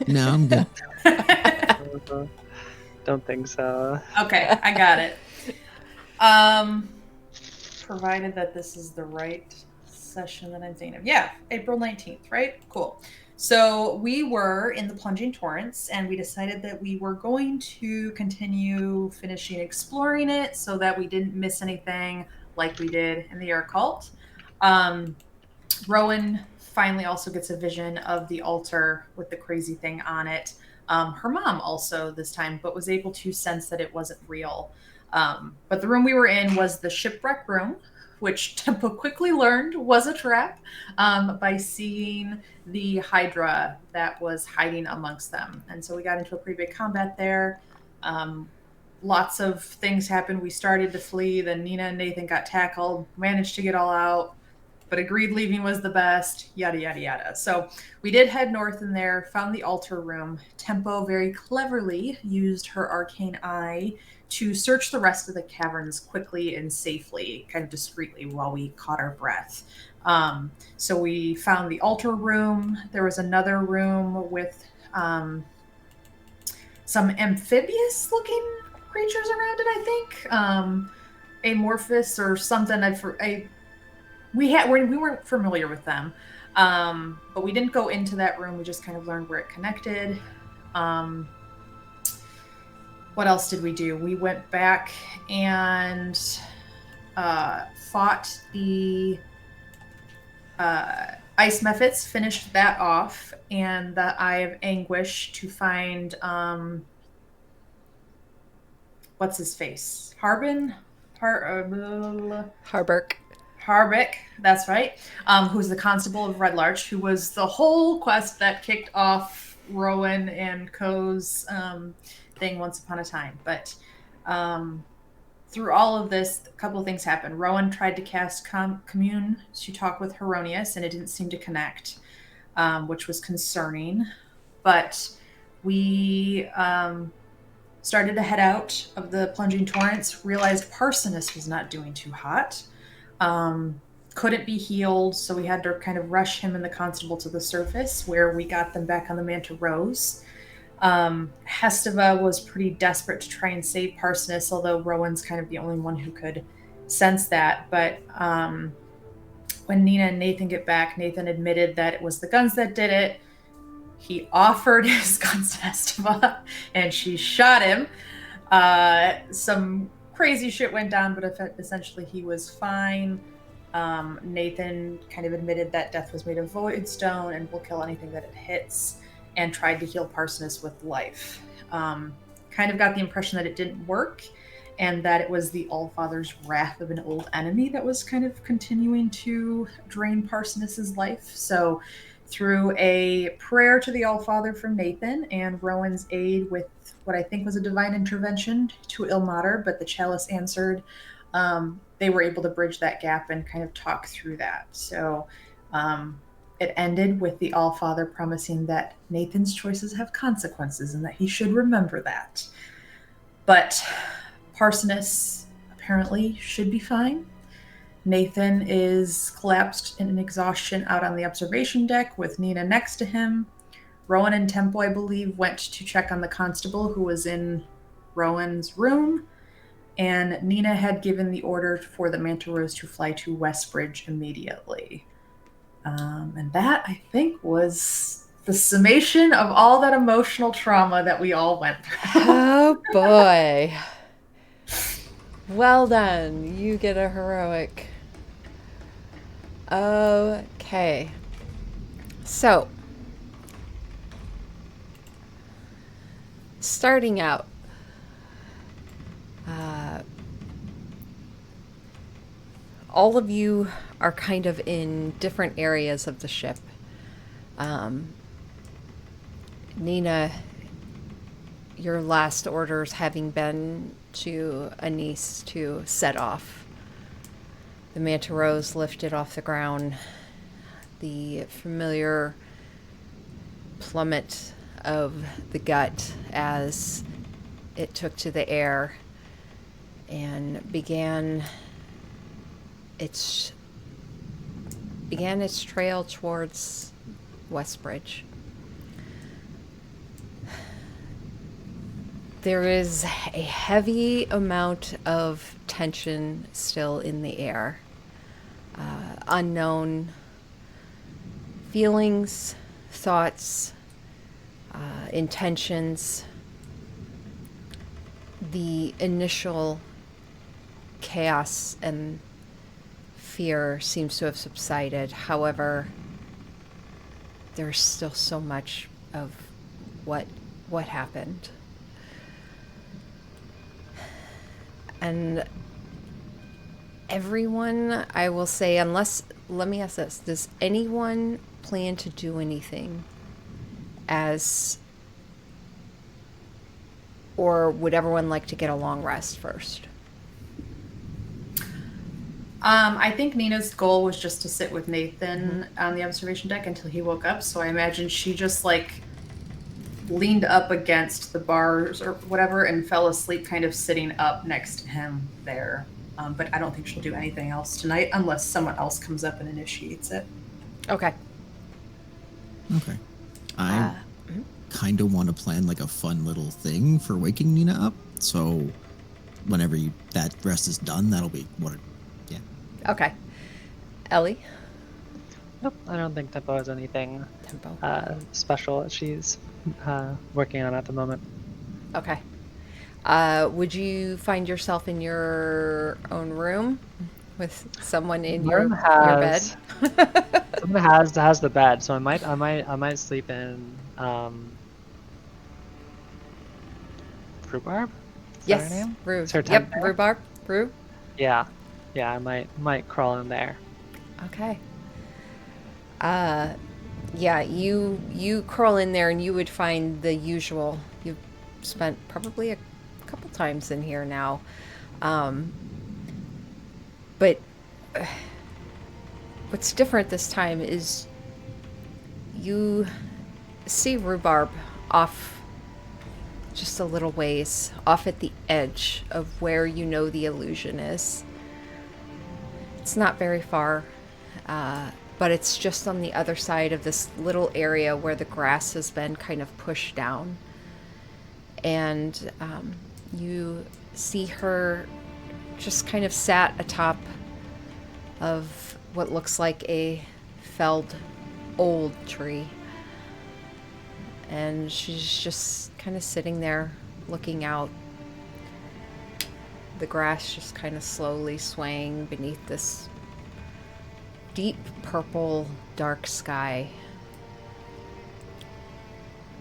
No, I'm good. Uh, don't think so. Okay, I got it. Um, Provided that this is the right session that I'm thinking of. Yeah, April 19th, right? Cool. So we were in the plunging torrents and we decided that we were going to continue finishing exploring it so that we didn't miss anything like we did in the air cult. Um, Rowan finally also gets a vision of the altar with the crazy thing on it. Her mom also this time, but was able to sense that it wasn't real. But the room we were in was the shipwreck room, which Tempo quickly learned was a trap by seeing the Hydra that was hiding amongst them. And so we got into a pretty big combat there. Um, Lots of things happened. We started to flee, then Nina and Nathan got tackled, managed to get all out, but agreed leaving was the best, yada, yada, yada. So we did head north in there, found the altar room. Tempo very cleverly used her arcane eye to search the rest of the caverns quickly and safely, kind of discreetly, while we caught our breath. So we found the altar room. There was another room with some amphibious looking creatures around it, I think. Amorphous or something. We weren't familiar with them, but we didn't go into that room. We just kind of learned where it connected. Um, what else did we do? We went back and fought the ice mephits, finished that off, and the Eye of Anguish to find what's his face, Harburg. Harbeck, that's right, who's the constable of Red Larch, who was the whole quest that kicked off Rowan and Co's thing once upon a time. But through all of this, a couple of things happened. Rowan tried to cast Commune to talk with Heronius, and it didn't seem to connect, which was concerning. But we started to head out of the plunging torrents, realized Parsonus was not doing too hot. Couldn't be healed, so we had to kind of rush him and the constable to the surface, where we got them back on the Manta Rose. Hestava was pretty desperate to try and save Parsonus, although Rowan's kind of the only one who could sense that. But when Nina and Nathan get back, Nathan admitted that it was the guns that did it. He offered his guns to Hestava, and she shot him. Some crazy shit went down, but essentially he was fine. Nathan kind of admitted that death was made of void stone and will kill anything that it hits, and tried to heal Parsonus with life. Kind of got the impression that it didn't work, and that it was the Allfather's wrath of an old enemy that was kind of continuing to drain Parsonus's life. So through a prayer to the Allfather from Nathan and Rowan's aid with what I think was a divine intervention to Ilmater, but the chalice answered, they were able to bridge that gap and kind of talk through that. So it ended with the Allfather promising that Nathan's choices have consequences and that he should remember that. But Parsonus apparently should be fine. Nathan is collapsed in exhaustion out on the observation deck with Nina next to him. Rowan and Tempo, I believe, went to check on the constable who was in Rowan's room. And Nina had given the order for the Manta Rose to fly to Westbridge immediately. And that, I think, was the summation of all that emotional trauma that we all went through. Oh boy. Well done. You get a heroic. Okay. So, starting out, all of you are kind of in different areas of the ship. Nina, your last orders having been to Anise to set off. The Manta Rose lifted off the ground. The familiar plummet of the gut as it took to the air and began its trail towards Westbridge. There is a heavy amount of tension still in the air. Unknown feelings, thoughts, intentions. The initial chaos and fear seems to have subsided. However, there's still so much of what happened. And everyone, I will say, unless, let me ask this, does anyone plan to do anything as, or would everyone like to get a long rest first? I think Nina's goal was just to sit with Nathan on the observation deck until he woke up. So I imagine she just like leaned up against the bars or whatever and fell asleep, kind of sitting up next to him there. But I don't think she'll do anything else tonight unless someone else comes up and initiates it. Okay. Okay. I kind of want to plan like a fun little thing for waking Nina up. So whenever that rest is done, that'll be what. Yeah. Okay. Ellie? Nope, I don't think Tempo has anything Tempo. special that she's working on at the moment. Okay. Would you find yourself in your own room with someone in your bed? Someone has the bed, so I might sleep in Rhubarb? Is that her Yes, name? Rue. Is her Yep, temp there? Rhubarb. Rue. Yeah, I might crawl in there. Okay. Yeah, you crawl in there and you would find the usual. You've spent probably a couple times in here now. But what's different this time is you see Rhubarb off just a little ways, off at the edge of where you know the illusion is. It's not very far, but it's just on the other side of this little area where the grass has been kind of pushed down. And you see her just kind of sat atop of what looks like a felled old tree. And she's just kind of sitting there looking out. The grass just kind of slowly swaying beneath this deep purple dark sky.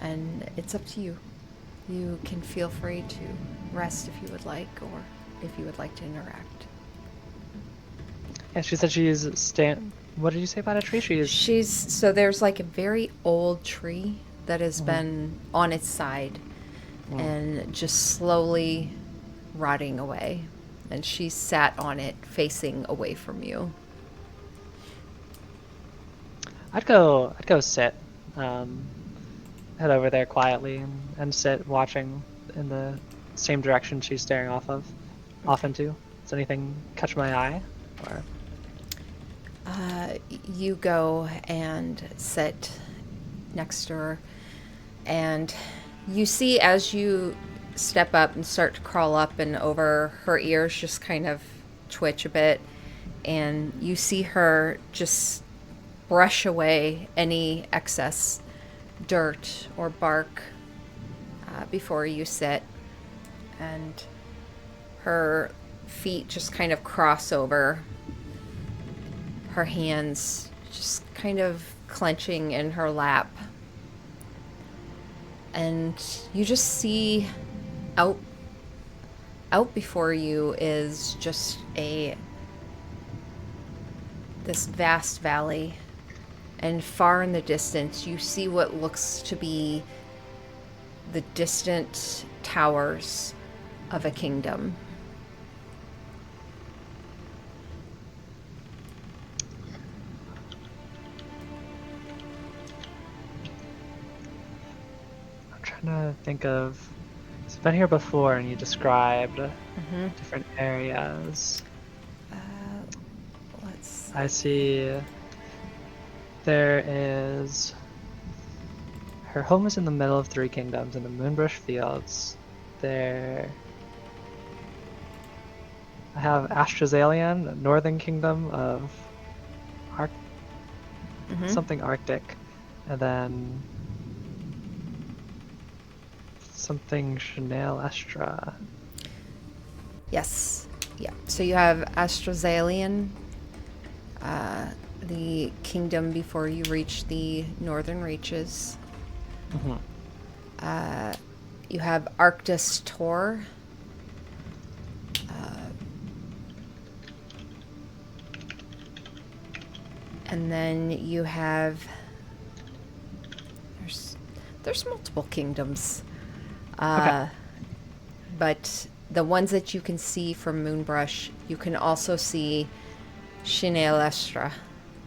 And it's up to you. You can feel free to rest if you would like, or if you would like to interact. Yeah, she said she's what did you say about a tree? So there's like a very old tree that has been on its side and just slowly rotting away. And she sat on it facing away from you. I'd go sit. Head over there quietly and sit watching in the same direction she's staring off into. Does anything catch my eye? Or You go and sit next to her, and you see as you step up and start to crawl up and over, her ears just kind of twitch a bit, and you see her just brush away any excess dirt or bark before you sit, and her feet just kind of cross over, her hands just kind of clenching in her lap, and you just see out before you is just this vast valley, and far in the distance you see what looks to be the distant towers of a kingdom. I'm trying to think of. I've been here before, and you described different areas. Let's. I see. There is. Her home is in the middle of Three Kingdoms in the Moonbrush Fields. there. I have Astrazalian, Northern Kingdom of Mhm. something Arctic, and then something Chanel Estra. Yes. Yeah. So you have Astrazalian, the kingdom before you reach the northern reaches. Mm-hmm. You have Arctis Tor. And then you have there's multiple kingdoms. Okay. But the ones that you can see from Moonbrush, you can also see Shinael Estra.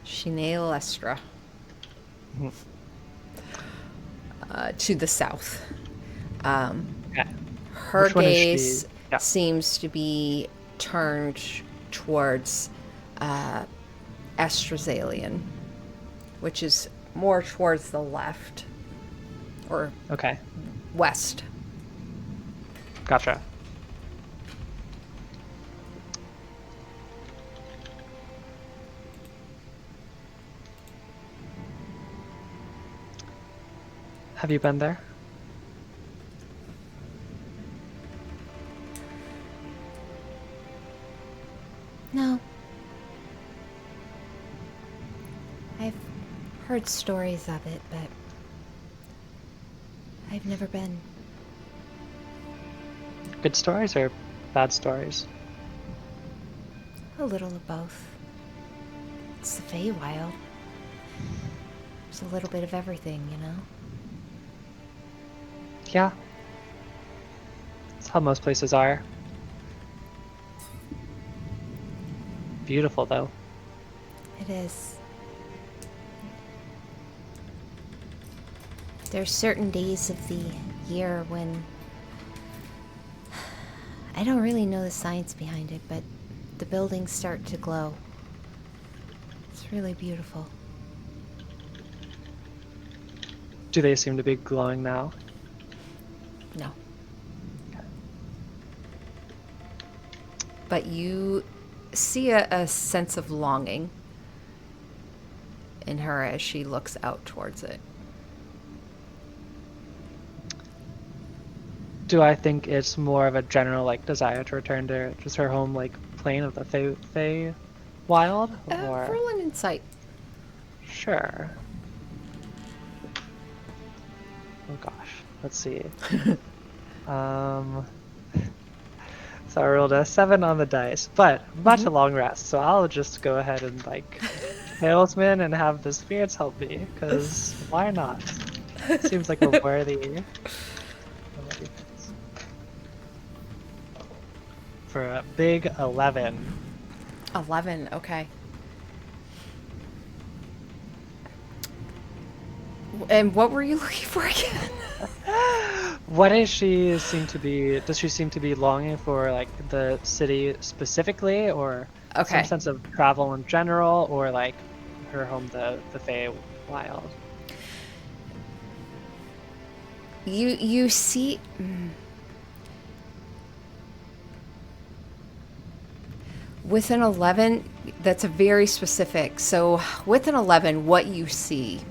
Shinael Estra. Mhm. To the south. Okay. Her Which one is she? gaze Yeah. seems to be turned towards Astrazalian, which is more towards the left or Okay. west. Gotcha. Have you been there? No. I've heard stories of it, but I've never been. Good stories or bad stories? A little of both. It's the Feywild. There's a little bit of everything, you know? Yeah. That's how most places are. Beautiful though. It is. There's certain days of the year when I don't really know the science behind it, but the buildings start to glow. It's really beautiful. Do they seem to be glowing now? No. But you see a sense of longing in her as she looks out towards it. Do I think it's more of a general like desire to return to just her home like plane of the Fey wild? Or Roll an insight. sure. Oh gosh. Let's see. So I rolled a 7 on the dice, but I'm about to long rest, so I'll just go ahead and like talisman and have the spirits help me, because why not? Seems like a worthy for a big 11. 11, okay. And what were you looking for again? What does she seem to be? Does she seem to be longing for like the city specifically, or Okay. some sense of travel in general, or like her home, the Fey Wild? You see with an 11, that's a very specific. So with an 11, what you see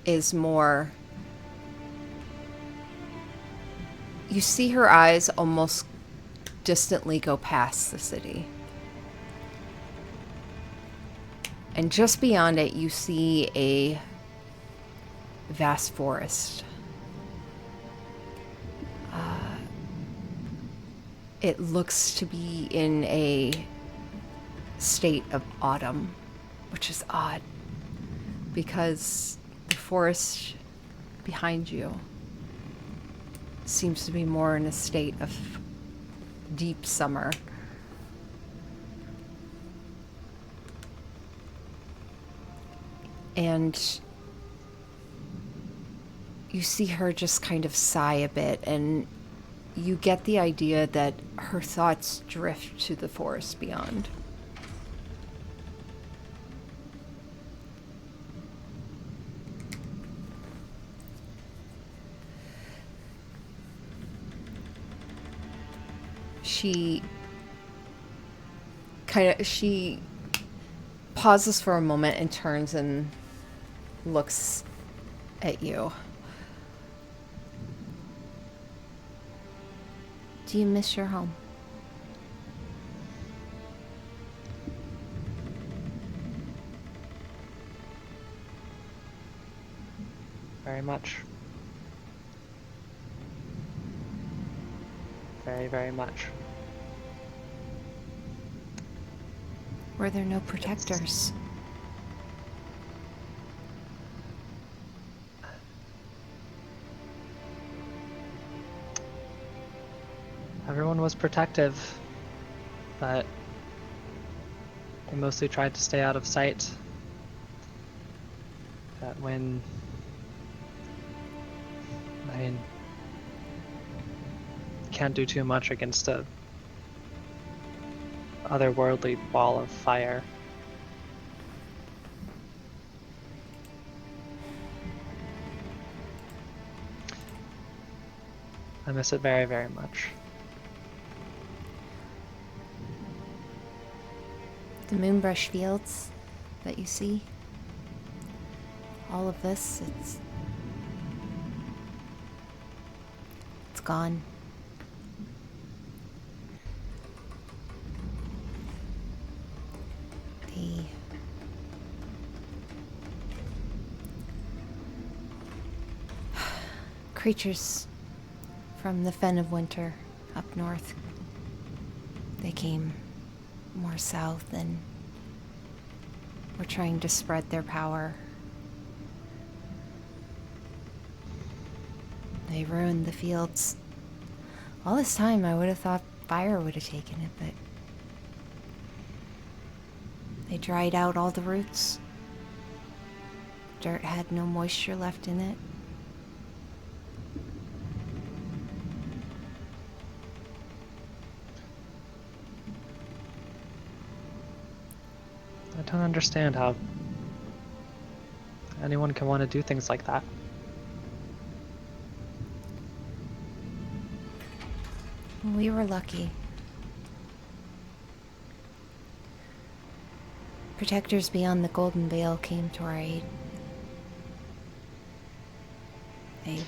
is more, you see her eyes almost distantly go past the city. And just beyond it, you see a vast forest. It looks to be in a state of autumn, which is odd because the forest behind you seems to be more in a state of deep summer. And you see her just kind of sigh a bit, and you get the idea that her thoughts drift to the forest beyond. She she pauses for a moment and turns and looks at you. Do you miss your home? Very much. Very, very much. Were there no protectors? Everyone was protective, but they mostly tried to stay out of sight. That when, I mean, can't do too much against a otherworldly ball of fire. I miss it very, very much. The Moonbrush Fields that you see? All of this, it's gone. The creatures from the Fen of Winter up north, they came more south and were trying to spread their power. They ruined the fields. All this time I would have thought fire would have taken it, but they dried out all the roots. Dirt had no moisture left in it. I don't understand how anyone can want to do things like that. We were lucky. Protectors beyond the Golden Veil came to our aid. They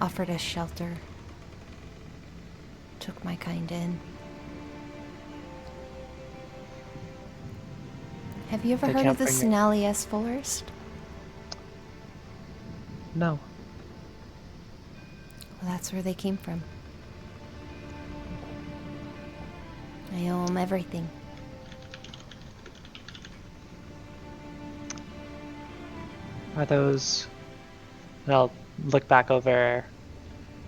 offered us shelter, took my kind in. Have you ever They heard of can't the bring it. Senalius Forest? No. Well, that's where they came from. I owe them everything. Are those... And I'll look back over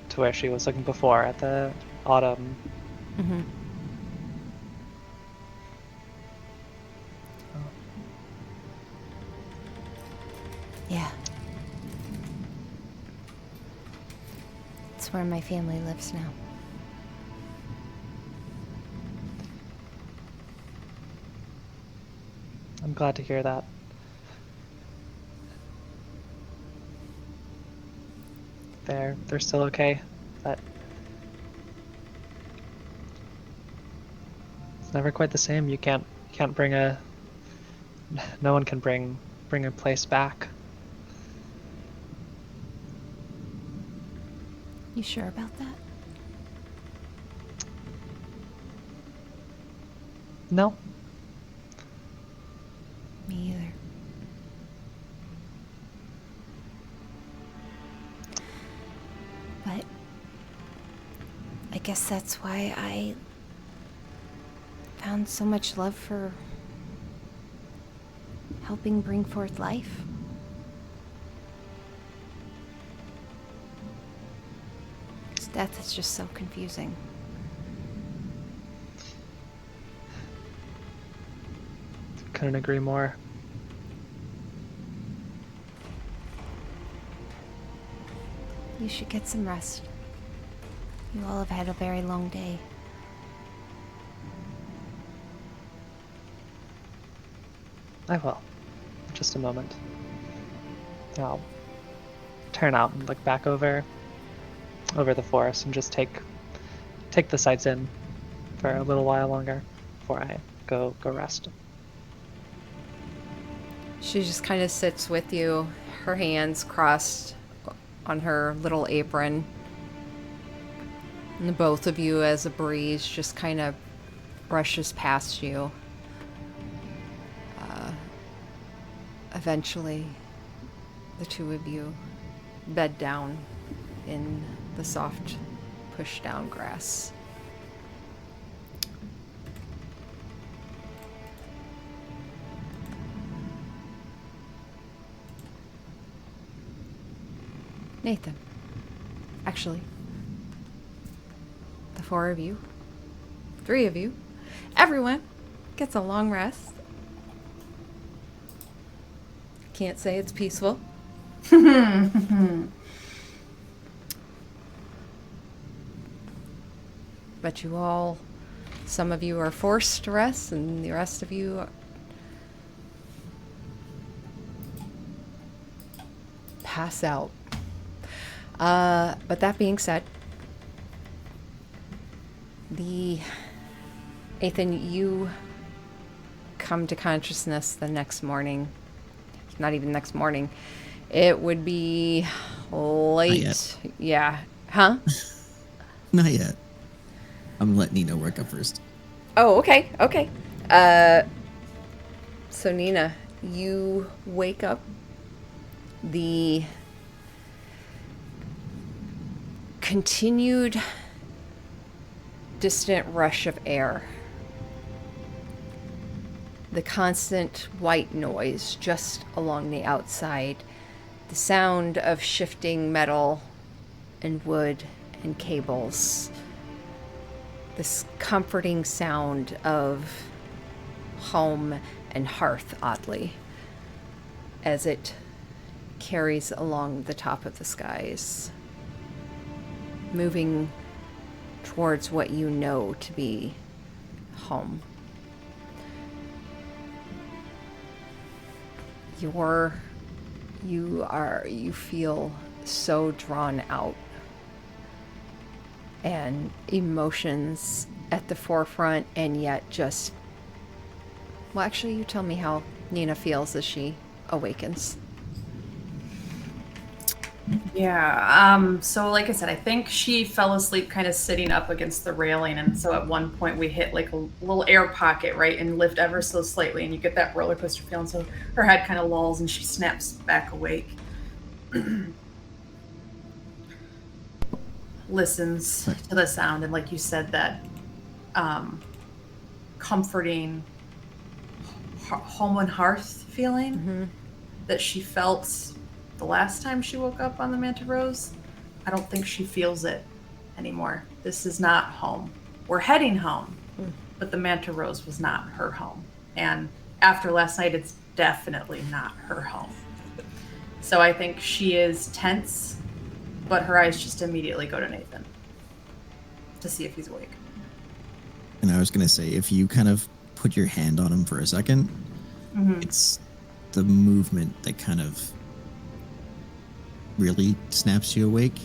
to where she was looking before at the autumn. Mm-hmm. Yeah. It's where my family lives now. I'm glad to hear that. They're still okay. But it's never quite the same. You can't bring a... No one can bring a place back. You sure about that? No. Me either. But I guess that's why I found so much love for helping bring forth life. Death is just so confusing. Couldn't agree more. You should get some rest. You all have had a very long day. I will. Just a moment. I'll turn out and look back over the forest and just take take the sights in for a little while longer before I go rest. She just kind of sits with you, her hands crossed on her little apron. And the both of you, as a breeze just kind of brushes past you. Eventually, the two of you bed down in the soft push-down grass. Nathan. Actually, the four of you, three of you, everyone gets a long rest. Can't say it's peaceful. But you all, some of you are forced to rest, and the rest of you pass out. But that being said, Ethan, you come to consciousness the next morning. Not even next morning. It would be late. Not yet. Yeah. Huh? Not yet. I'm gonna let Nina work up first. Oh, okay. Okay. So Nina, you wake up. The continued distant rush of air, the constant white noise just along the outside, the sound of shifting metal and wood and cables, this comforting sound of home and hearth, oddly, as it carries along the top of the skies, moving towards what you know to be home. You feel so drawn out, and emotions at the forefront, and yet just, well, actually, you tell me how Nina feels as she awakens. Yeah, so like I said, I think she fell asleep kind of sitting up against the railing, and so at one point we hit like a little air pocket, right, and lift ever so slightly, and you get that roller coaster feeling, so her head kind of lulls and she snaps back awake. Listens to the sound, and like you said, that comforting home and hearth feeling that she felt the last time she woke up on the Manta Rose. I don't think she feels it anymore. This is not home. We're heading home, but the Manta Rose was not her home. And after last night, it's definitely not her home. So I think she is tense, but her eyes just immediately go to Nathan to see if he's awake. And I was going to say, if you kind of put your hand on him for a second, it's the movement that kind of really snaps you awake,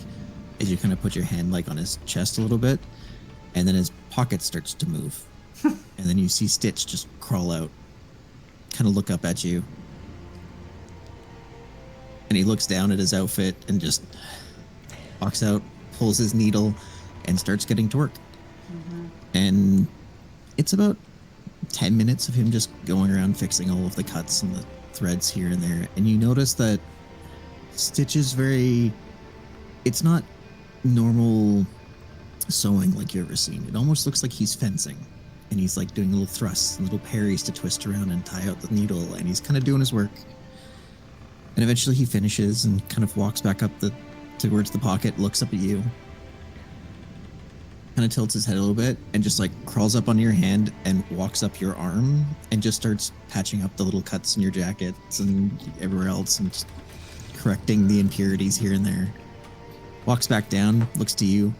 as you kind of put your hand like on his chest a little bit, and then his pocket starts to move. And then you see Stitch just crawl out, kind of look up at you. And he looks down at his outfit and just walks out, pulls his needle, and starts getting to work. And it's about 10 minutes of him just going around fixing all of the cuts and the threads here and there. And you notice that Stitch is it's not normal sewing like you've ever seen. It almost looks like he's fencing, and he's like doing little thrusts and little parries to twist around and tie out the needle, and he's kind of doing his work. And eventually he finishes and kind of walks back up towards the pocket, looks up at you, kind of tilts his head a little bit, and just like crawls up on your hand and walks up your arm and just starts patching up the little cuts in your jackets and everywhere else, and just correcting the impurities here and there. Walks back down, looks to you,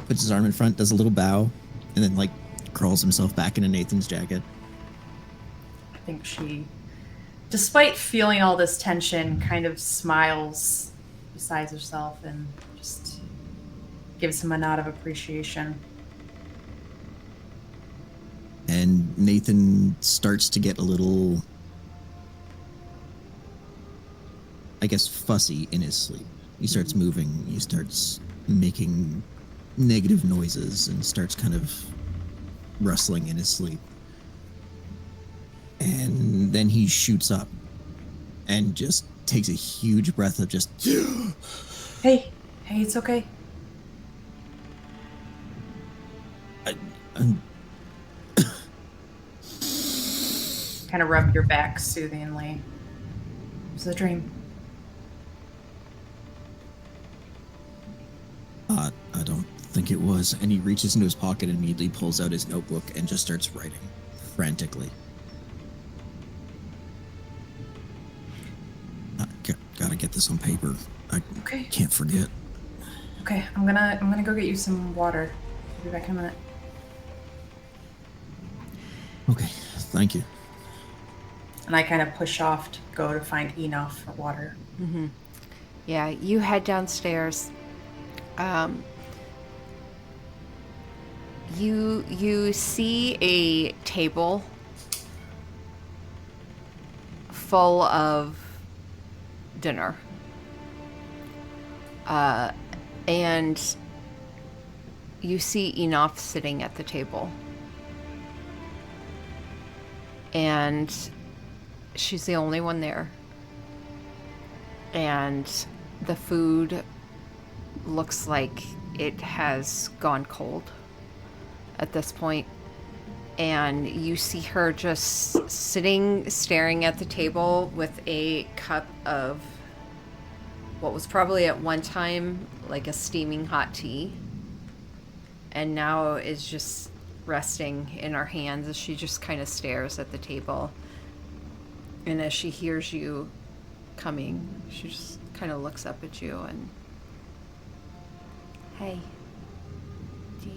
puts his arm in front, does a little bow, and then like crawls himself back into Nathan's jacket. I think she, despite feeling all this tension, kind of smiles besides herself and just gives him a nod of appreciation. And Nathan starts to get a little, I guess, fussy in his sleep. He starts moving, he starts making negative noises, and starts kind of rustling in his sleep. And then he shoots up and just takes a huge breath of just Hey, it's okay. I'm Kind of rub your back soothingly. It was a dream. I don't think it was. And he reaches into his pocket and immediately pulls out his notebook and just starts writing frantically. Gotta get this on paper. I Okay. can't forget. Okay, I'm gonna go get you some water. I'll be back in a minute. Okay, thank you. And I kind of push off to go to find Enough for water. Yeah, you head downstairs. You see a table full of dinner. And you see Enough sitting at the table. And she's the only one there. And the food looks like it has gone cold at this point. And you see her just sitting, staring at the table with a cup of what was probably at one time like a steaming hot tea. And now is just resting in her hands as she just kind of stares at the table. And as she hears you coming, she just kind of looks up at you and, hey, do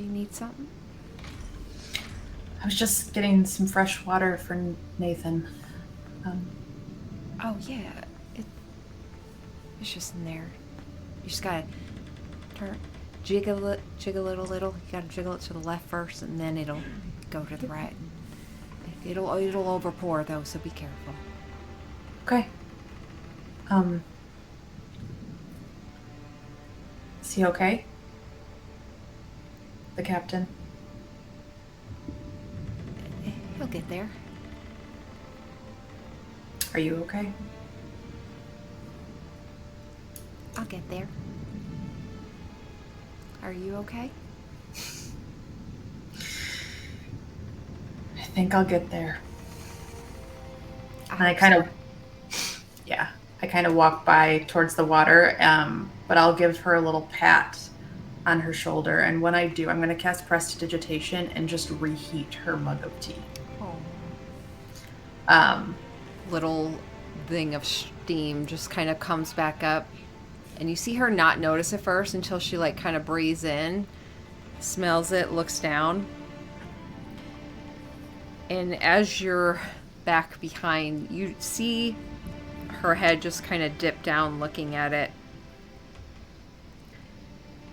you need something? I was just getting some fresh water for Nathan. Oh yeah, it's just in there. You just gotta jiggle it a little. You gotta jiggle it to the left first, and then it'll go to the right. It'll overpour though, so be careful. Okay. Is he okay? The captain. He'll get there. Are you okay? I'll get there. Are you okay? I think I'll get there. And I hope kind so. of, yeah, I kind of walk by towards the water, but I'll give her a little pat on her shoulder. And when I do, I'm going to cast Prestidigitation and just reheat her mug of tea. Little thing of steam just kind of comes back up, and you see her not notice at first until she like kind of breathes in, smells it, looks down, and as you're back behind, you see her head just kind of dip down looking at it,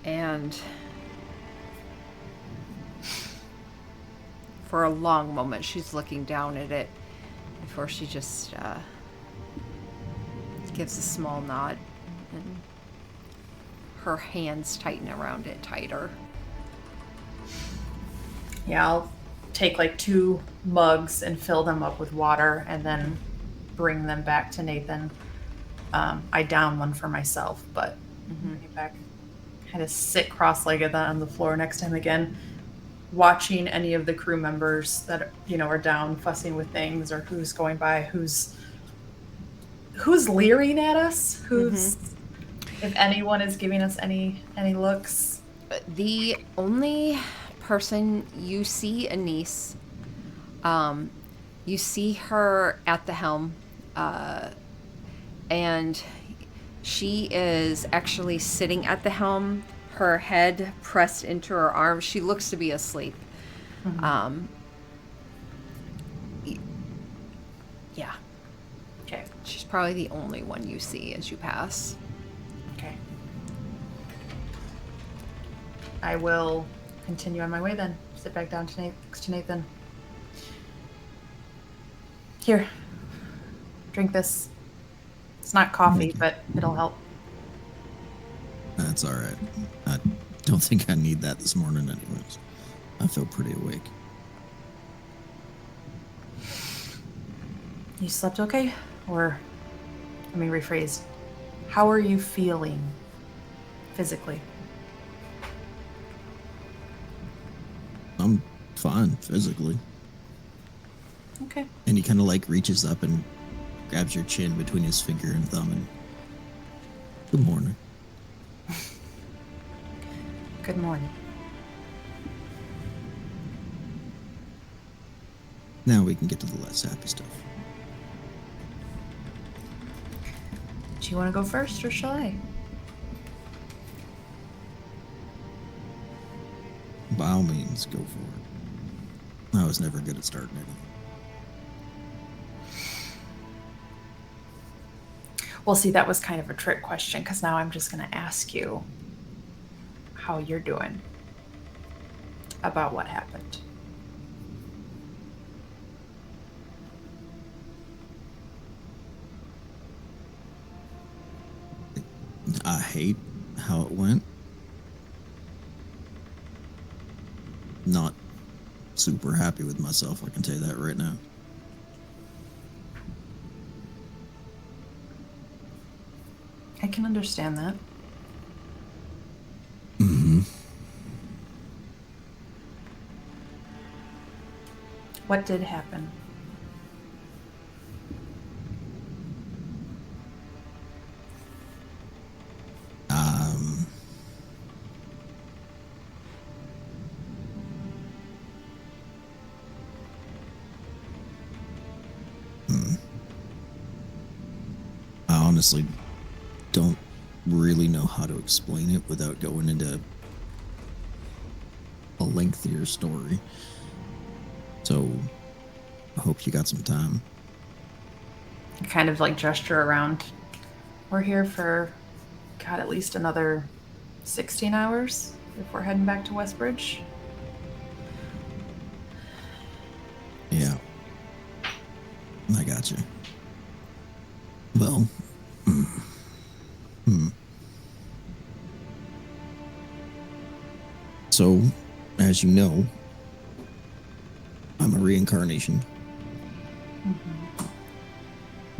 and for a long moment she's looking down at it before she just gives a small nod, and her hands tighten around it tighter. Yeah, I'll take like 2 mugs and fill them up with water and then bring them back to Nathan. I down one for myself, but bring it back. Kind of sit cross-legged on the floor next to him again, watching any of the crew members that are down fussing with things, or who's going by, who's leering at us, if anyone is giving us any looks. The only person you see, Anise, you see her at the helm, and she is actually sitting at the helm, her head pressed into her arms. She looks to be asleep. Yeah. Okay. She's probably the only one you see as you pass. Okay. I will continue on my way then. Is sit back down to next to Nathan. Here, drink this. It's not coffee, Thank you. but it'll help. That's all right. I don't think I need that this morning, anyways. I feel pretty awake. You slept okay? Or, let me rephrase. How are you feeling physically? I'm fine physically. Okay. And he kind of like reaches up and grabs your chin between his finger and thumb and, good morning. Good morning. Now we can get to the less happy stuff. Do you want to go first, or shall I? By all means, go for it. I was never good at starting anything. Well, see, that was kind of a trick question, because now I'm just going to ask you how you're doing about what happened. I hate how it went. Not super happy with myself, I can tell you that right now. I can understand that. Mm-hmm. What did happen? I honestly don't really know how to explain it without going into a lengthier story. So I hope you got some time. Kind of like gesture around. We're here for, God, at least another 16 hours if we're heading back to Westbridge. Yeah. I got you. Well, So, as you know, I'm a reincarnation.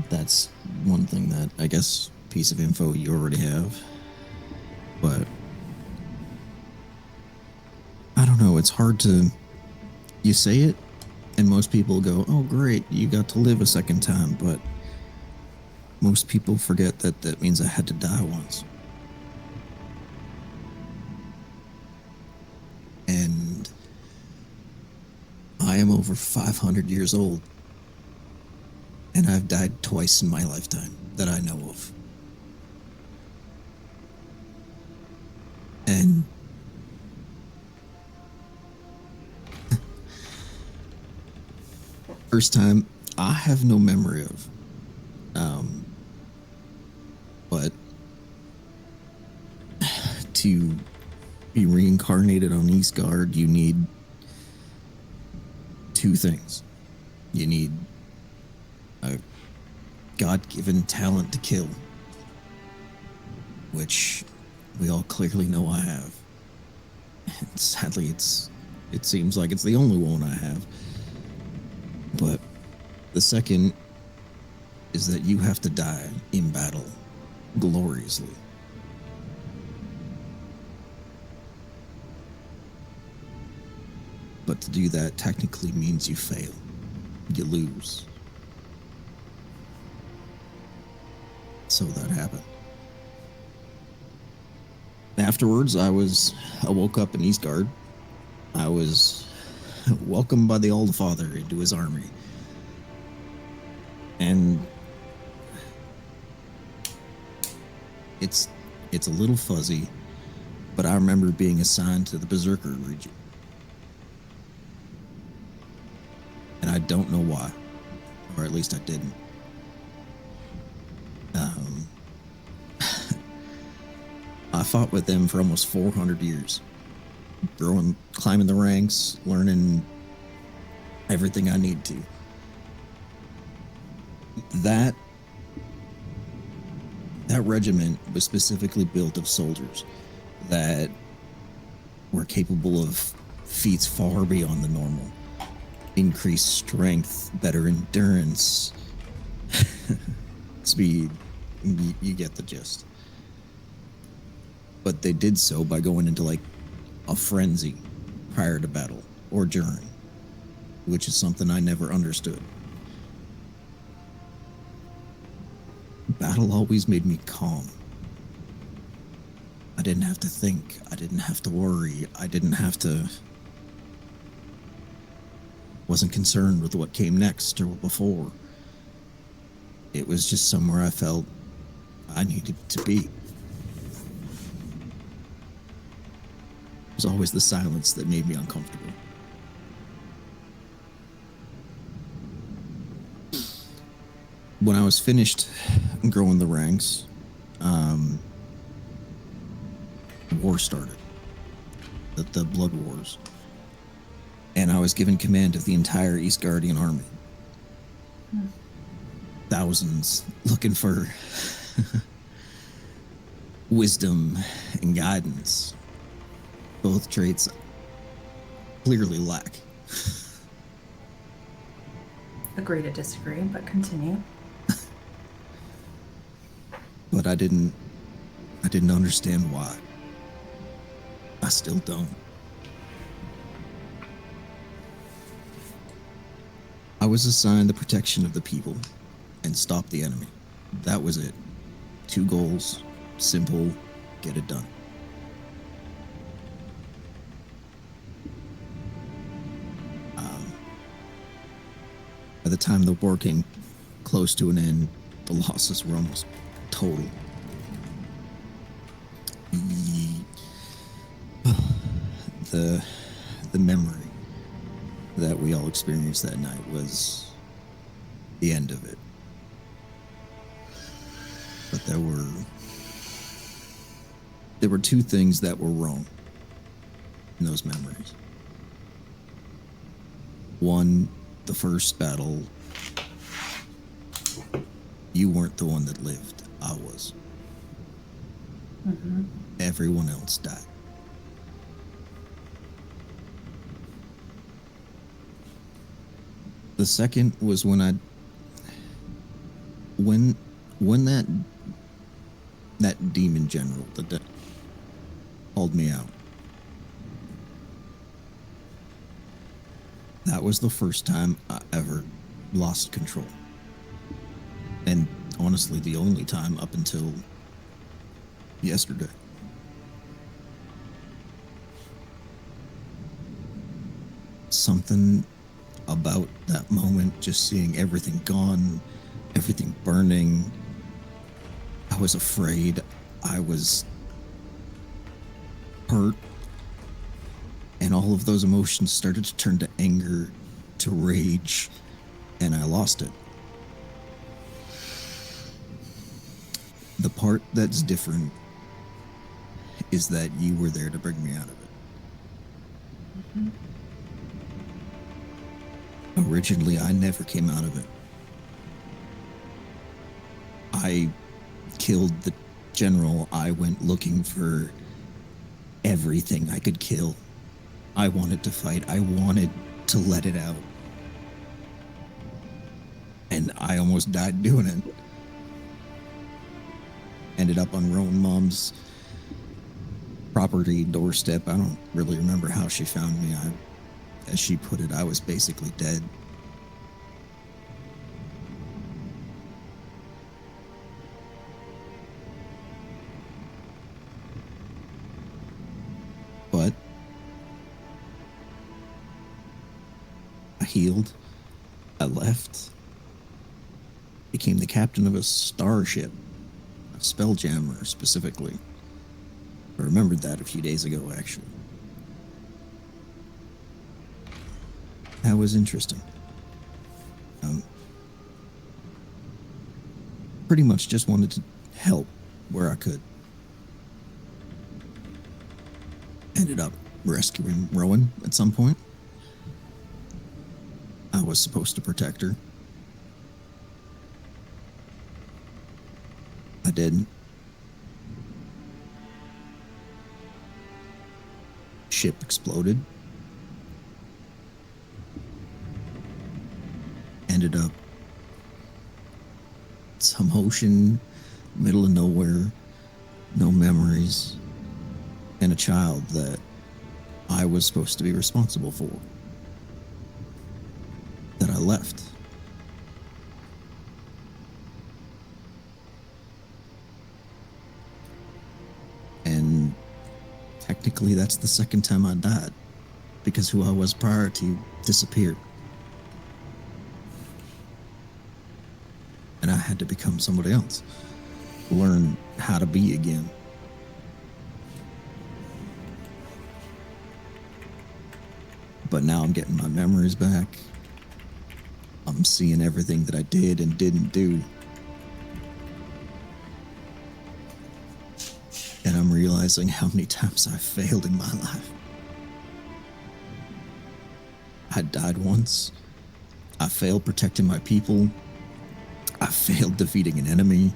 That's one thing that, I guess, piece of info you already have. But I don't know, it's hard to, you say it and most people go, oh great, you got to live a second time, but most people forget that that means I had to die once. And I am over 500 years old. And I've died twice in my lifetime that I know of. And first time I have no memory of. But to be reincarnated on Eastgard, you need two things. You need a God-given talent to kill, which we all clearly know I have. And sadly, it seems like it's the only one I have. But the second is that you have to die in battle gloriously. But to do that technically means you fail. You lose. So that happened. Afterwards, I woke up in Eastgard. I was welcomed by the Old Father into his army. And it's a little fuzzy, but I remember being assigned to the Berserker region. And I don't know why, or at least I didn't. I fought with them for almost 400 years. climbing the ranks, learning everything I need to. That regiment was specifically built of soldiers that were capable of feats far beyond the normal. Increased strength, better endurance, speed. You get the gist. But they did so by going into like a frenzy prior to battle or during, which is something I never understood. Battle always made me calm. I didn't have to think. I didn't have to worry. I didn't have to... wasn't concerned with what came next or before. It was just somewhere I felt I needed to be. It was always the silence that made me uncomfortable. When I was finished growing the ranks, war started. The Blood Wars. And I was given command of the entire East Guardian army. Thousands looking for wisdom and guidance. Both traits clearly lack. Agree to disagree, but continue. But I didn't understand why. I still don't. I was assigned the protection of the people and stop the enemy. That was it. 2 goals, simple, get it done. By the time the war came close to an end, the losses were almost total. The memory that we all experienced that night was the end of it. But there were 2 things that were wrong in those memories. One, the first battle, you weren't the one that lived. I was. Mm-hmm. Everyone else died. The second was when that demon general that called me out. That was the first time I ever lost control. And honestly, the only time up until yesterday. Something about that moment, just seeing everything gone, everything burning. I was afraid. I was hurt. And all of those emotions started to turn to anger, to rage, and I lost it. The part that's different is that you were there to bring me out of it. Mm-hmm. Originally, I never came out of it. I killed the general. I went looking for everything I could kill. I wanted to fight. I wanted to let it out. And I almost died doing it. Ended up on Rowan Mom's property doorstep. I don't really remember how she found me. As she put it, I was basically dead. But I healed. I left. Became the captain of a starship. A Spelljammer, specifically. I remembered that a few days ago, actually. That was interesting. Pretty much just wanted to help where I could. Ended up rescuing Rowan at some point. I was supposed to protect her. I didn't. Ship exploded. Ended up some ocean, middle of nowhere, no memories, and a child that I was supposed to be responsible for. That I left. And technically that's the second time I died, because who I was prior to disappeared. And I had to become somebody else. Learn how to be again. But now I'm getting my memories back. I'm seeing everything that I did and didn't do. And I'm realizing how many times I failed in my life. I died once. I failed protecting my people. I failed defeating an enemy.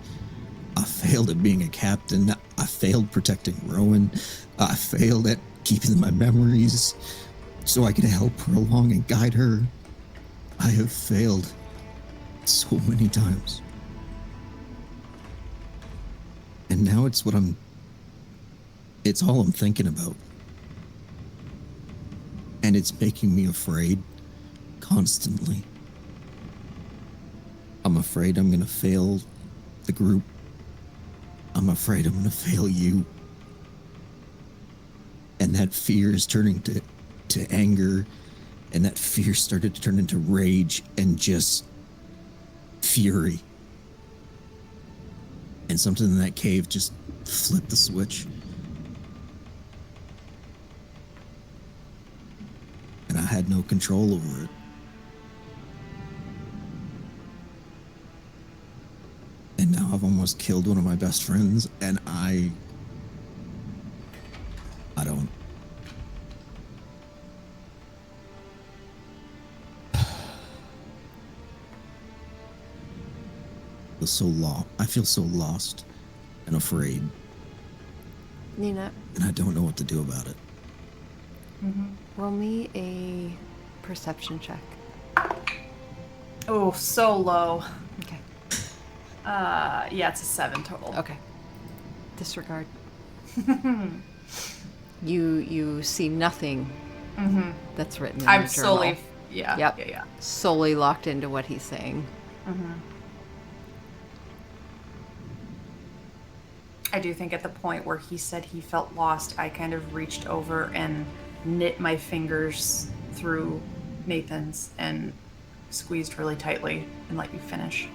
I failed at being a captain. I failed protecting Rowan. I failed at keeping my memories so I could help her along and guide her. I have failed so many times. And now it's all I'm thinking about. And it's making me afraid constantly. I'm afraid I'm gonna fail the group. I'm afraid I'm gonna fail you. And that fear is turning to anger, and that fear started to turn into rage and just fury. And something in that cave just flipped the switch. And I had no control over it. And now I've almost killed one of my best friends, and I don't. I feel so lost and afraid, Nina, and I don't know what to do about it. roll me a perception check. Oh, so low. Okay. Yeah, it's a 7 total. Okay. Disregard. You see nothing that's written in I'm the journal. solely, yeah, Yep. yeah. Solely locked into what he's saying. I do think at the point where he said he felt lost, I kind of reached over and knit my fingers through Nathan's and squeezed really tightly and let you finish.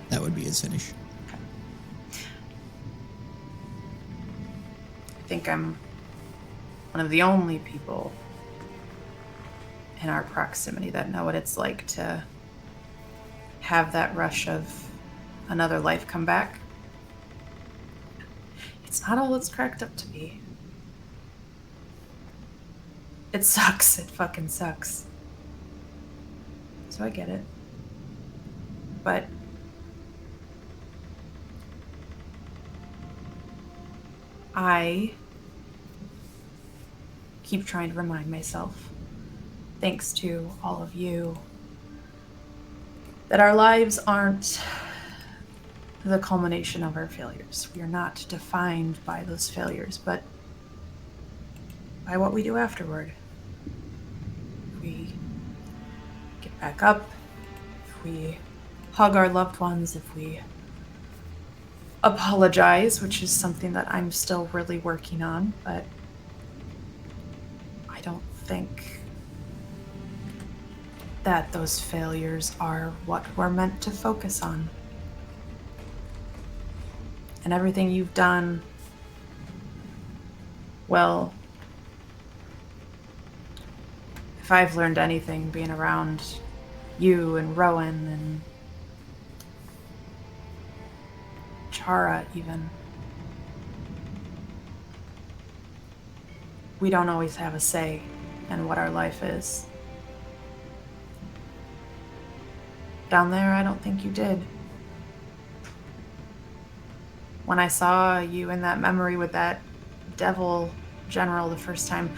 That would be his finish. I think I'm one of the only people in our proximity that know what it's like to have that rush of another life come back. It's not all it's cracked up to be. It sucks. It fucking sucks. So I get it. But I keep trying to remind myself, thanks to all of you, that our lives aren't the culmination of our failures. We are not defined by those failures, but by what we do afterward. If we get back up, if we hug our loved ones, if we apologize, which is something that I'm still really working on, but I don't think that those failures are what we're meant to focus on. And everything you've done, well, if I've learned anything being around you and Rowan and Tara, even. We don't always have a say in what our life is. Down there, I don't think you did. When I saw you in that memory with that devil general the first time,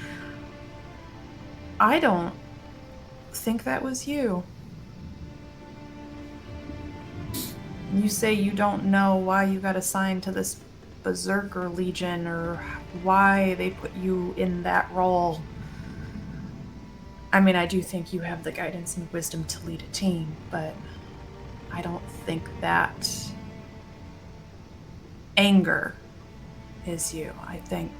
I don't think that was you. You say you don't know why you got assigned to this Berserker Legion or why they put you in that role. I mean, I do think you have the guidance and wisdom to lead a team, but I don't think that anger is you. I think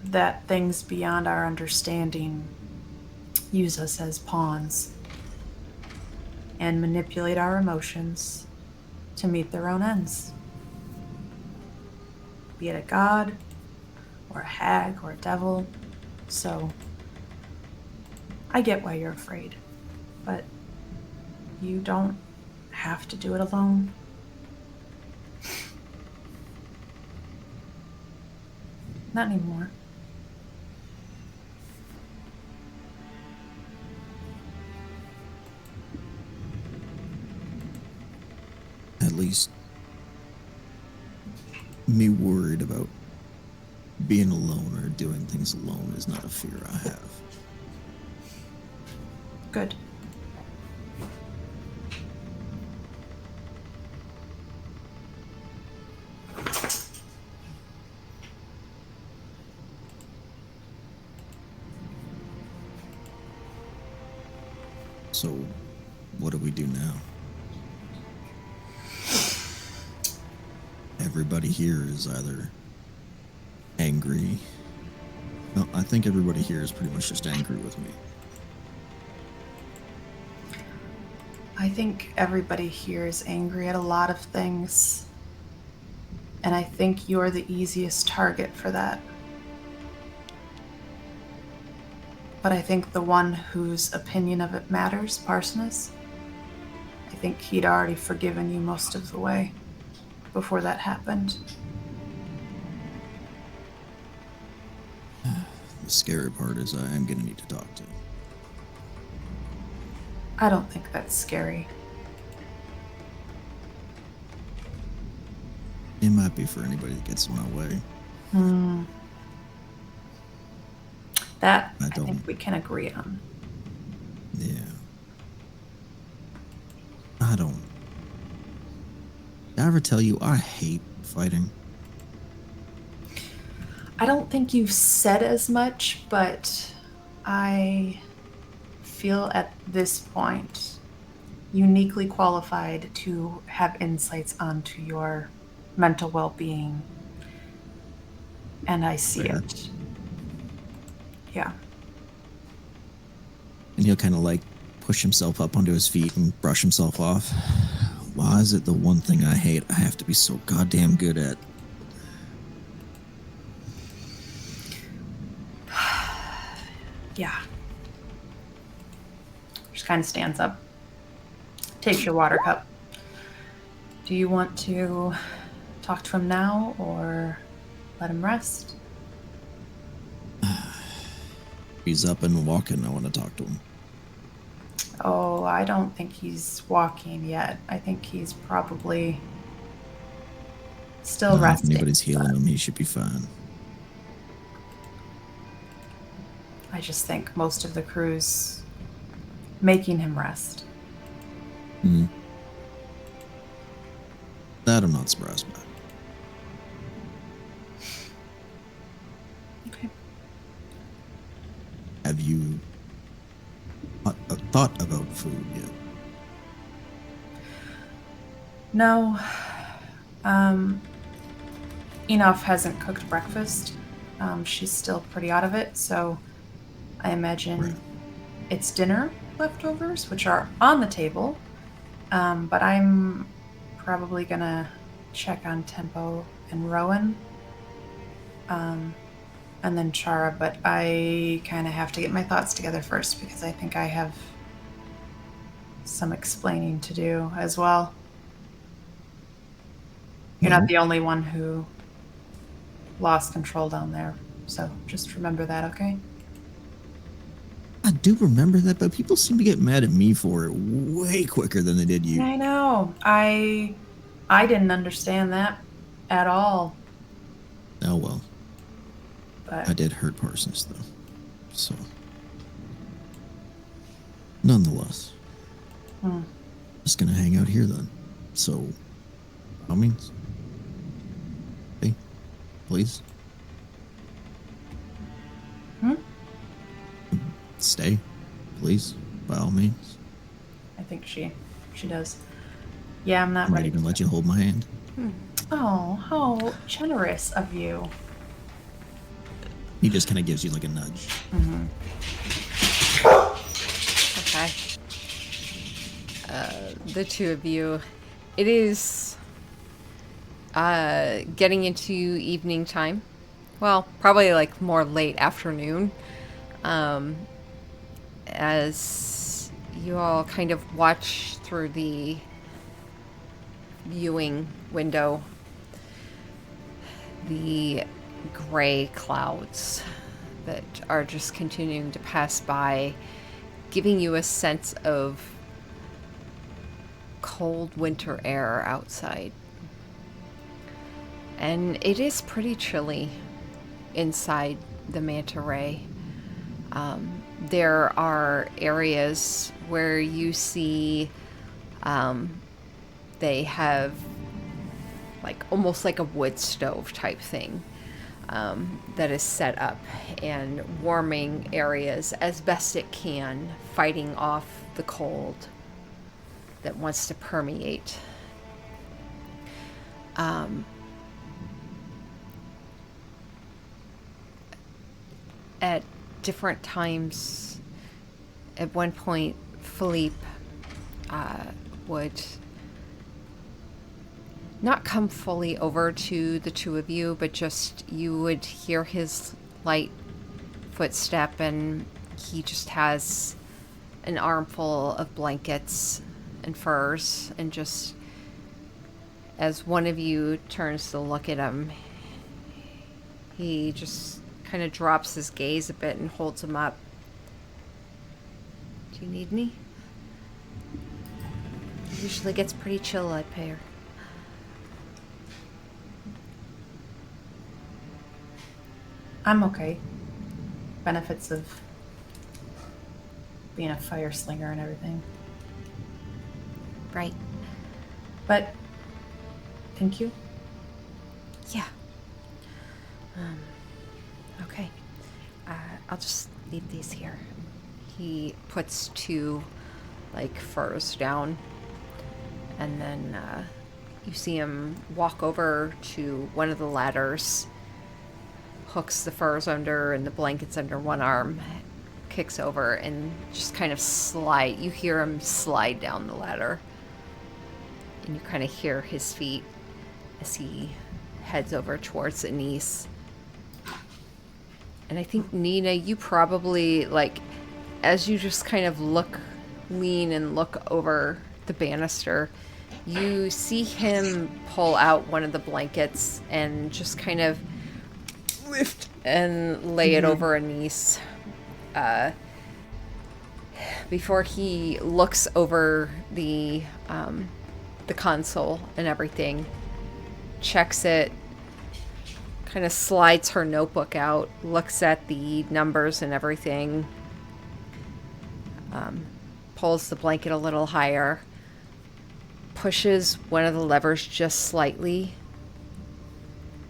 that things beyond our understanding use us as pawns and manipulate our emotions to meet their own ends. Be it a god, or a hag, or a devil. So, I get why you're afraid, but you don't have to do it alone. Not anymore. At least me worried about being alone or doing things alone is not a fear I have. Good. So, what do we do now? Everybody here is either angry. No, I think everybody here is pretty much just angry with me. I think everybody here is angry at a lot of things. And I think you're the easiest target for that. But I think the one whose opinion of it matters, Parsonus, I think he'd already forgiven you most of the way before that happened. The scary part is I am going to need to talk to him. I don't think that's scary. It might be for anybody that gets in my way. That I I don't- think we can agree on. Yeah. I don't. Did I ever tell you I hate fighting? I don't think you've said as much, but I feel at this point uniquely qualified to have insights onto your mental well-being. And I see Fair. it. Yeah. And he'll kind of like push himself up onto his feet and brush himself off. Why is it the one thing I hate I have to be so goddamn good at? Yeah. Just kind of stands up. Takes your water cup. Do you want to talk to him now or let him rest? He's up and walking. I want to talk to him. Oh, I don't think he's walking yet. I think he's probably still If resting. anybody's healing but him, he should be fine. I just think most of the crew's making him rest. That I'm not surprised by. Okay. Have you thought about food yet? No. Enough hasn't cooked breakfast. She's still pretty out of it, so I imagine Right. it's dinner leftovers, which are on the table. But I'm probably gonna check on Tempo and Rowan. And and then Chara, but I kind of have to get my thoughts together first because I think I have some explaining to do as well. You're not the only one who lost control down there, so just remember that, okay? I do remember that, but people seem to get mad at me for it way quicker than they did you. I know. I didn't understand that at all. Oh well, But I did hurt Parsons though, so nonetheless, just gonna hang out here then. So, by all means, hey, please, stay, please, by all means. I think she does. Yeah, I'm not I might ready. even let you hold my hand. Oh, how generous of you. He just kind of gives you like a nudge. Okay. The two of you. It is getting into evening time. Well, probably like more late afternoon. As you all kind of watch through the viewing window, the gray clouds that are just continuing to pass by, giving you a sense of cold winter air outside. And it is pretty chilly inside the manta ray. There are areas where you see they have like almost like a wood stove type thing that is set up and warming areas as best it can, fighting off the cold that wants to permeate. At different times, at one point, Philippe would not come fully over to the two of you, but just you would hear his light footstep, and he just has an armful of blankets and furs, and just as one of you turns to look at him, he just kind of drops his gaze a bit and holds him up. Do you need me? It usually gets pretty chill out here. I'm okay. Benefits of being a fire slinger and everything. Right. But thank you. Yeah. Okay. I'll just leave these here. He puts two, like, furs down, and then you see him walk over to one of the ladders, hooks the furs under and the blankets under one arm, kicks over, and just kind of slide. You hear him slide down the ladder, and you kind of hear his feet as he heads over towards Anise. And I think, Nina, you probably, like, as you just kind of lean and look over the banister, you see him pull out one of the blankets and just kind of lift and lay it over Anise. Before he looks over the console and everything, checks it, kind of slides her notebook out, looks at the numbers and everything, pulls the blanket a little higher, pushes one of the levers just slightly,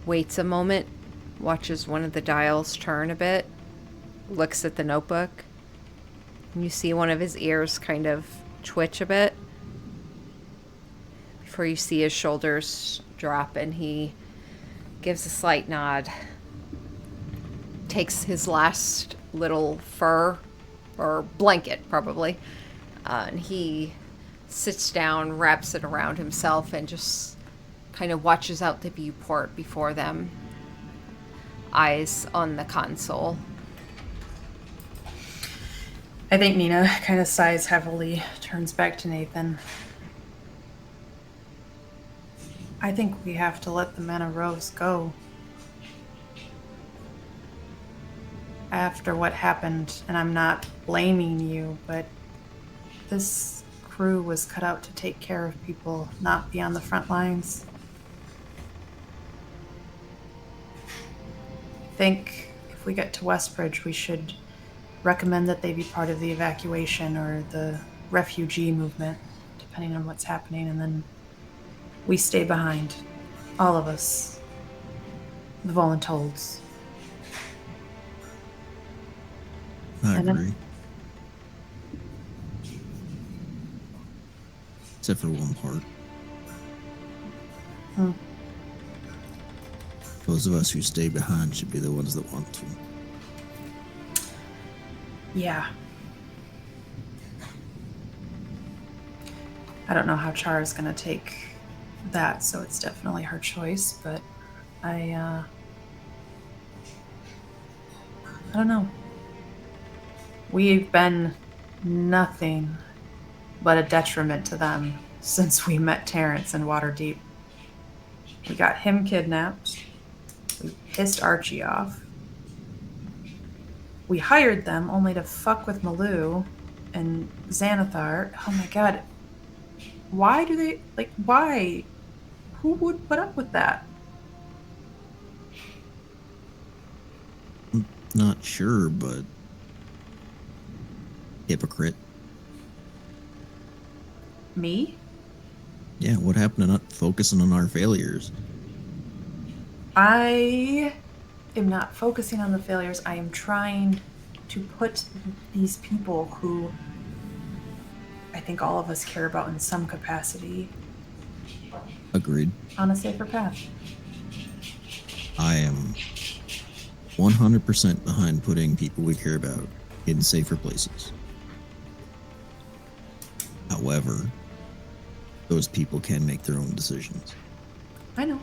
waits a moment, watches one of the dials turn a bit, looks at the notebook, and you see one of his ears kind of twitch a bit before you see his shoulders drop, and he gives a slight nod, takes his last little fur, or blanket probably, and he sits down, wraps it around himself, and just kind of watches out the viewport before them. eyes on the console. I think Nina kind of sighs heavily, turns back to Nathan. I think we have to let the Men of Rose go. After what happened, and I'm not blaming you, but this crew was cut out to take care of people, not be on the front lines. I think if we get to Westbridge, we should recommend that they be part of the evacuation or the refugee movement, depending on what's happening, and then we stay behind. All of us. The Voluntolds. I And then- agree. Except for one part. Hmm. Those of us who stay behind should be the ones that want to. Yeah. I don't know how Char is going to take that, so it's definitely her choice, but I don't know. We've been nothing but a detriment to them since we met Terrence in Waterdeep. We got him kidnapped. We pissed Archie off. We hired them only to fuck with Malou and Xanathar. Oh my god. Why do they, like, why? Who would put up with that? Not sure, but hypocrite. Me? Yeah, what happened to not focusing on our failures? I am not focusing on the failures. I am trying to put these people who I think all of us care about in some capacity Agreed. on a safer path. I am 100% behind putting people we care about in safer places. However, those people can make their own decisions. I know.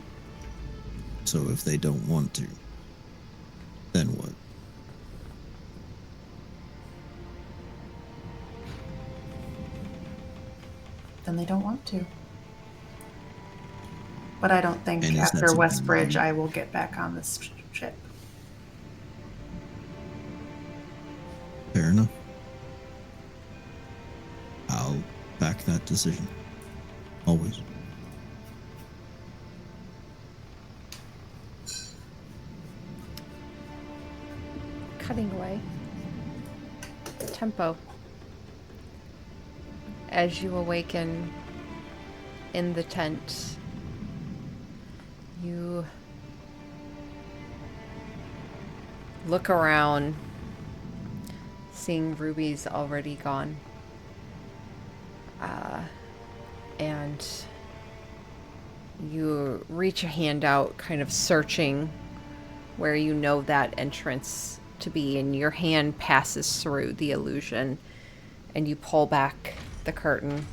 So if they don't want to, then what? Then they don't want to. But I don't think And is that after something Westbridge wrong? I will get back on this ship. Fair enough. I'll back that decision. Always. Cutting away. Tempo. As you awaken in the tent, you look around, seeing Ruby's already gone. And you reach a hand out, kind of searching where you know that entrance to be, and your hand passes through the illusion, and you pull back the curtain,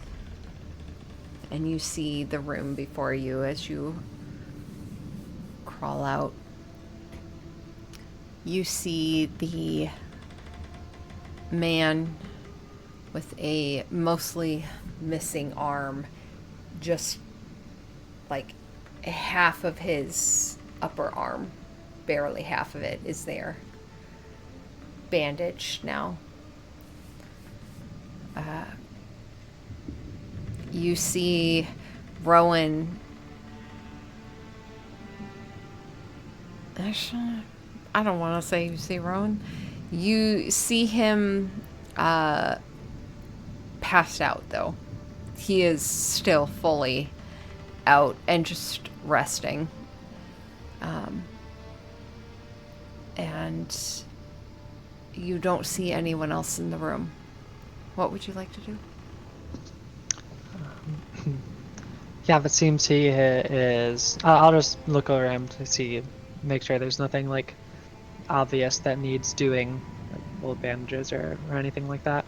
and you see the room before you as you crawl out. You see the man with a mostly missing arm, just like half of his upper arm, barely half of it is there, bandaged now. You see Rowan. Actually, I don't want to say you see Rowan. You see him passed out, though. He is still fully out and just resting. And you don't see anyone else in the room. What would you like to do? Yeah, if it seems he is, I'll just look over him to see, make sure there's nothing like obvious that needs doing, like old bandages or anything like that.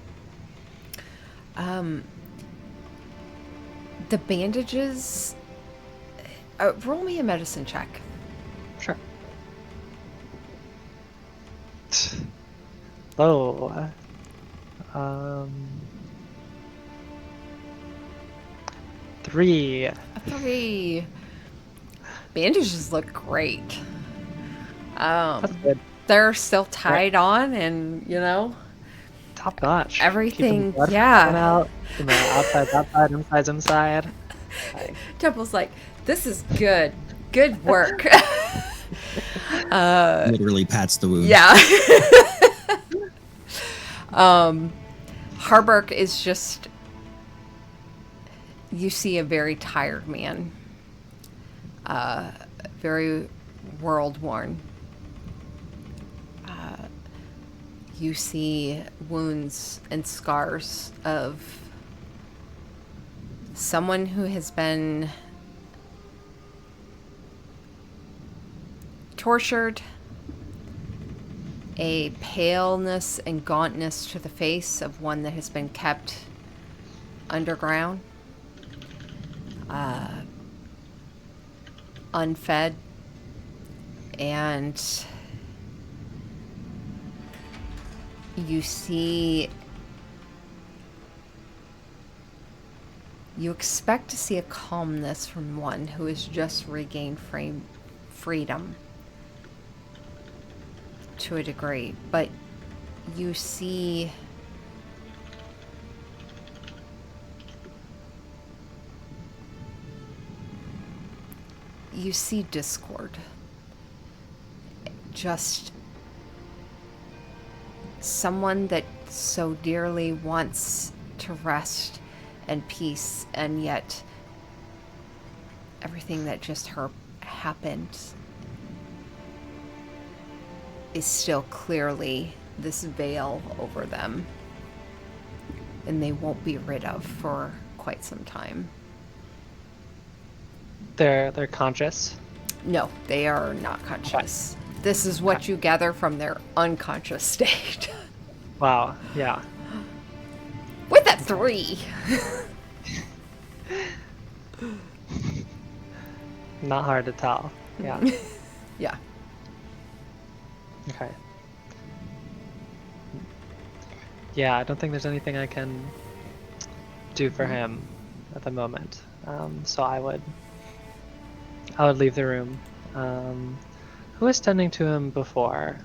The bandages. Roll me a medicine check. Sure. Low. 3. A 3. Bandages look great. That's good. They're still tied on, and Top notch. Everything, Keeping blood from yeah. coming out. Outside, inside. Like, Temple's like, this is good. Good work. Literally pats the wound. Yeah. Harburg is just, you see a very tired man. Very world-worn. You see wounds and scars of someone who has been tortured, a paleness and gauntness to the face of one that has been kept underground, unfed, and you expect to see a calmness from one who has just regained freedom to a degree, but you see discord. Just someone that so dearly wants to rest and peace, and yet everything that just happened is still clearly this veil over them, and they won't be rid of for quite some time. they're conscious. No, they are not conscious. This is what you gather from their unconscious state. Wow. Yeah. With a 3. Not hard to tell. Yeah. Yeah. Okay. Yeah, I don't think there's anything I can do for him at the moment. So I would leave the room. Who was tending to him before?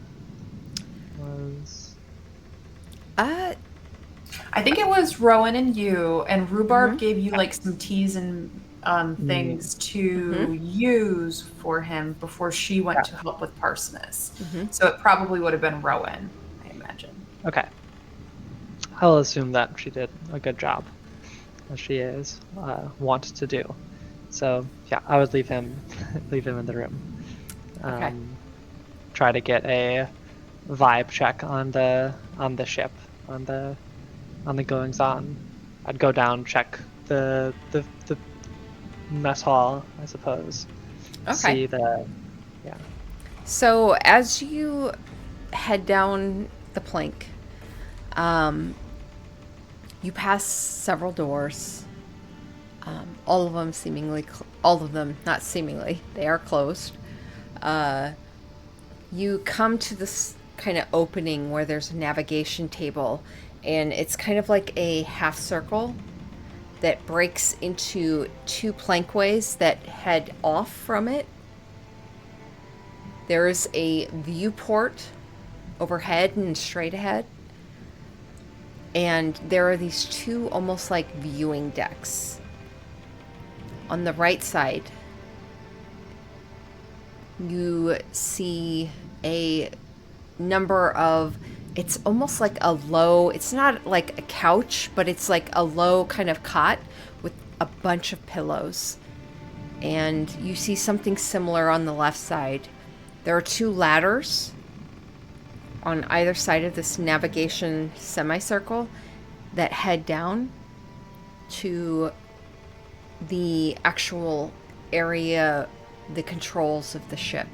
I think it was Rowan and you, and Rhubarb gave you like some teas and things to use for him before she went to help with Parsonus. So it probably would have been Rowan, I imagine. Okay. I'll assume that she did a good job, as she is wont to do. So yeah, I would leave him in the room. Okay. Try to get a vibe check on the ship, on the goings on. I'd go down, check the mess hall, I suppose. Okay. See yeah. So as you head down the plank, you pass several doors. All of them, not seemingly, they are closed. You come to this kind of opening where there's a navigation table, and it's kind of like a half circle that breaks into 2 plankways that head off from it. There's a viewport overhead and straight ahead. And there are these 2 almost like viewing decks. On the right side, you see a number of, it's almost like a low, it's not like a couch, but it's like a low kind of cot with a bunch of pillows. And you see something similar on the left side. There are 2 ladders on either side of this navigation semicircle that head down to the actual area, the controls of the ship.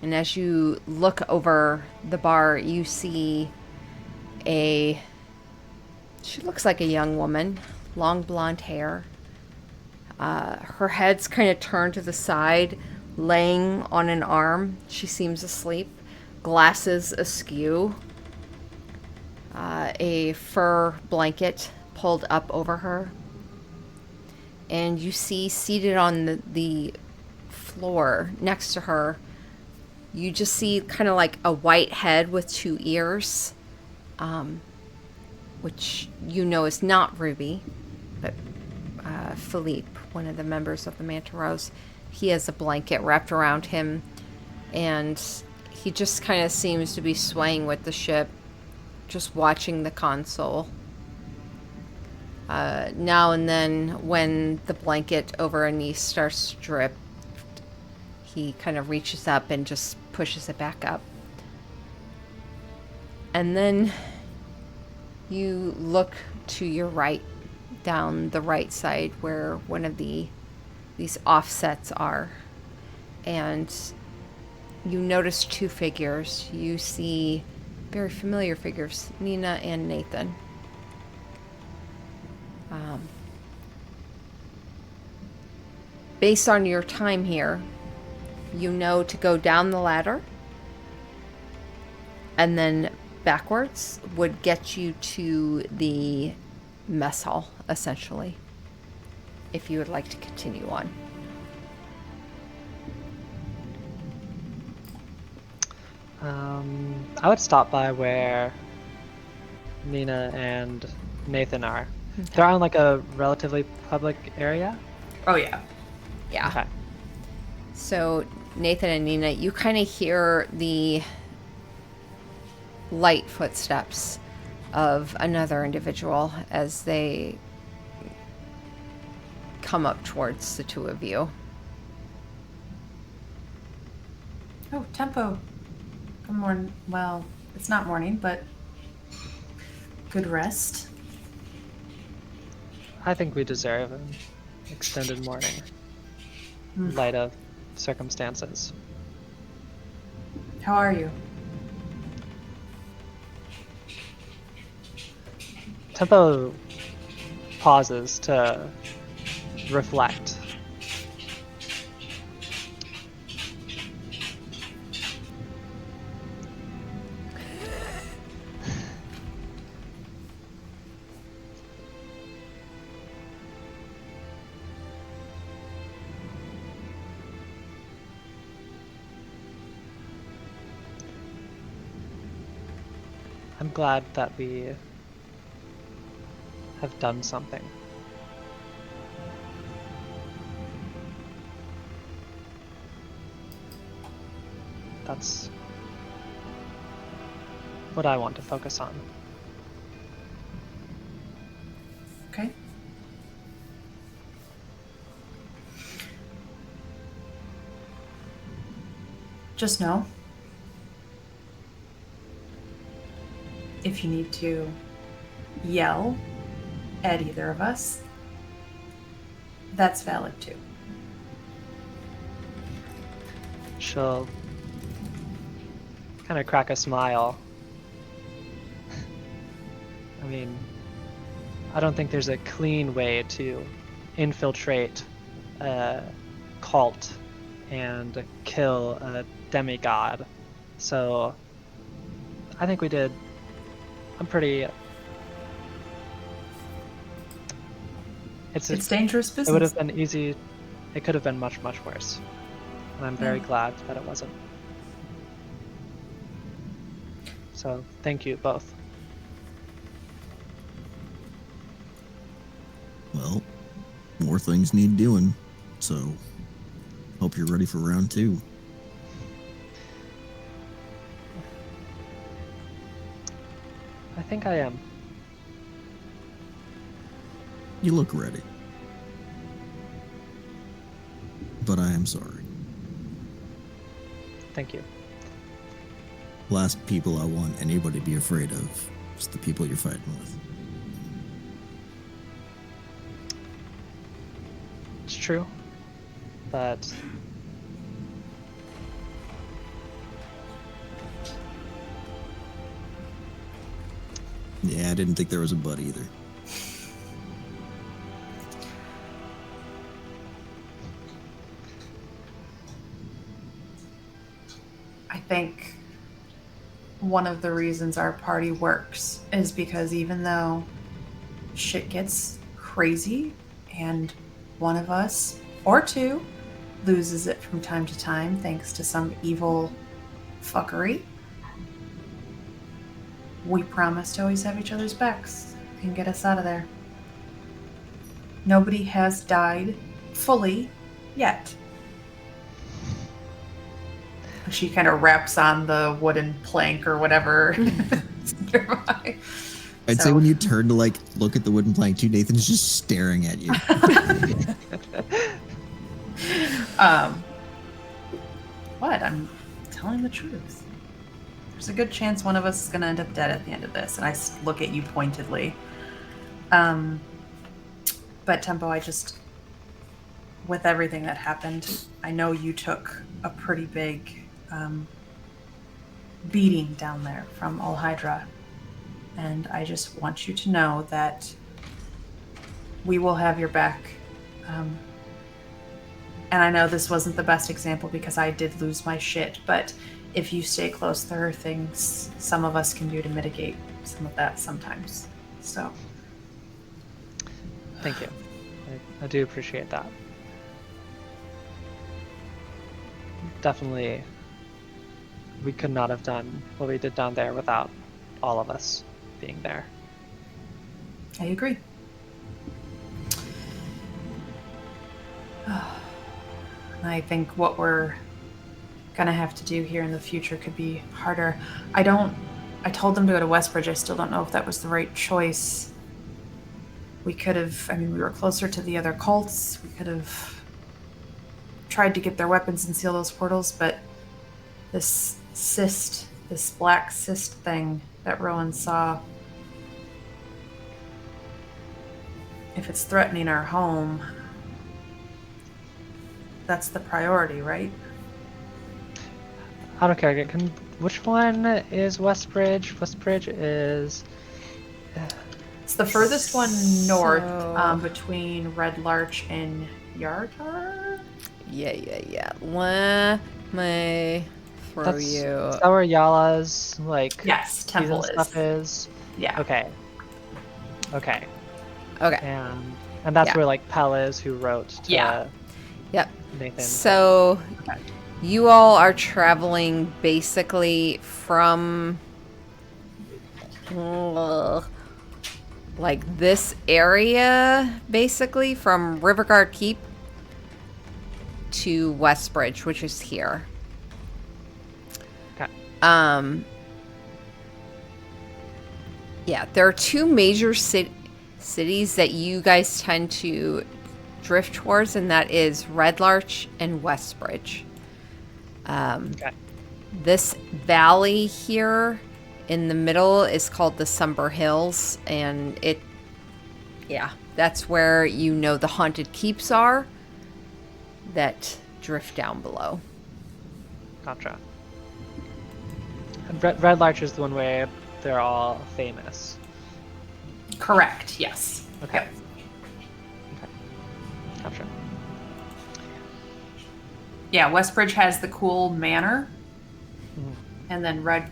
And as you look over the bar, you see she looks like a young woman, long blonde hair. Her head's kind of turned to the side, laying on an arm. She seems asleep, glasses askew, a fur blanket pulled up over her, and you see seated on the floor next to her, you just see kind of like a white head with 2 ears, which you know is not Ruby, but Philippe, one of the members of the Manta Rose. He has a blanket wrapped around him, and he just kind of seems to be swaying with the ship, just watching the console. Now and then, when the blanket over Anise starts to drip, he kind of reaches up and just pushes it back up. And then you look to your right, down the right side where one of these offsets are, and you notice 2 figures. You see very familiar figures, Nina and Nathan. Based on your time here, you know to go down the ladder and then backwards would get you to the mess hall, essentially, if you would like to continue on. I would stop by where Nina and Nathan are. Okay. They're on like a relatively public area. Oh yeah. Yeah. Okay. So, Nathan and Nina, you kind of hear the light footsteps of another individual as they come up towards the 2 of you. Oh, Tempo. Good morning. Well, it's not morning, but good rest. I think we deserve an extended morning in light of circumstances. How are you? Tempo pauses to reflect. I'm glad that we have done something. That's what I want to focus on. Okay. Just know, if you need to yell at either of us, that's valid too. She'll kind of crack a smile. I mean, I don't think there's a clean way to infiltrate a cult and kill a demigod. So I think we did. I'm pretty. It's dangerous business. It would have been easy. It could have been much, much worse. And I'm very glad that it wasn't. So thank you both. Well, more things need doing, so hope you're ready for round 2. I think I am. You look ready. But I am sorry. Thank you. Last people I want anybody to be afraid of is the people you're fighting with. It's true. But Yeah, I didn't think there was a but either. I think one of the reasons our party works is because even though shit gets crazy and one of us or two loses it from time to time thanks to some evil fuckery, we promise to always have each other's backs and get us out of there. Nobody has died fully yet. She kind of raps on the wooden plank or whatever nearby. I'd say when you turn to like look at the wooden plank too, Nathan's just staring at you. What? I'm telling the truth. There's a good chance one of us is going to end up dead at the end of this, and I look at you pointedly. But Tempo, with everything that happened, I know you took a pretty big beating down there from Ol Hydra, and I just want you to know that we will have your back. And I know this wasn't the best example because I did lose my shit, but if you stay close, there are things some of us can do to mitigate some of that sometimes. So. Thank you. I do appreciate that. Definitely, we could not have done what we did down there without all of us being there. I agree. I think what we're gonna have to do here in the future could be harder. I told them to go to Westbridge. I still don't know if that was the right choice. We could have, we were closer to the other cults. We could have tried to get their weapons and seal those portals, but this black cyst thing that Rowan saw, if it's threatening our home, that's the priority, right? I don't care. Which one is Westbridge? Westbridge is... It's the furthest one north, between Red Larch and Yardar. Yeah. Let me throw you. Is that where Yala's, Yes, temple season stuff is? Yeah. Okay. Okay. And that's where, Pell is, who wrote to Yep. Nathan. So, you all are traveling basically from this area, basically from Riverguard Keep to Westbridge, which is here. Okay. Yeah, there are two major cities that you guys tend to drift towards, and that is Red Larch and Westbridge. Okay. This valley here in the middle is called the Sumber Hills, and that's where the haunted keeps are that drift down below. Gotcha. And Red Larch is the one where they're all famous. Correct, yes. Okay. Yep. Gotcha. Yeah, Westbridge has the cool manor. Mhm. And then Red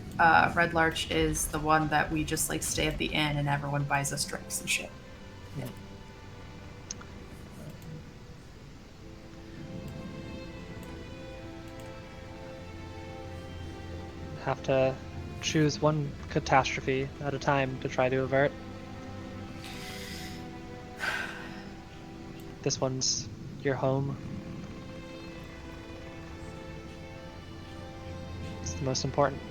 Larch is the one that we just stay at the inn and everyone buys us drinks and shit. Have to choose one catastrophe at a time to try to avert. This one's your home. It's the most important.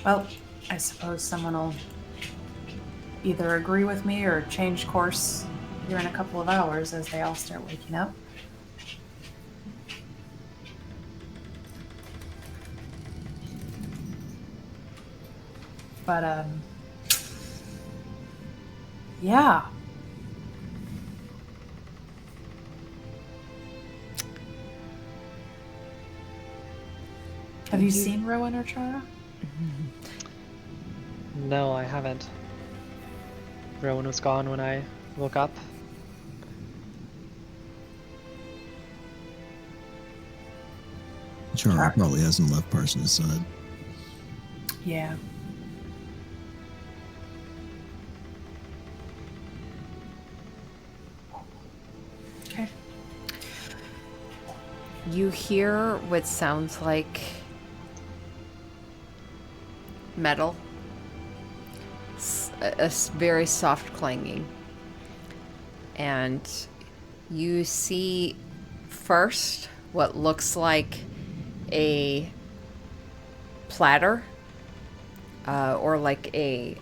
Well, I suppose someone will either agree with me or change course here in a couple of hours as they all start waking up. But, yeah. Have you seen Rowan or Chara? No, I haven't. Rowan was gone when I woke up. Chara probably hasn't left Parsons' side. Yeah. Okay. You hear what sounds like metal. A very soft clanging. And you see first what looks like a platter or like a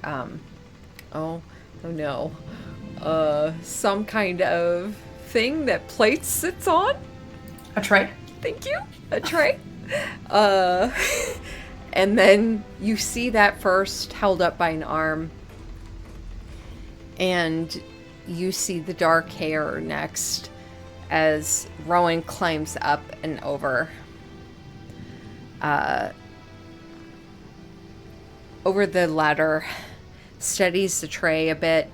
some kind of thing that plate sits on. A tray. Thank you. A tray. And then you see that first held up by an arm. And you see the dark hair next as Rowan climbs up and over. Over the ladder, steadies the tray a bit.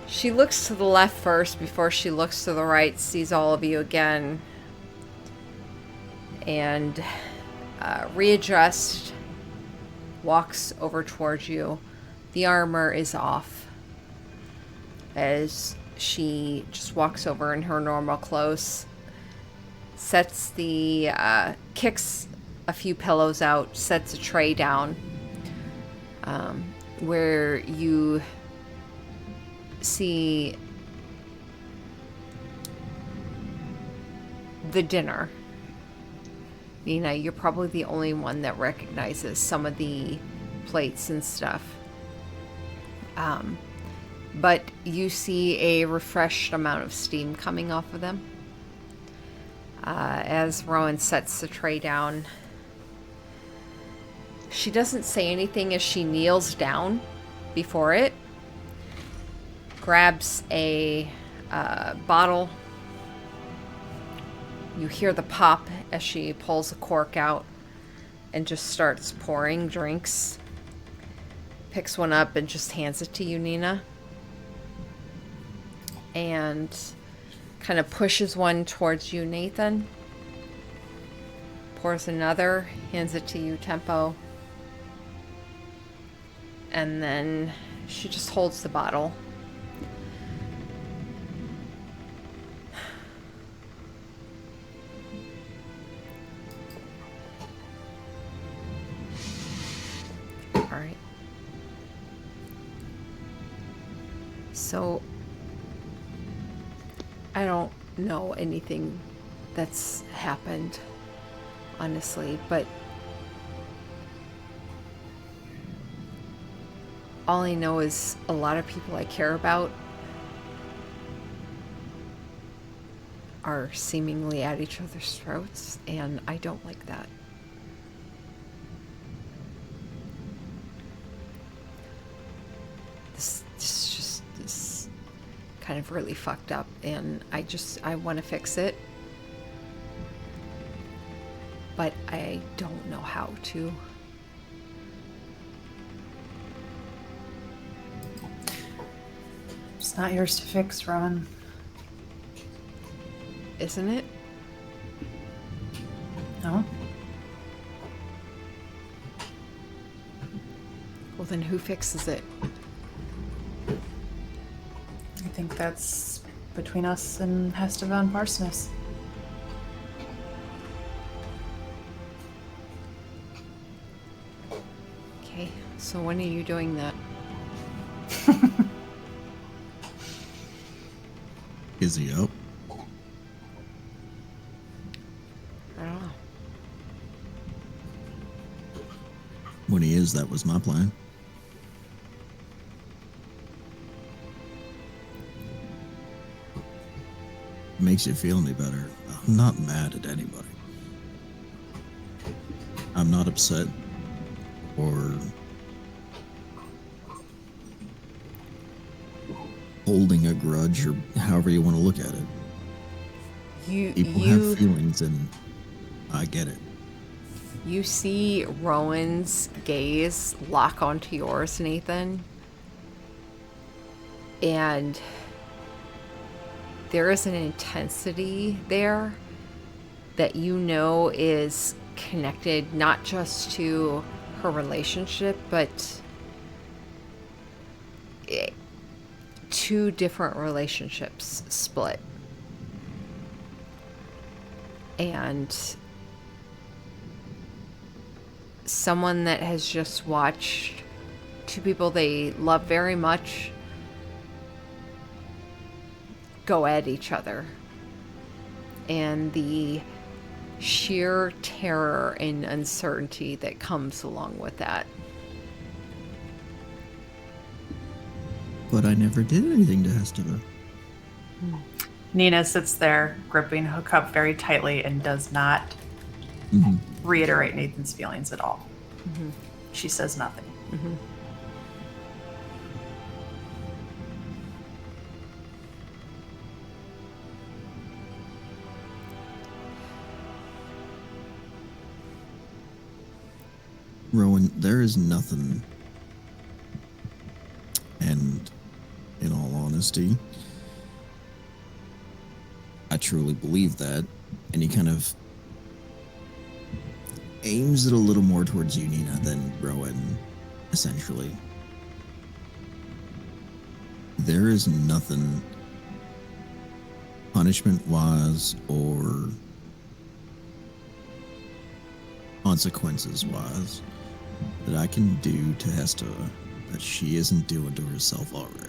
She looks to the left first before she looks to the right, sees all of you again, and readjust, walks over towards you. The armor is off as she just walks over in her normal clothes, sets the, kicks a few pillows out, sets a tray down, where you see the dinner. Nina, you're probably the only one that recognizes some of the plates and stuff. But you see a refreshed amount of steam coming off of them. As Rowan sets the tray down, she doesn't say anything as she kneels down before it, grabs a bottle. You hear the pop as she pulls a cork out and just starts pouring drinks. Picks one up and just hands it to you, Nina. And kind of pushes one towards you, Nathan. Pours another, hands it to you, Tempo. And then she just holds the bottle. All right. So, I don't know anything that's happened, honestly, but all I know is a lot of people I care about are seemingly at each other's throats, and I don't like that. This kind of really fucked up, and I want to fix it, but I don't know how to. It's not yours to fix, Ron. Isn't it? No. Well, then who fixes it? I think that's between us and Hesta von Parsoness. Okay, so when are you doing that? Is he up? I don't know. When he is, that was my plan. Makes you feel any better. I'm not mad at anybody. I'm not upset or holding a grudge, or however you want to look at it. People have feelings, and I get it. You see Rowan's gaze lock onto yours, Nathan. And there is an intensity there that you know is connected not just to her relationship, but two different relationships split. And someone that has just watched two people they love very much go at each other, and the sheer terror and uncertainty that comes along with that. But I never did anything to Hestiva. Nina sits there, gripping Hookup very tightly, and does not reiterate Nathan's feelings at all. She says nothing. Rowan, there is nothing, and in all honesty, I truly believe that, and he kind of aims it a little more towards you, Nina, than Rowan, essentially. There is nothing punishment-wise or consequences-wise that I can do to Hestiva that she isn't doing to herself already.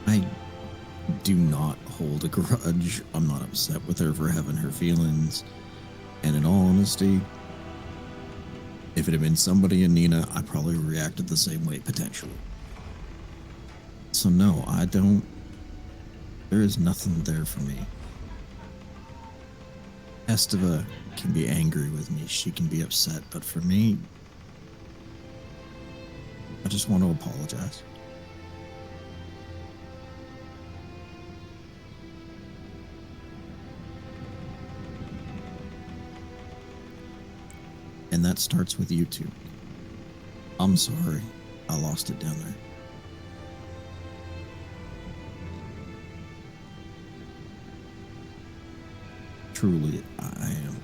I do not hold a grudge. I'm not upset with her for having her feelings. And in all honesty, if it had been somebody in Nina, I probably reacted the same way, potentially. So no, I don't. There is nothing there for me. Hestiva can be angry with me. She can be upset. But for me, I just want to apologize. And that starts with you two. I'm sorry. I lost it down there. Truly, I am.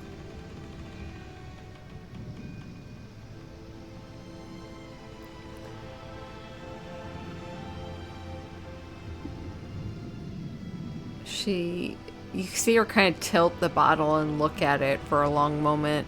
You see her kind of tilt the bottle and look at it for a long moment.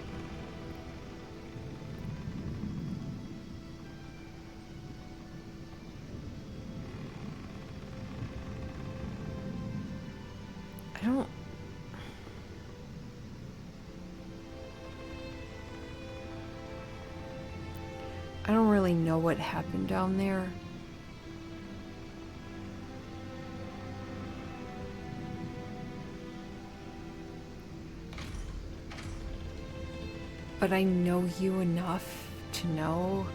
I don't really know what happened down there. But I know you enough to know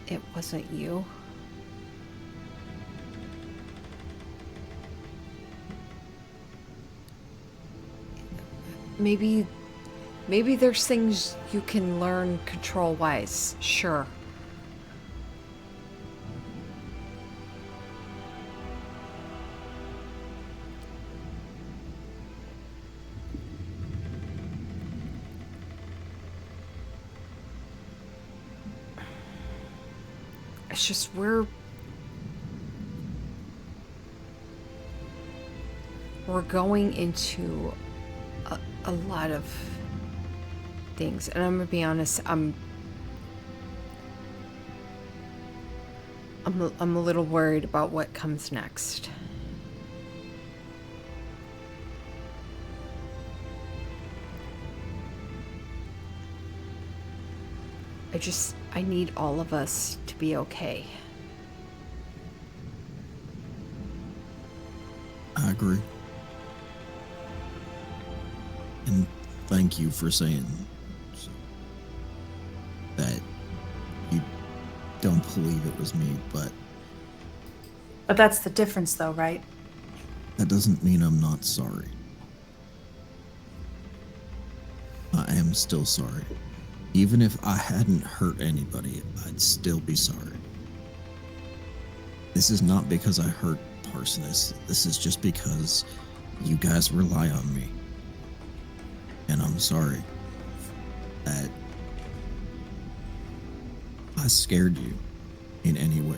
it wasn't you. Maybe there's things you can learn control-wise, sure. It's just we're going into a lot of things, and I'm gonna be honest, I'm a little worried about what comes next. I need all of us to be okay. I agree. And thank you for saying that you don't believe it was me, but But that's the difference, though, right? that doesn't mean I'm not sorry. I am still sorry. Even if I hadn't hurt anybody, I'd still be sorry. This is not because I hurt Parsoness. This is just because you guys rely on me. And I'm sorry that I scared you in any way.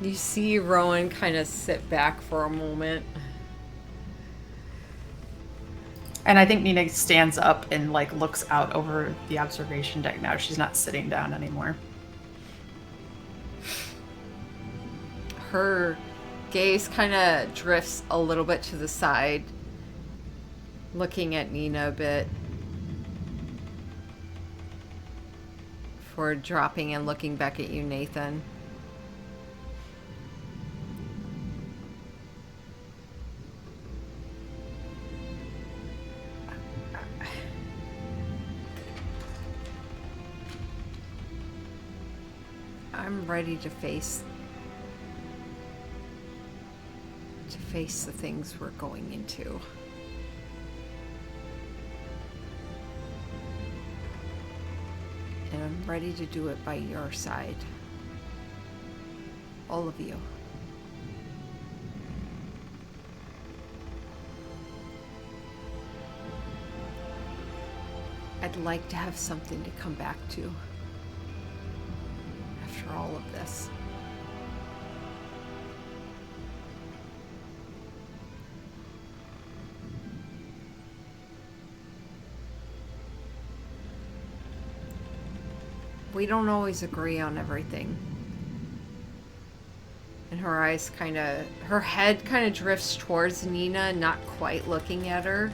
You see Rowan kind of sit back for a moment. And I think Nina stands up and like looks out over the observation deck now. She's not sitting down anymore. Her gaze kind of drifts a little bit to the side, looking at Nina a bit, before dropping and looking back at you, Nathan. I'm ready to face the things we're going into. And I'm ready to do it by your side. All of you. I'd like to have something to come back to after all of this. We don't always agree on everything. And her head kind of drifts towards Nina, not quite looking at her.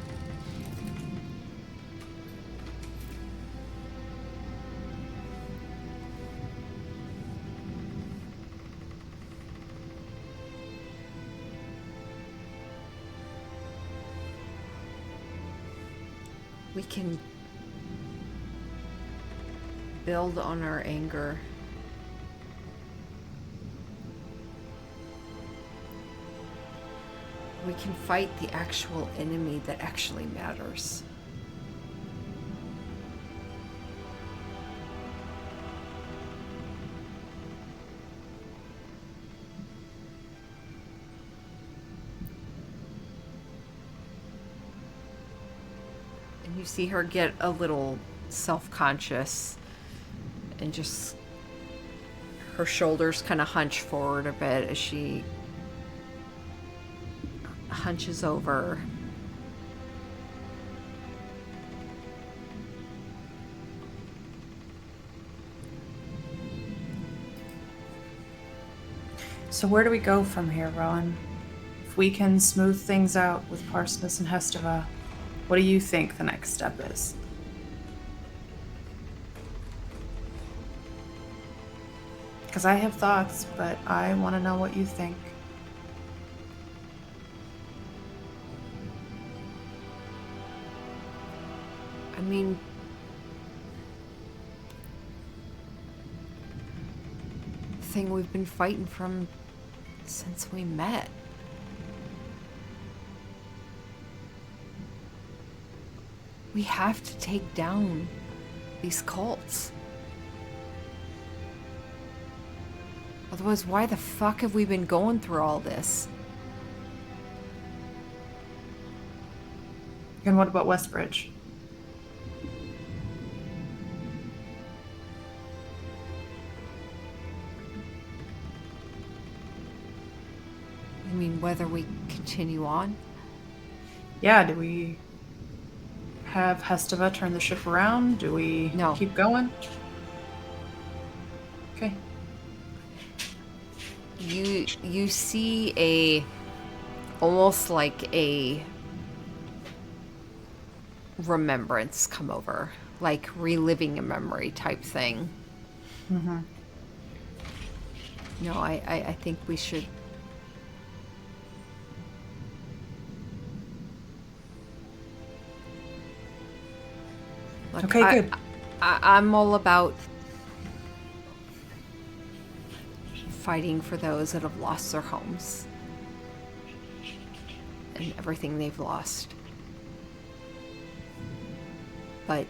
We can build on our anger. We can fight the actual enemy that actually matters. And you see her get a little self-conscious and just her shoulders kind of hunch forward a bit as she hunches over. So where do we go from here, Rowan? If we can smooth things out with Parsoness and Hestava, what do you think the next step is? Because I have thoughts, but I want to know what you think. I mean, the thing we've been fighting from since we met. We have to take down these cults. Otherwise, why the fuck have we been going through all this? And what about Westbridge? I mean, whether we continue on? Yeah, do we have Hestava turn the ship around? Do we No. keep going? Okay. You see almost like a remembrance come over, like reliving a memory type thing. Mm-hmm. No, I think we should. Look, Okay, good. I'm all about fighting for those that have lost their homes and everything they've lost. But,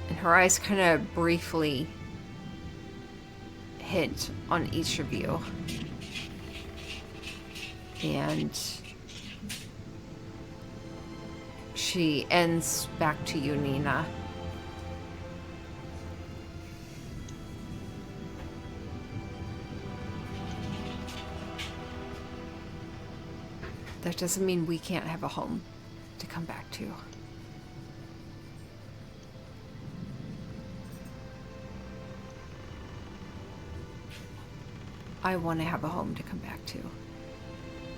and her eyes kind of briefly hit on each of you. And she ends back to you, Nina. That doesn't mean we can't have a home to come back to. I want to have a home to come back to.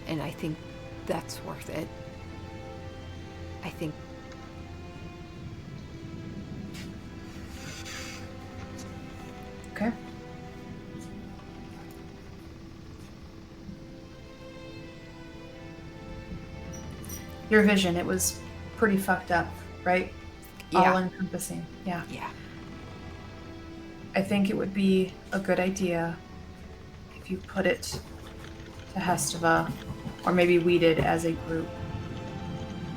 And I think that's worth it. I think Okay. Your vision, it was pretty fucked up, right? Yeah. All encompassing. Yeah. yeah. I think it would be a good idea if you put it to Hestava, or maybe we did as a group,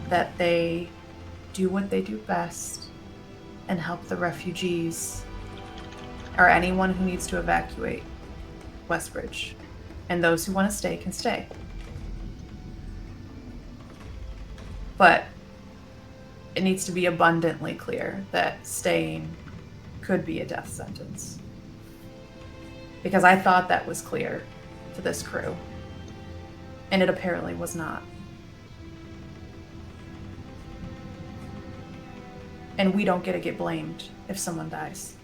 that they do what they do best and help the refugees or anyone who needs to evacuate Westbridge. And those who want to stay can stay. But it needs to be abundantly clear that staying could be a death sentence. Because I thought that was clear to this crew. And it apparently was not. And we don't get blamed if someone dies.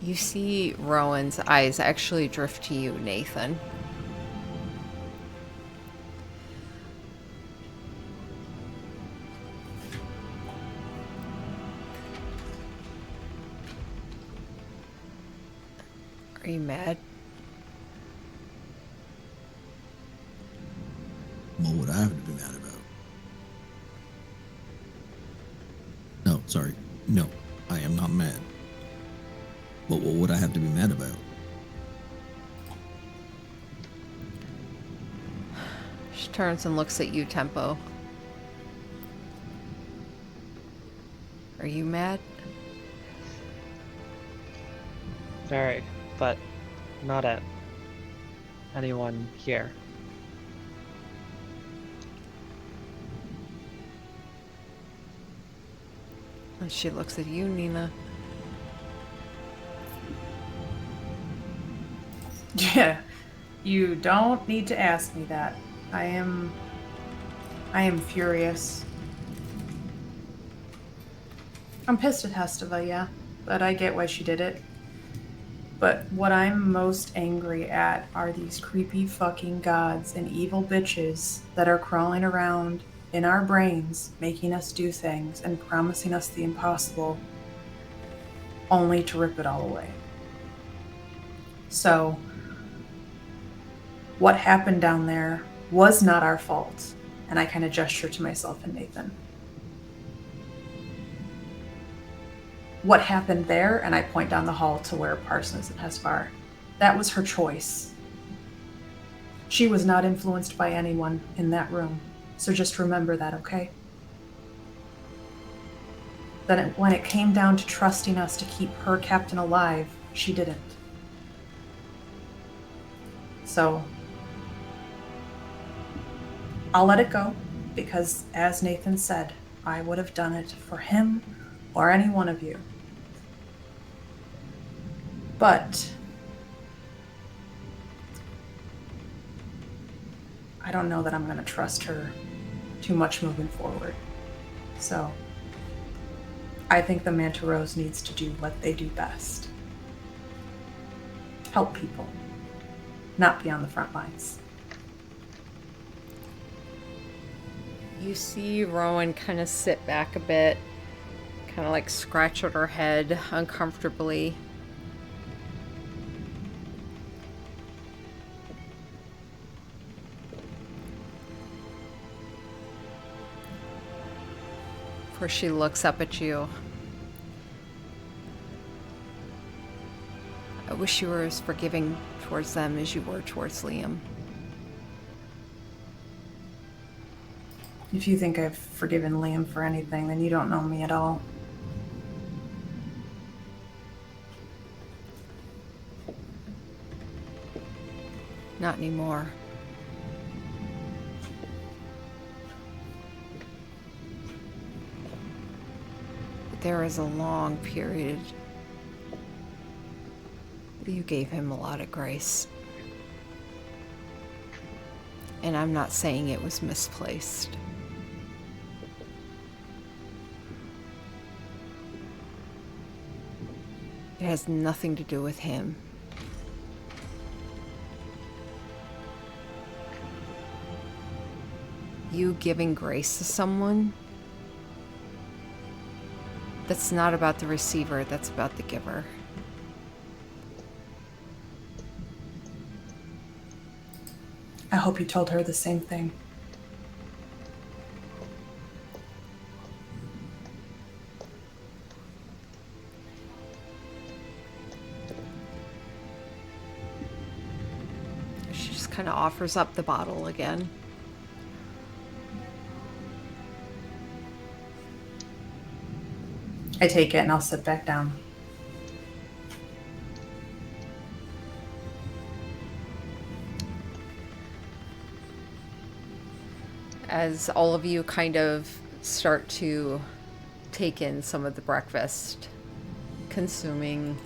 You see Rowan's eyes actually drift to you, Nathan. Are you mad? What would I have to be mad about? No, sorry. No, I am not mad. But what would I have to be mad about? She turns and looks at you, Tempo. Are you mad? Very, but not at anyone here. And she looks at you, Nina. Yeah. You don't need to ask me that. I am furious. I'm pissed at Hestava, yeah, but I get why she did it. But what I'm most angry at are these creepy fucking gods and evil bitches that are crawling around in our brains, making us do things and promising us the impossible, only to rip it all away. So, what happened down there was not our fault. And I kind of gesture to myself and Nathan. What happened there, and I point down the hall to where Parsons and Hesvar, that was her choice. She was not influenced by anyone in that room. So just remember that, okay? That when it came down to trusting us to keep her captain alive, she didn't. So I'll let it go, because as Nathan said, I would have done it for him or any one of you. But I don't know that I'm going to trust her too much moving forward. So I think the Manta Rose needs to do what they do best. Help people, not be on the front lines. You see Rowan kind of sit back a bit, kind kind of like scratch at her head uncomfortably. Before she looks up at you. I wish you were as forgiving towards them as you were towards Liam. If you think I've forgiven Liam for anything, then you don't know me at all. Not anymore. But there was a long period where you gave him a lot of grace. And I'm not saying it was misplaced. It has nothing to do with him. You giving grace to someone, that's not about the receiver, that's about the giver. I hope you told her the same thing. She just kind of offers up the bottle again. I take it and I'll sit back down. As all of you kind of start to take in some of the breakfast, consuming,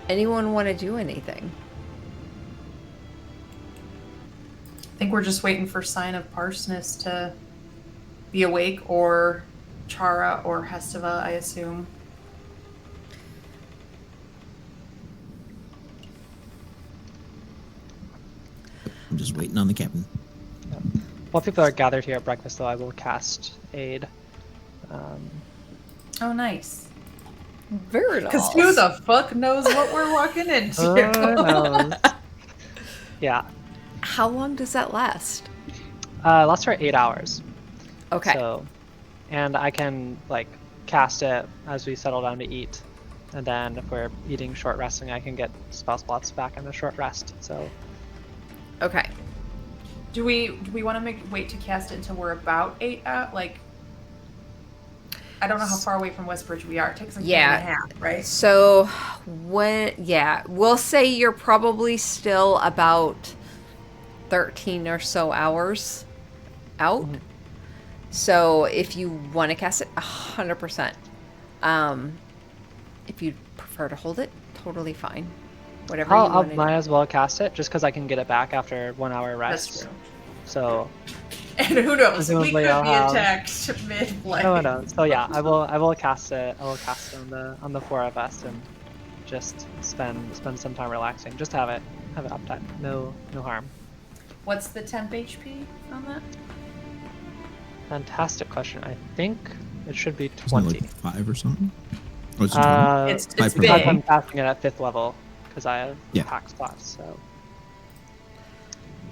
anyone want to do anything? I think we're just waiting for sign of Parsoness to be awake, or Chara or Hestiva, I assume. I'm just waiting on the captain. While people are gathered here at breakfast, though, I will cast Aid. Oh, nice. Very nice. Because who the fuck knows what we're walking into? knows? Yeah. How long does that last? Lasts for 8 hours. Okay. So, and I can like cast it as we settle down to eat, and then if we're eating short resting, I can get spell slots back in the short rest. So, Okay. Do we want to wait to cast it until we're about 8 out? Like, I don't know how far away from Westbridge we are. It takes like Yeah. a day and a half, right? So we'll say you're probably still about 13 or so hours out. Mhm. So if you want to cast it, 100%. If you prefer to hold it, totally fine. Whatever you I'll want to might do. as well cast it just because I can get it back after 1 hour rest. That's true. So, And who knows? We Presumably could I'll be have- attacked mid-play. no one knows. So yeah, I will cast it. I will cast it on the 4 of us and just spend some time relaxing. Just have it uptime. No harm. What's the temp HP on that? Fantastic question. I think it should be Isn't it 20. like 5 or something? Oh, it's 20. It's Five per big. level. I'm casting it at 5th level because I have Yeah. pack slots. So,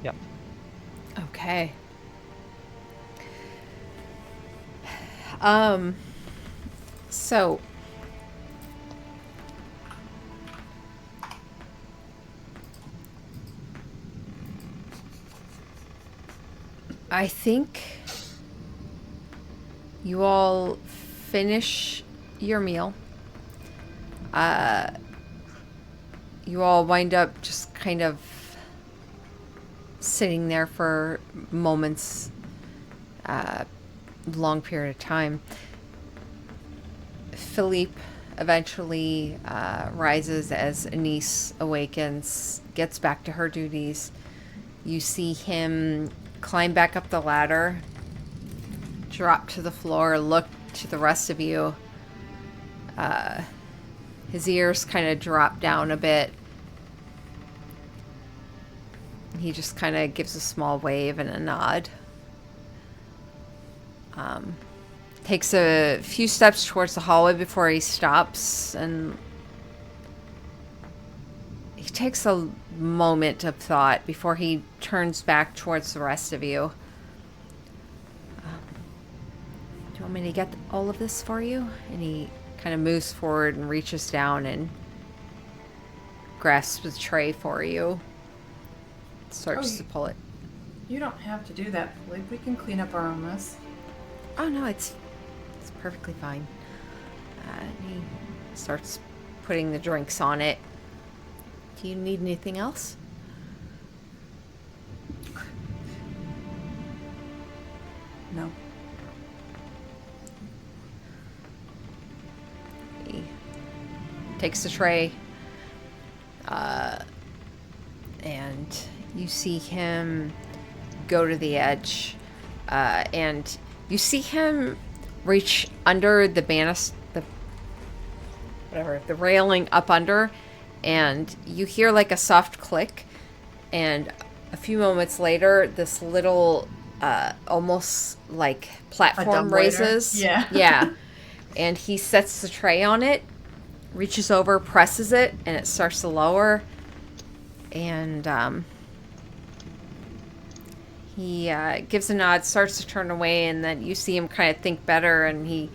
yep. Okay. So I think you all finish your meal. You all wind up just kind of sitting there for moments, long period of time. Philippe eventually rises as Anise awakens, gets back to her duties. You see him climb back up the ladder, drop to the floor, look to the rest of you. His ears kind of drop down a bit. He just kind of gives a small wave and a nod. takes a few steps towards the hallway before he stops, and he takes a moment of thought before he turns back towards the rest of you. Do you want me to get all of this for you? And he kind of moves forward and reaches down and grasps the tray for you. Starts to pull it. You don't have to do that, Philippe. We can clean up our own mess. Oh no, it's perfectly fine. And he starts putting the drinks on it. Do you need anything else? No. He takes the tray, and you see him go to the edge, and you see him reach under the the railing up under, and you hear like a soft click, and a few moments later, this little, almost like platform raises. Yeah. Yeah. And he sets the tray on it, reaches over, presses it, and it starts to lower. And he gives a nod, starts to turn away, and then you see him kind of think better, and he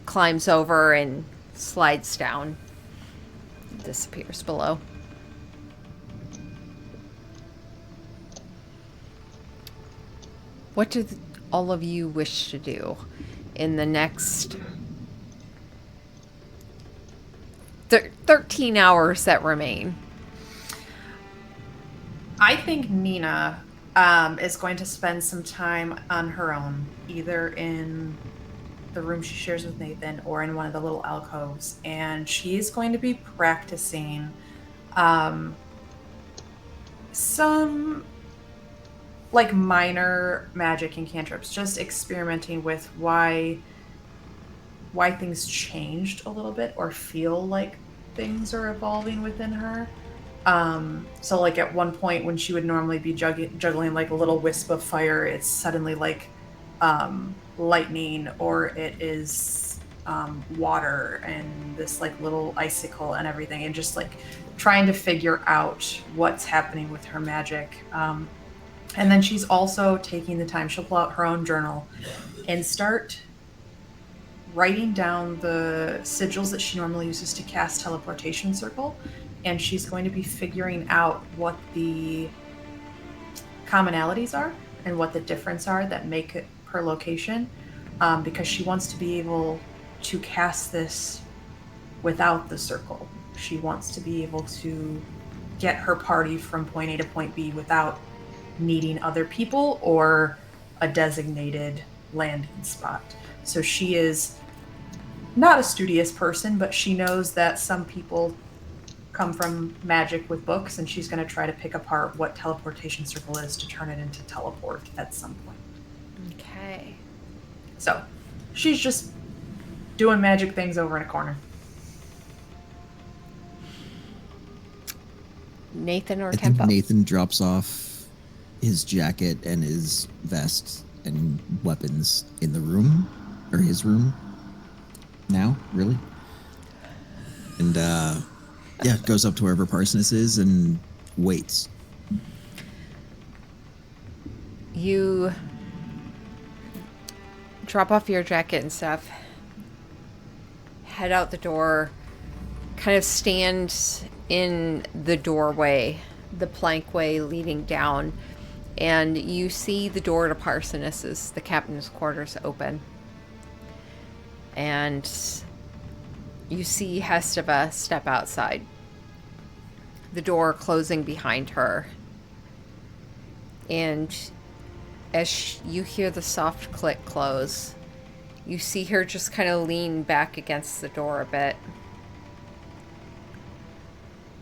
climbs over and slides down, disappears below. What do all of you wish to do in the next 13 hours that remain? I think Nina is going to spend some time on her own, either in the room she shares with Nathan or in one of the little alcoves, and she's going to be practicing some like minor magic and cantrips, just experimenting with why things changed a little bit or feel like things are evolving within her. So like at one point when she would normally be juggling like a little wisp of fire, it's suddenly like lightning, or it is water and this like little icicle and everything, and just like trying to figure out what's happening with her magic. And then she's also taking the time, she'll pull out her own journal and start writing down the sigils that she normally uses to cast teleportation circle. And she's going to be figuring out what the commonalities are and what the difference are that make it per location, because she wants to be able to cast this without the circle. She wants to be able to get her party from point A to point B without needing other people or a designated landing spot. So she is not a studious person, but she knows that some people come from magic with books, and she's going to try to pick apart what teleportation circle is to turn it into teleport at some point. Okay. So she's just doing magic things over in a corner. Nathan or I think Tempo? Nathan drops off his jacket and his vest and weapons in the room, or his room now, really. And yeah, goes up to wherever Parsoness is and waits. You drop off your jacket and stuff, head out the door, kind of stand in the doorway, the plankway leading down, and you see the door to Parsoness's, the captain's quarters, open. And you see Hesteva step outside, the door closing behind her. And as you hear the soft click close, you see her just kind of lean back against the door a bit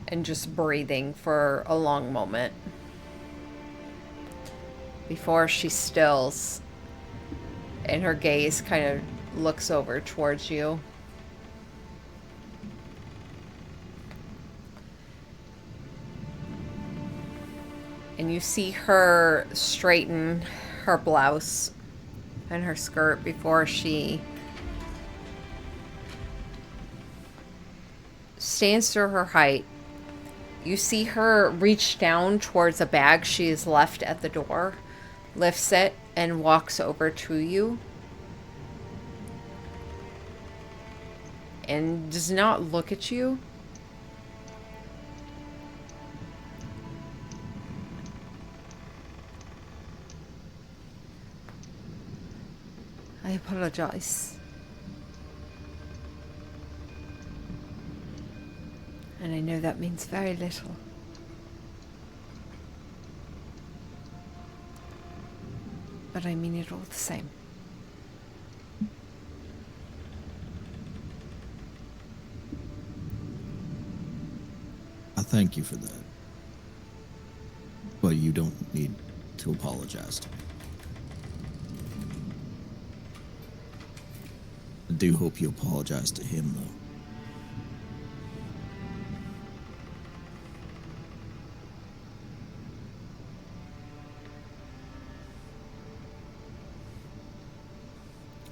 and just breathing for a long moment before she stills and her gaze kind of looks over towards you. And you see her straighten her blouse in her skirt before she stands to her height. You see her reach down towards a bag she has left at the door, lifts it, and walks over to you. And does not look at you. I apologize. And I know that means very little. But I mean it all the same. I thank you for that. But you don't need to apologize to me. I do hope you apologize to him, though.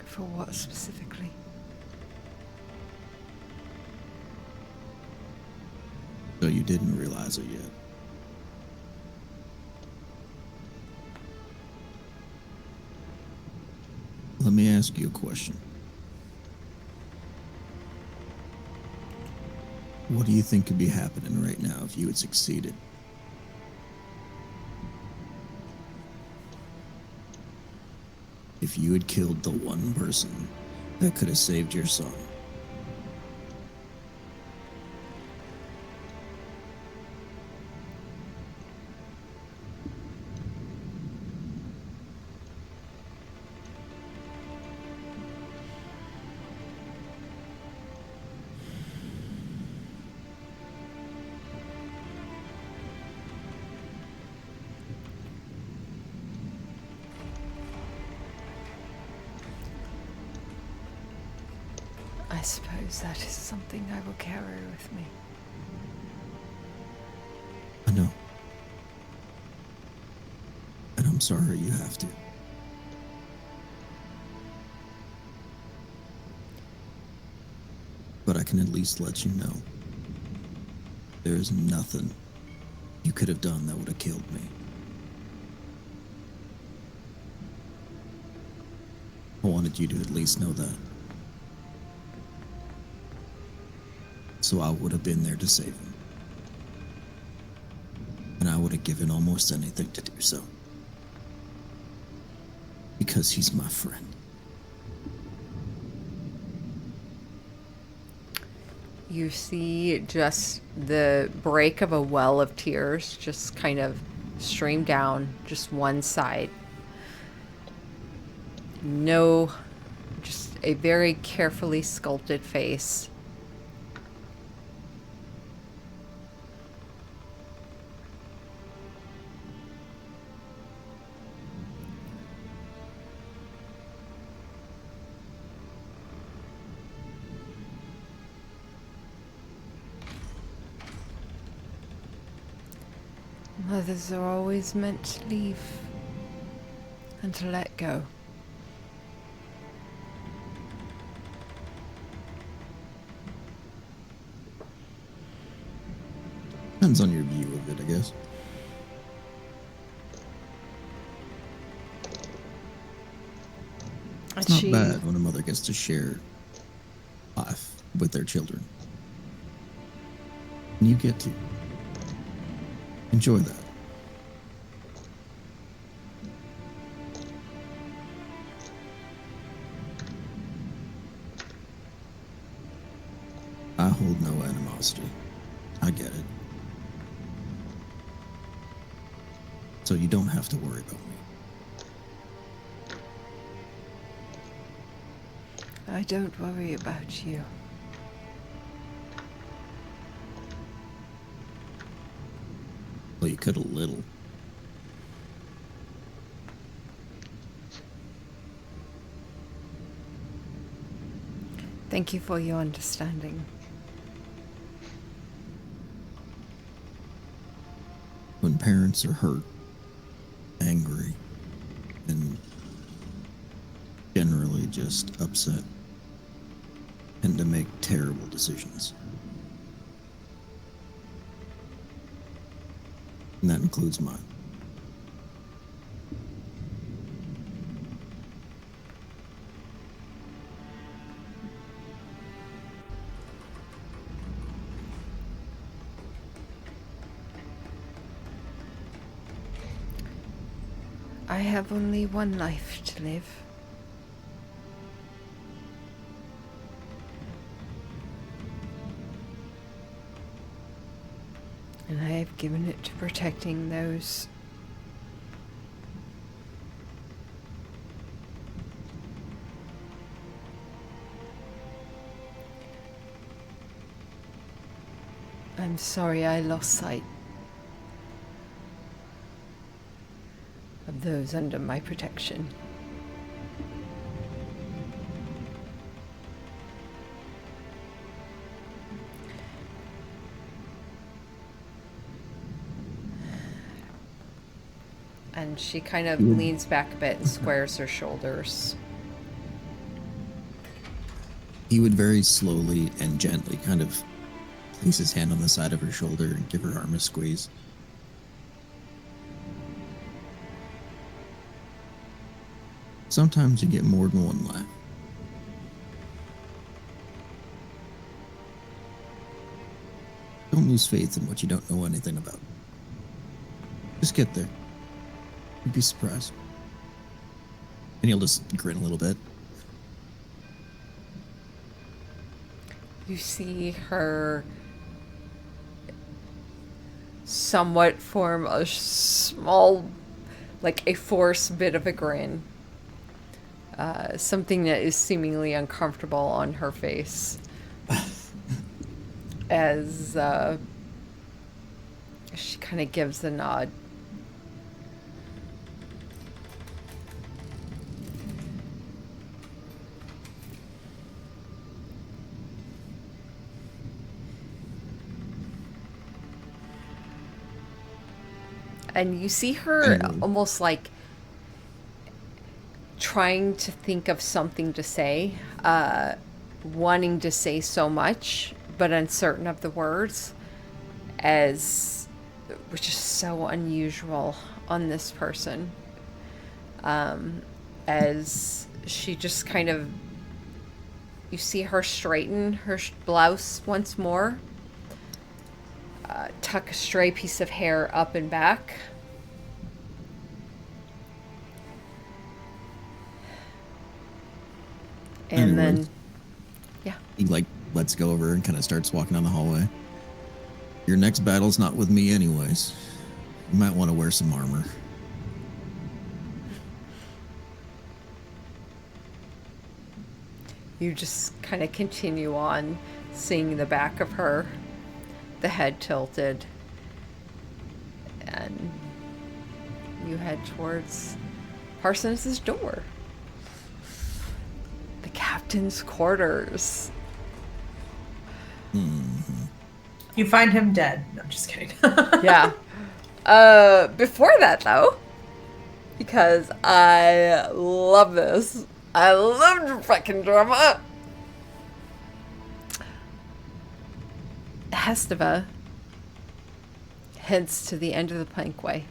For what specifically? So you didn't realize it yet. Let me ask you a question. What do you think could be happening right now if you had succeeded? If you had killed the one person that could have saved your son? I suppose that is something I will carry with me. I know. And I'm sorry you have to. But I can at least let you know there is nothing you could have done that would have killed me. I wanted you to at least know that. So I would have been there to save him. And I would have given almost anything to do so. Because he's my friend. You see just the break of a well of tears just kind of stream down just one side. No, just a very carefully sculpted face. Mothers are always meant to leave and to let go. Depends on your view of it, I guess. It's not bad when a mother gets to share life with their children. And you get to enjoy that. I hold no animosity. I get it. So you don't have to worry about me. I don't worry about you. Well, you could a little. Thank you for your understanding. When parents are hurt, angry, and just upset and to make terrible decisions. And that includes mine. I have only one life to live. And I have given it to protecting those I'm sorry I lost sight of those under my protection. And she kind of leans back a bit and squares her shoulders. He would very slowly and gently kind of place his hand on the side of her shoulder and give her arm a squeeze. Sometimes you get more than one laugh. Don't lose faith in what you don't know anything about. Just get there. You'd be surprised. And he'll just grin a little bit. You see her somewhat form a small, like a forced bit of a grin. Something that is seemingly uncomfortable on her face. As she kind of gives a nod. And you see her almost like trying to think of something to say, wanting to say so much, but uncertain of the words, which is so unusual on this person. As she just kind of, you see her straighten her blouse once more, tuck a stray piece of hair up and back. And then, yeah. He lets go of her and kind of starts walking down the hallway. Your next battle's not with me anyways. You might want to wear some armor. You just kind of continue on, seeing the back of her, the head tilted, and you head towards Parsons' door. The captain's quarters. Mm-hmm. You find him dead. No, I'm just kidding. Yeah. Before that, though, because I love this. I love fucking drama. Hesteva heads to the end of the plankway.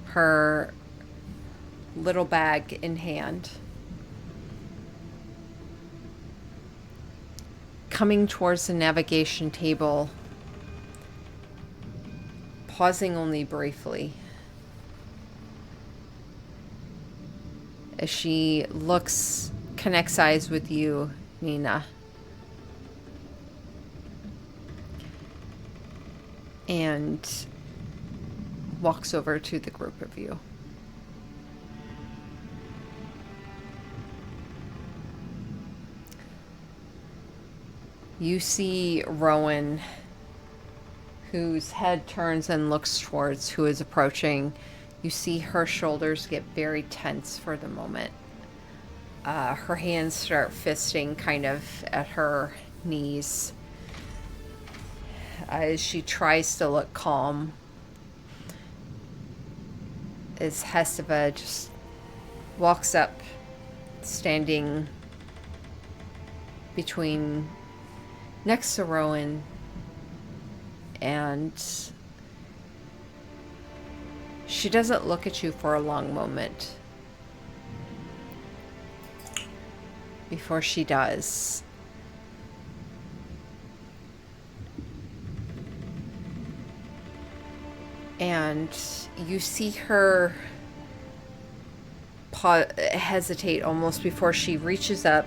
Her little bag in hand. Coming towards the navigation table, pausing only briefly as she connects eyes with you, Nina. And walks over to the group of you. You see Rowan, whose head turns and looks towards who is approaching. You see her shoulders get very tense for the moment. Her hands start fisting kind of at her knees as she tries to look calm. As Hesteva just walks up standing between next to Rowan, and she doesn't look at you for a long moment. Before she does, and you see her hesitate almost before she reaches up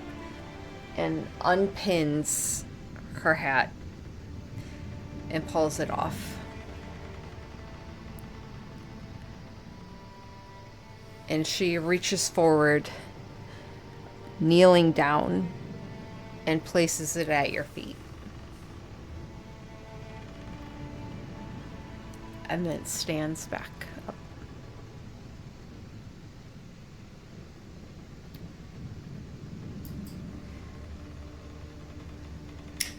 and unpins her hat and pulls it off. And she reaches forward, kneeling down, and places it at your feet. And then stands back up.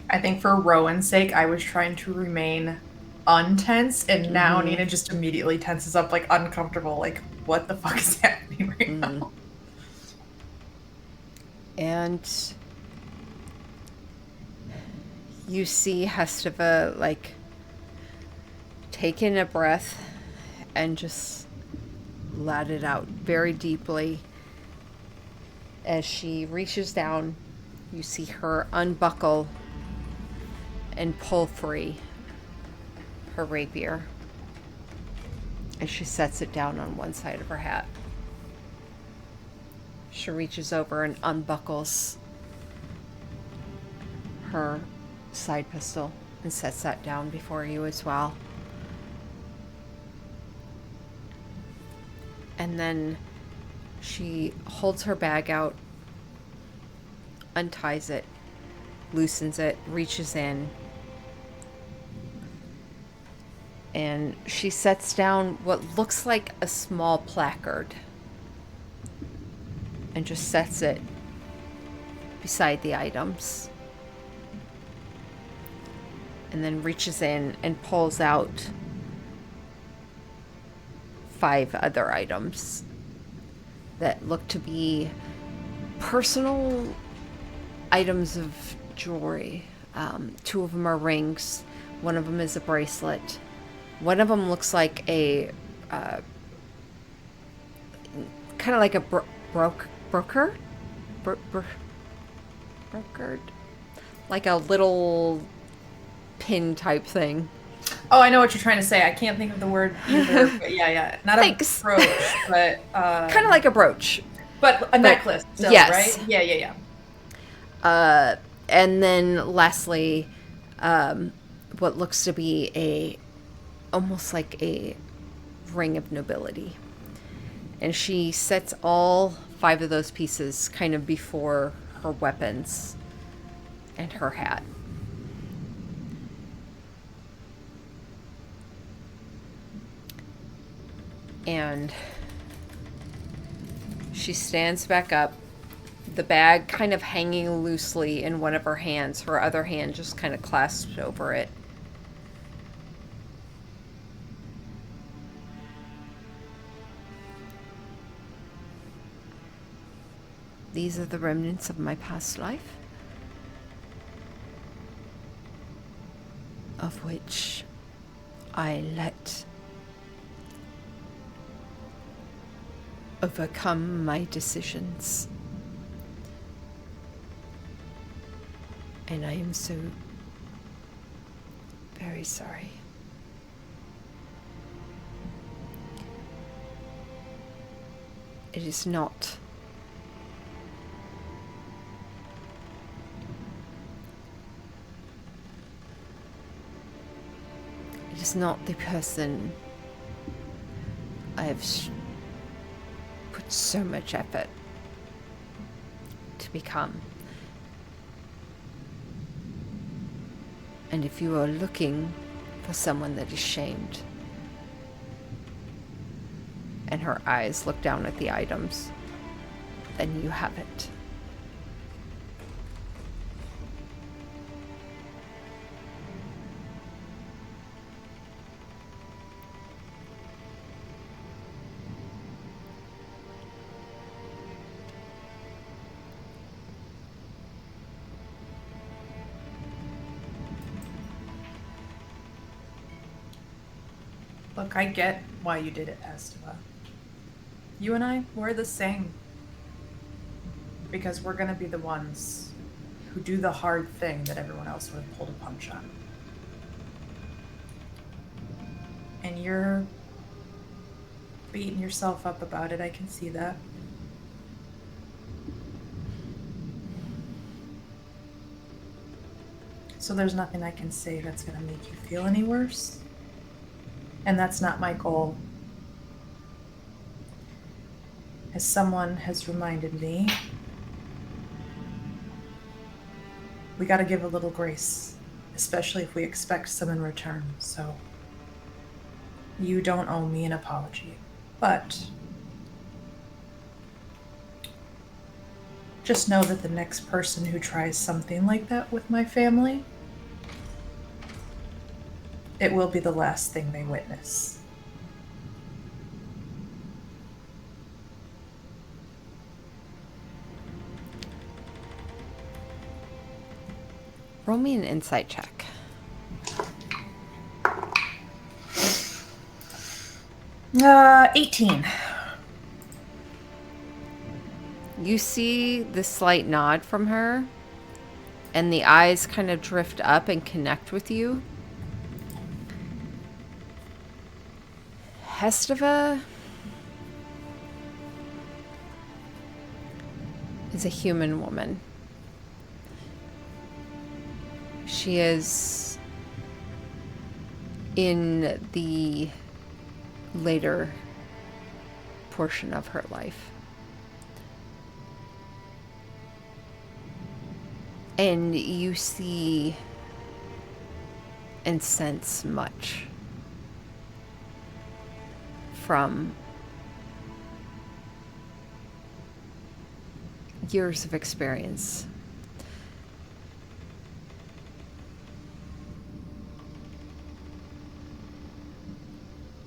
I think for Rowan's sake, I was trying to remain untense, and now Nina just immediately tenses up, like uncomfortable, like what the fuck is happening right now? And you see Hesteva like taking a breath and just let it out very deeply. As she reaches down, you see her unbuckle and pull free her rapier. And she sets it down on one side of her hat. She reaches over and unbuckles her side pistol and sets that down before you as well. And then she holds her bag out, unties it, loosens it, reaches in, and she sets down what looks like a small placard and just sets it beside the items. And then reaches in and pulls out 5 other items that look to be personal items of jewelry. 2 of them are rings. 1 of them is a bracelet. 1 of them looks like a kind of like a brokered, like a little pin type thing. Oh, I know what you're trying to say. I can't think of the word either. But yeah. Not Thanks. a brooch, but Kind of like a brooch. but a necklace still, yes. right? Yeah. And then lastly, what looks to be almost like a ring of nobility. And she sets all 5 of those pieces kind of before her weapons and her hat. And she stands back up, the bag kind of hanging loosely in one of her hands, her other hand just kind of clasped over it. These are the remnants of my past life, of which I let overcome my decisions. And I am so very sorry. It is not the person I have put so much effort to become. And if you are looking for someone that is shamed, and her eyes look down at the items, then you have it. Look, I get why you did it, Estiva. You and I, we're the same. Because we're gonna be the ones who do the hard thing that everyone else would have pulled a punch on. And you're beating yourself up about it, I can see that. So there's nothing I can say that's gonna make you feel any worse. And that's not my goal. As someone has reminded me, we gotta give a little grace, especially if we expect some in return. So you don't owe me an apology, but just know that the next person who tries something like that with my family, it will be the last thing they witness. Roll me an insight check. Uh, 18. You see the slight nod from her, and the eyes kind of drift up and connect with you. Hestiva is a human woman. She is in the later portion of her life. And you see and sense much from years of experience.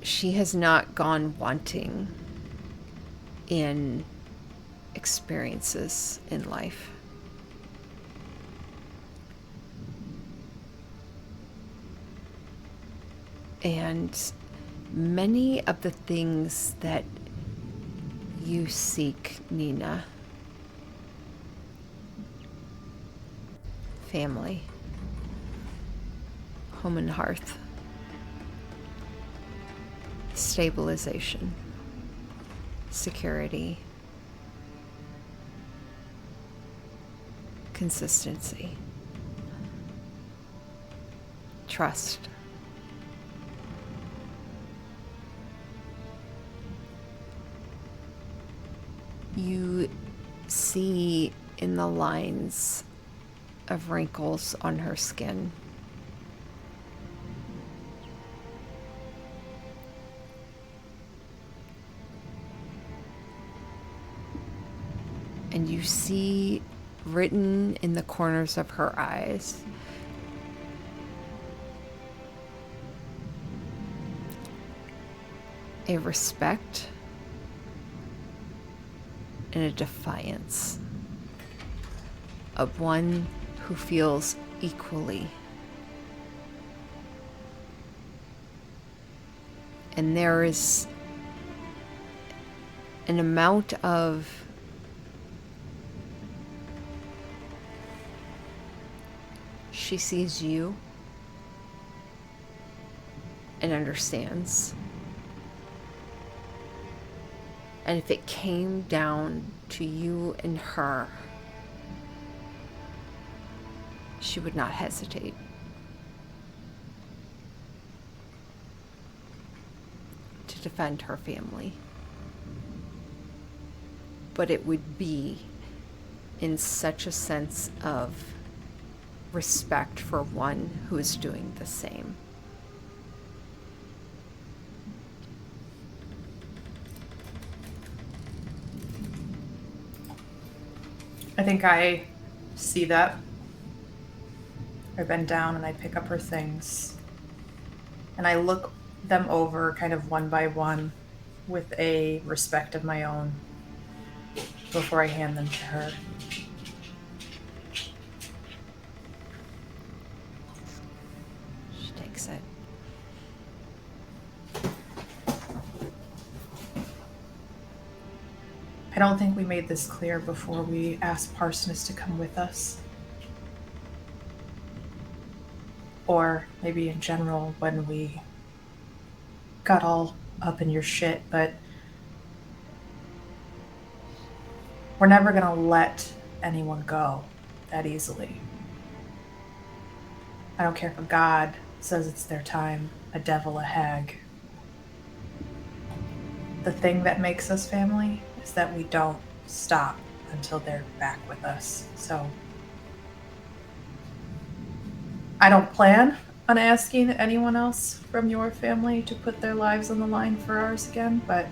She has not gone wanting in experiences in life. And many of the things that you seek, Nina, family, home and hearth, stabilization, security, consistency, trust. You see in the lines of wrinkles on her skin and you see written in the corners of her eyes a respect and a defiance of one who feels equally. And there is an amount of she sees you and understands. And if it came down to you and her, she would not hesitate. To defend her family. But it would be in such a sense of respect for one who is doing the same. I think I see that. I bend down and I pick up her things. And I look them over kind of one by one with a respect of my own before I hand them to her. She takes it. I don't think we made this clear before we asked Parsoness to come with us. Or maybe in general when we got all up in your shit, but we're never gonna let anyone go that easily. I don't care if a god says it's their time, a devil, a hag. The thing that makes us family is that we don't stop until they're back with us. So I don't plan on asking anyone else from your family to put their lives on the line for ours again, but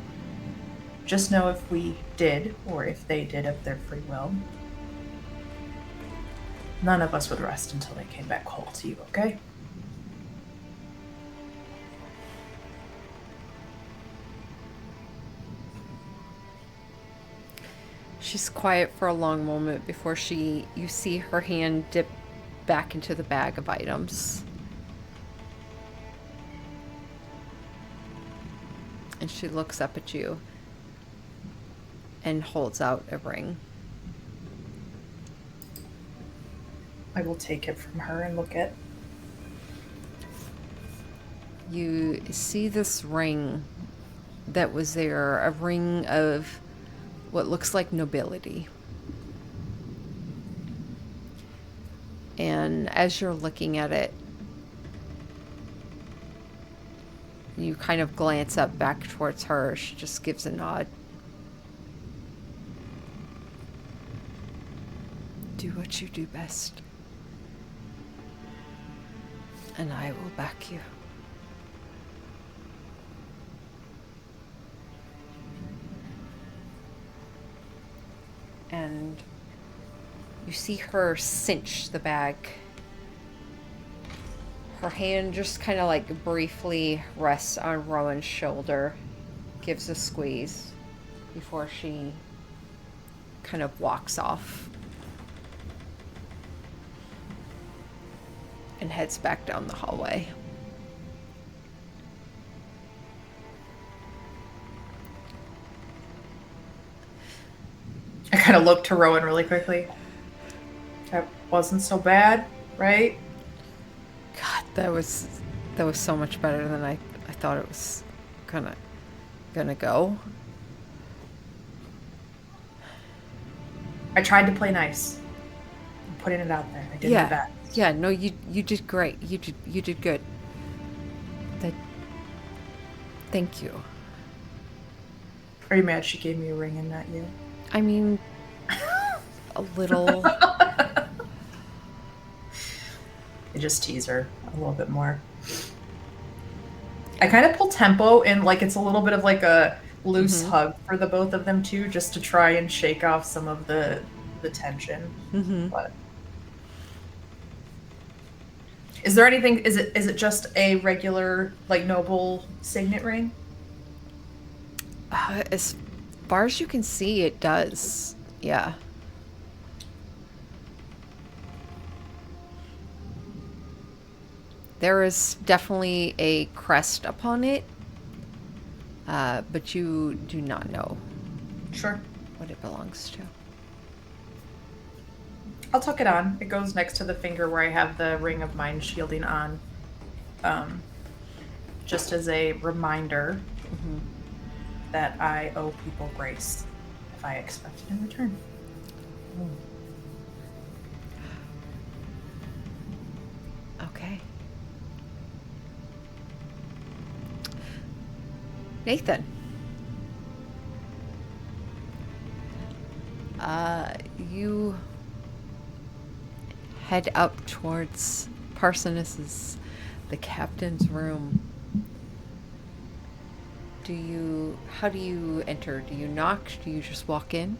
just know if we did, or if they did of their free will, none of us would rest until they came back whole to you, okay? She's quiet for a long moment before you see her hand dip back into the bag of items. And she looks up at you and holds out a ring. I will take it from her and look at. You see this ring that was there, a ring of what looks like nobility. And as you're looking at it, you kind of glance up back towards her. She just gives a nod. Do what you do best. And I will back you. And you see her cinch the bag. Her hand just kind of like briefly rests on Rowan's shoulder, gives a squeeze before she kind of walks off and heads back down the hallway. I kind of looked to Rowan really quickly. That wasn't so bad, right? God, that was so much better than I thought it was gonna go. I tried to play nice. I'm putting it out there. I did my best. Yeah, no, you did great. You did good. Thank you. Are you mad she gave me a ring and not you? I mean, a little. I just tease her a little bit more. I kind of pull tempo and like it's a little bit of like a loose hug for the both of them too, just to try and shake off some of the tension. But is there anything? Is it just a regular like noble signet ring? As far as you can see, it does. Yeah. There is definitely a crest upon it, but you do not know Sure. what it belongs to. I'll tuck it on. It goes next to the finger where I have the ring of mind shielding on. Just as a reminder that I owe people grace if I expect it in return. Okay. Nathan. You head up towards Parsoness's, the captain's room. How do you enter? Do you knock? Do you just walk in?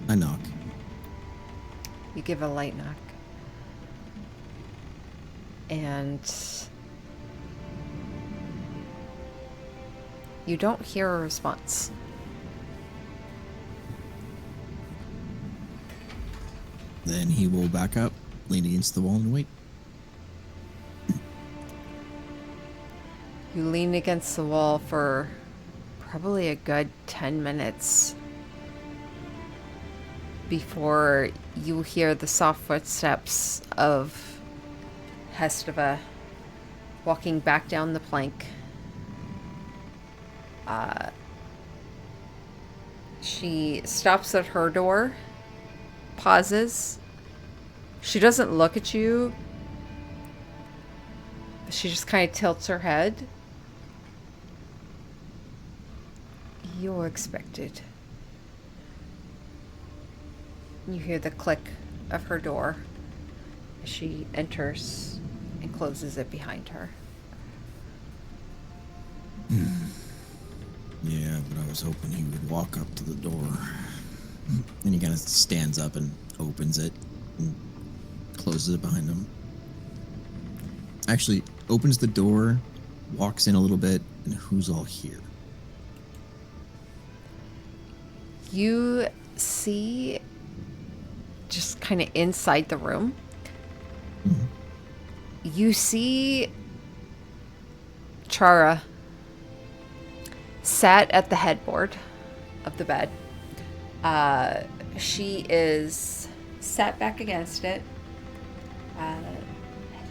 I knock. You give a light knock. And you don't hear a response. Then he will back up, lean against the wall, and wait. You lean against the wall for probably a good 10 minutes before you hear the soft footsteps of Hestava walking back down the plank. She stops at her door, pauses. She doesn't look at you. She just kind of tilts her head. You're expected. You hear the click of her door as she enters and closes it behind her. Yeah, but I was hoping he would walk up to the door. And he kind of stands up and opens it and closes it behind him. Actually, opens the door, walks in a little bit, and who's all here? You see, just kind of inside the room, you see Chara sat at the headboard of the bed. She is sat back against it,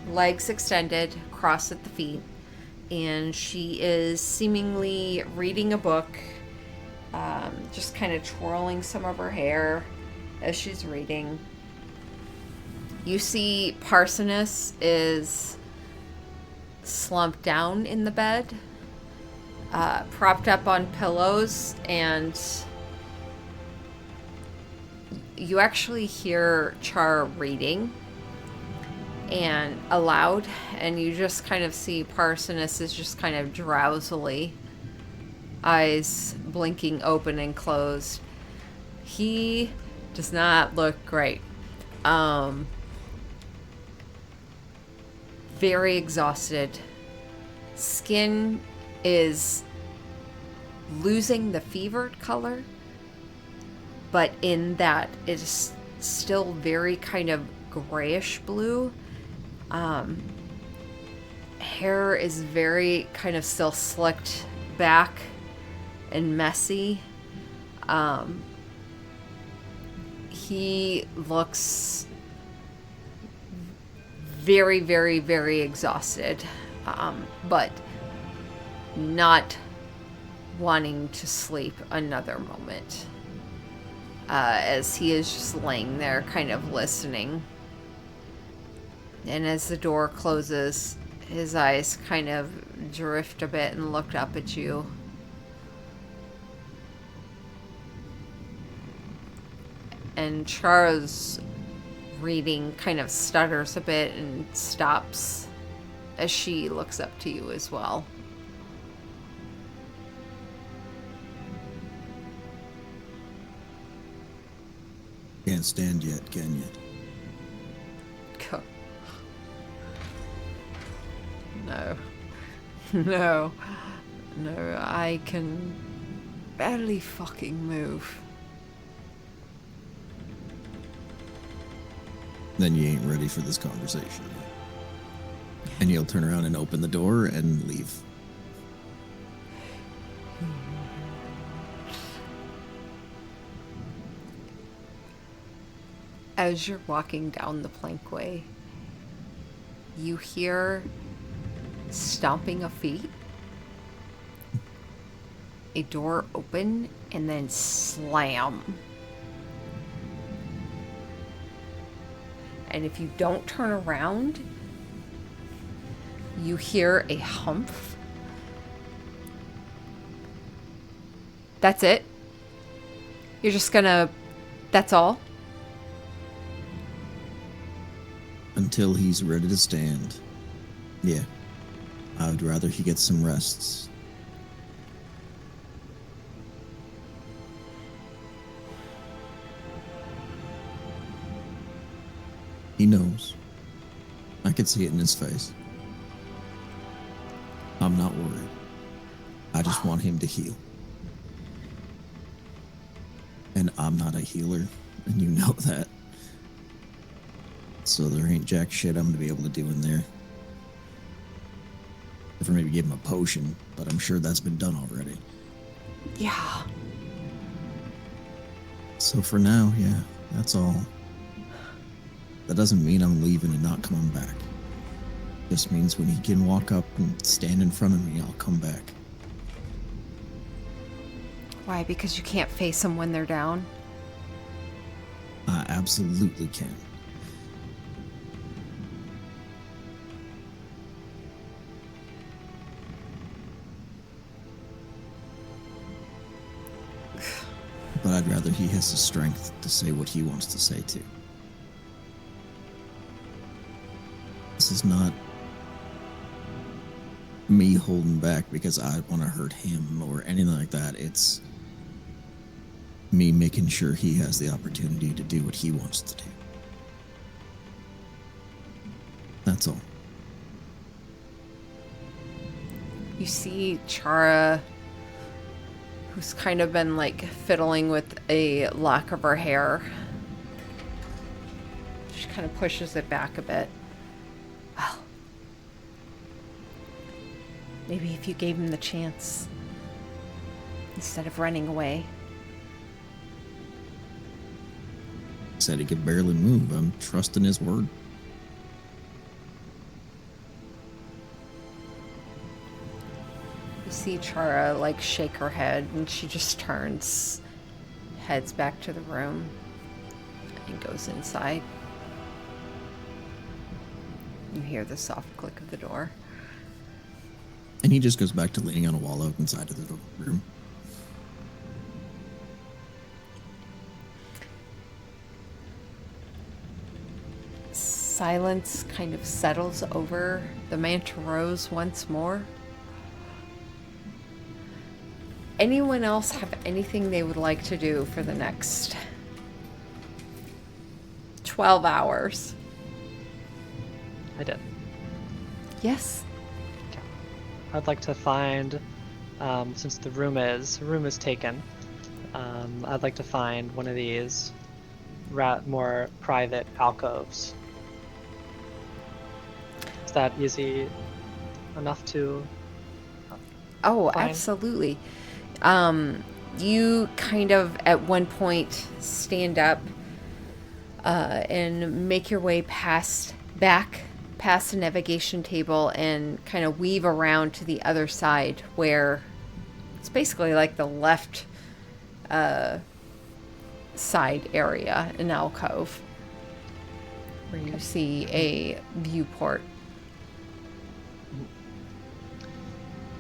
legs extended, crossed at the feet, and she is seemingly reading a book, just kind of twirling some of her hair as she's reading. You see Parsoness is slumped down in the bed, propped up on pillows, and you actually hear Char reading and aloud, and you just kind of see Parsoness is just kind of drowsily, eyes blinking open and closed. He does not look great. Very exhausted. Skin is losing the fevered color, but in that it is still very kind of grayish blue. Hair is very kind of still slicked back and messy. He looks very, very, very exhausted, but not wanting to sleep another moment, as he is just laying there kind of listening. And as the door closes, his eyes kind of drift a bit and look up at you. And Chara's reading kind of stutters a bit and stops as she looks up to you as well. Can't stand yet, can you? No. No. No, I can barely fucking move. Then you ain't ready for this conversation. And he'll turn around and open the door and leave. As you're walking down the plankway, you hear stomping of feet, a door open, and then slam. And if you don't turn around, you hear a humph. That's it? You're just gonna... That's all? Until he's ready to stand. Yeah. I would rather he gets some rests. He knows. I could see it in his face. I'm not worried. I just want him to heal. And I'm not a healer, and you know that. So there ain't jack shit I'm gonna be able to do in there. If I maybe give him a potion, but I'm sure that's been done already. Yeah. So for now, yeah, That's all. That doesn't mean I'm leaving and not coming back. Just means when he can walk up and stand in front of me, I'll come back. Why? Because you can't face them when they're down? I absolutely can. But I'd rather he has the strength to say what he wants to say too. This is not me holding back because I want to hurt him or anything like that. It's me making sure he has the opportunity to do what he wants to do. That's all. You see Chara, who's kind of been like fiddling with a lock of her hair. She kind of pushes it back a bit. Well, maybe if you gave him the chance instead of running away. Said he could barely move. I'm trusting his word. You see Chara like shake her head, and she just turns, heads back to the room, and goes inside. You hear the soft click of the door. And he just goes back to leaning on a wall up inside of the room. Silence kind of settles over the Manta Rose once more. Anyone else have anything they would like to do for the next 12 hours? I did. Yes. I'd like to find, since the room is taken, I'd like to find one of these more private alcoves. Is that easy enough to Oh, find? absolutely. You kind of at one point stand up and make your way past the navigation table and kind of weave around to the other side where it's basically like the left side area, an alcove, where you see a viewport.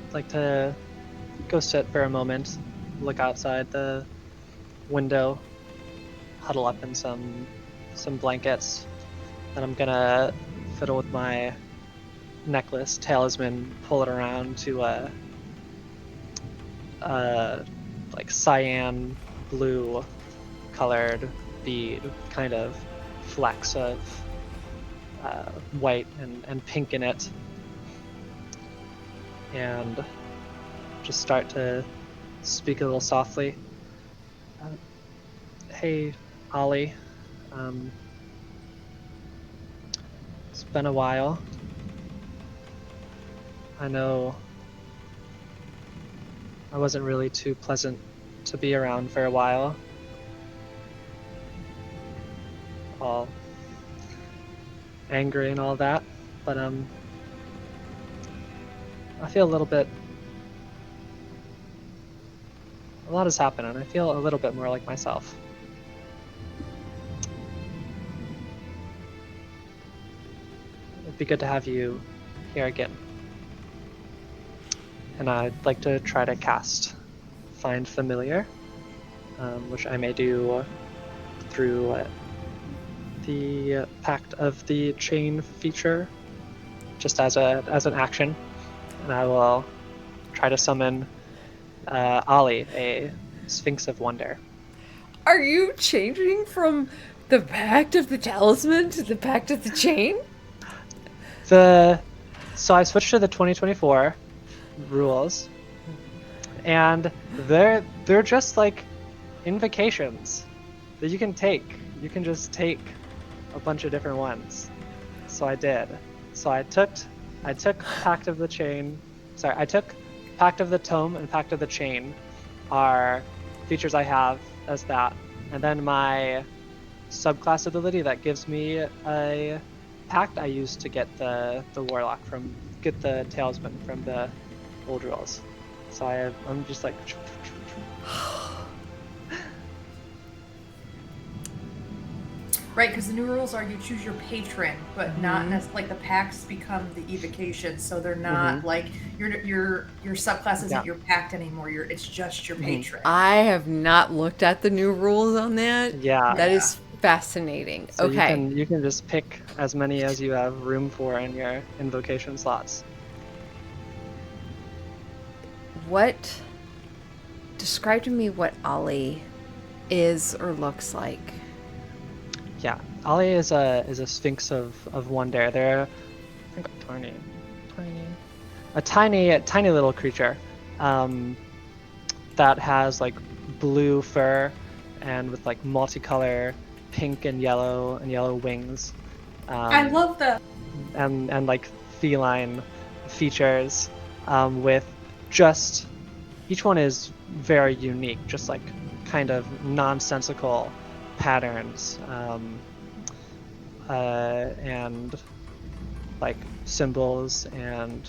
I'd like to go sit for a moment, look outside the window, huddle up in some blankets, and I'm gonna fiddle with my necklace, talisman, pull it around to like cyan blue colored bead, kind of flecks of white and pink in it, and just start to speak a little softly. Hey, Ollie. It's been a while. I know I wasn't really too pleasant to be around for a while. All angry and all that, but I feel a little bit. A lot has happened, and I feel a little bit more like myself. It'd be good to have you here again. And I'd like to try to cast Find Familiar, which I may do through the Pact of the Chain feature, just as an action. And I will try to summon Ollie, a Sphinx of Wonder. Are you changing from the Pact of the Talisman to the Pact of the Chain? So I switched to the 2024 rules, and they're just like invocations that you can take. You can just take a bunch of different ones. So I did. So I took Pact of the Chain. Sorry, I took Pact of the Tome and Pact of the Chain are features I have as that, and then my subclass ability that gives me a pact I used to get the warlock get the talisman from the old rules. So I'm just like. Right, because the new rules are you choose your patron, but not necessarily like the pacts become the evocation, so they're not like your subclass isn't your pact anymore. It's just your patron. I have not looked at the new rules on that. Yeah. That is fascinating. So okay. you can just pick as many as you have room for in your invocation slots. Describe to me what Ollie is or looks like. Yeah, Ali is a sphinx of wonder. They're I think a tiny little creature that has like blue fur and with like multicolor pink and yellow wings. I love that. And like feline features with just each one is very unique, just like kind of nonsensical patterns and like symbols and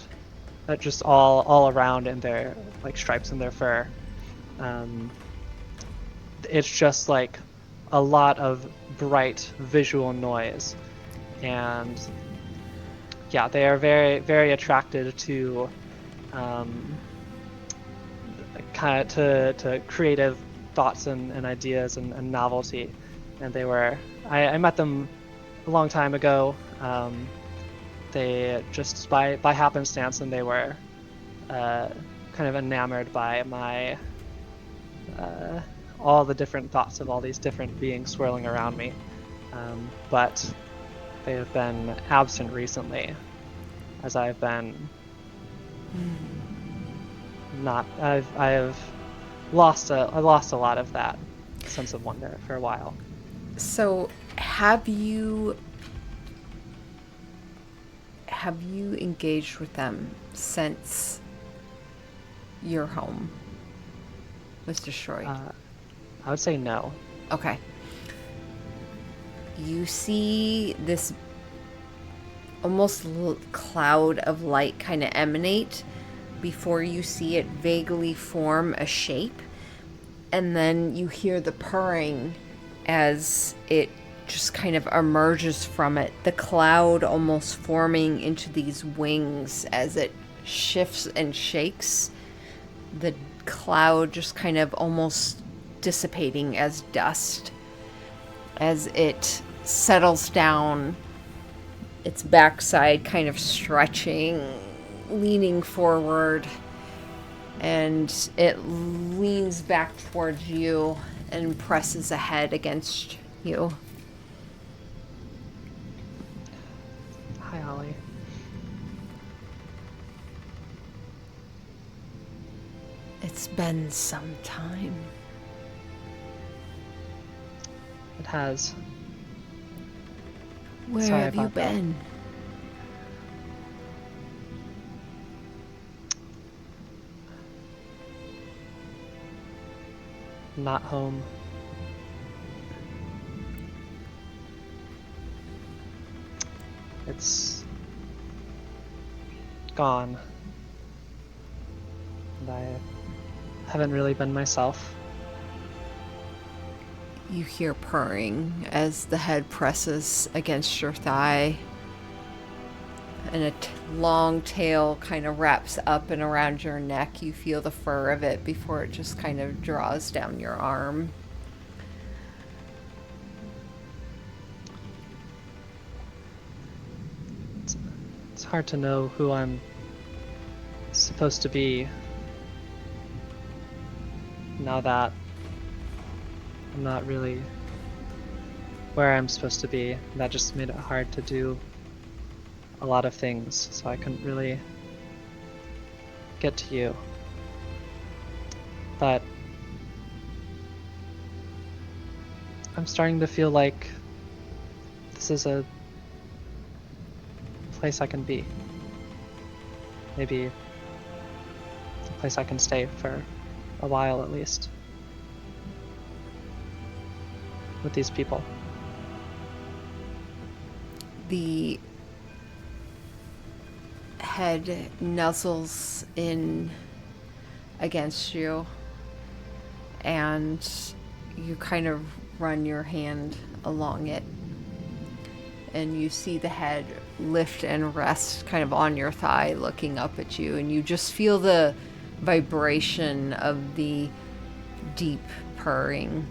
just all around in their like stripes in their fur. It's just like a lot of bright visual noise, and yeah, they are very very attracted to kind of to creative thoughts and ideas and novelty. And they were I met them a long time ago. They just by happenstance, and they were kind of enamored by my all the different thoughts of all these different beings swirling around me. But they have been absent recently, as I've been not. I have lost a lot of that sense of wonder for a while. So, have you engaged with them since your home was destroyed? I would say no. Okay. You see this almost cloud of light kind of emanate before you see it vaguely form a shape, and then you hear the purring as it just kind of emerges from it, the cloud almost forming into these wings as it shifts and shakes, the cloud just kind of almost dissipating as dust as it settles down, its backside kind of stretching, leaning forward, and it leans back towards you and presses a head against you. Hi, Ollie. It's been some time. It has. Where Sorry have you about that. been? Not home. It's gone. And I haven't really been myself. You hear purring as the head presses against your thigh, and a long tail kind of wraps up and around your neck. You feel the fur of it before it just kind of draws down your arm. It's hard to know who I'm supposed to be now that I'm not really where I'm supposed to be. That just made it hard to do a lot of things, so I couldn't really get to you. But I'm starting to feel like this is a place I can be. Maybe a place I can stay for a while at least. With these people. The head nuzzles in against you, and you kind of run your hand along it, and you see the head lift and rest kind of on your thigh looking up at you, and you just feel the vibration of the deep purring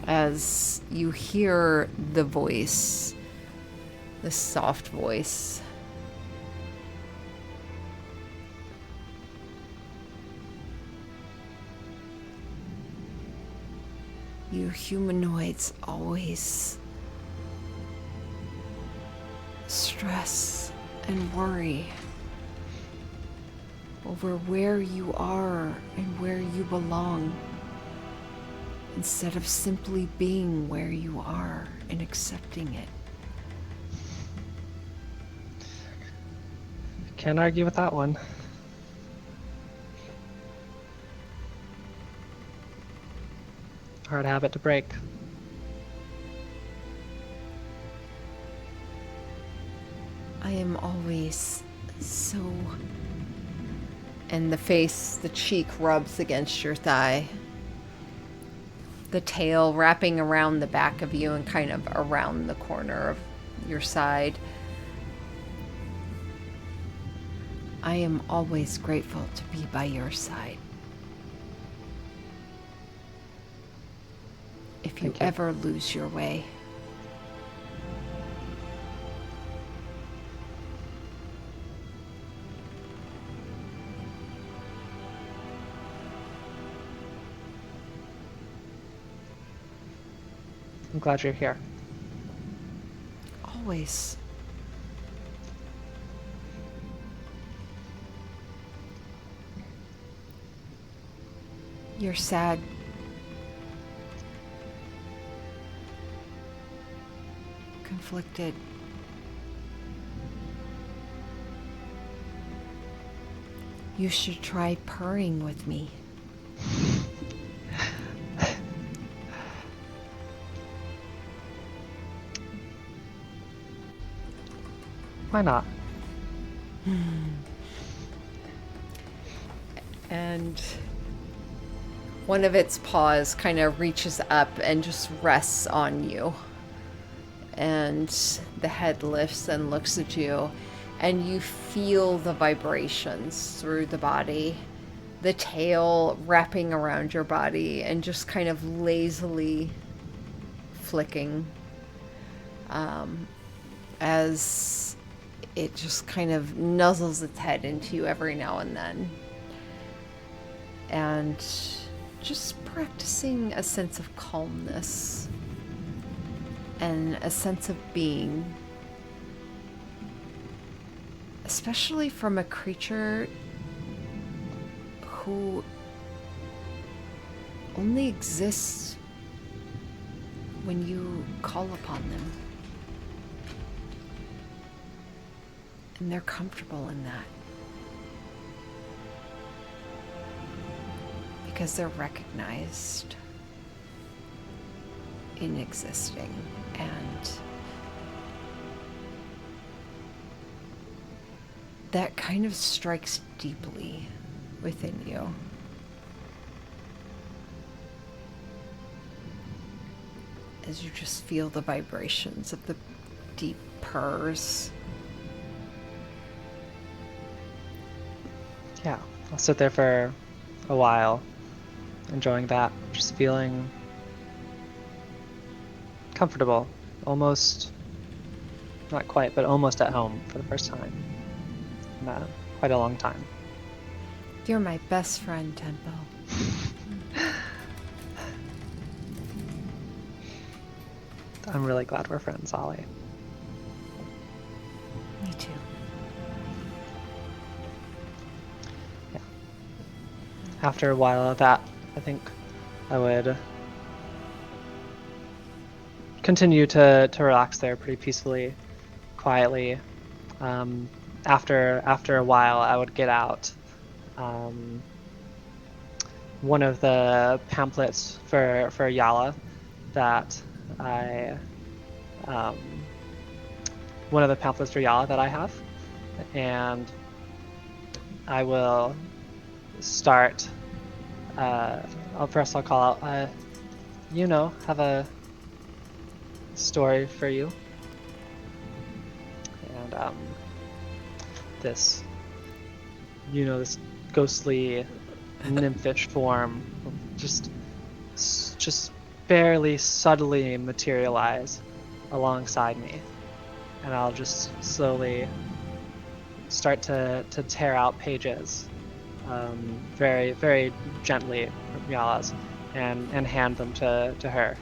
as you hear the voice, the soft voice. You humanoids always stress and worry over where you are and where you belong, instead of simply being where you are and accepting it. Can't argue with that one. Hard habit to break. I am always so... And the cheek rubs against your thigh. The tail wrapping around the back of you and kind of around the corner of your side. I am always grateful to be by your side. If you Thank you. ever lose your way, I'm glad you're here. always. You're sad. Conflicted. You should try purring with me. Why not? And one of its paws kind of reaches up and just rests on you. And the head lifts and looks at you, and you feel the vibrations through the body, the tail wrapping around your body and just kind of lazily flicking as it just kind of nuzzles its head into you every now and then. And just practicing a sense of calmness and a sense of being, especially from a creature who only exists when you call upon them. And they're comfortable in that. Because they're recognized in existing, and that kind of strikes deeply within you. As you just feel the vibrations of the deep purrs. Yeah, I'll sit there for a while, enjoying that, just feeling comfortable, almost, not quite, but almost at home for the first time in quite a long time. You're my best friend, Tempo. I'm really glad we're friends, Ollie. Me too. After a while of that, I think I would continue to relax there pretty peacefully, quietly. After a while, I would get out one of the pamphlets for Yala that I one of the pamphlets for Yala that I have, and I will start. I'll call out. Have a story for you, and this ghostly nymphish form just barely subtly materialize alongside me, and I'll just slowly start to tear out pages, very very gently from Yala's, and hand them to her.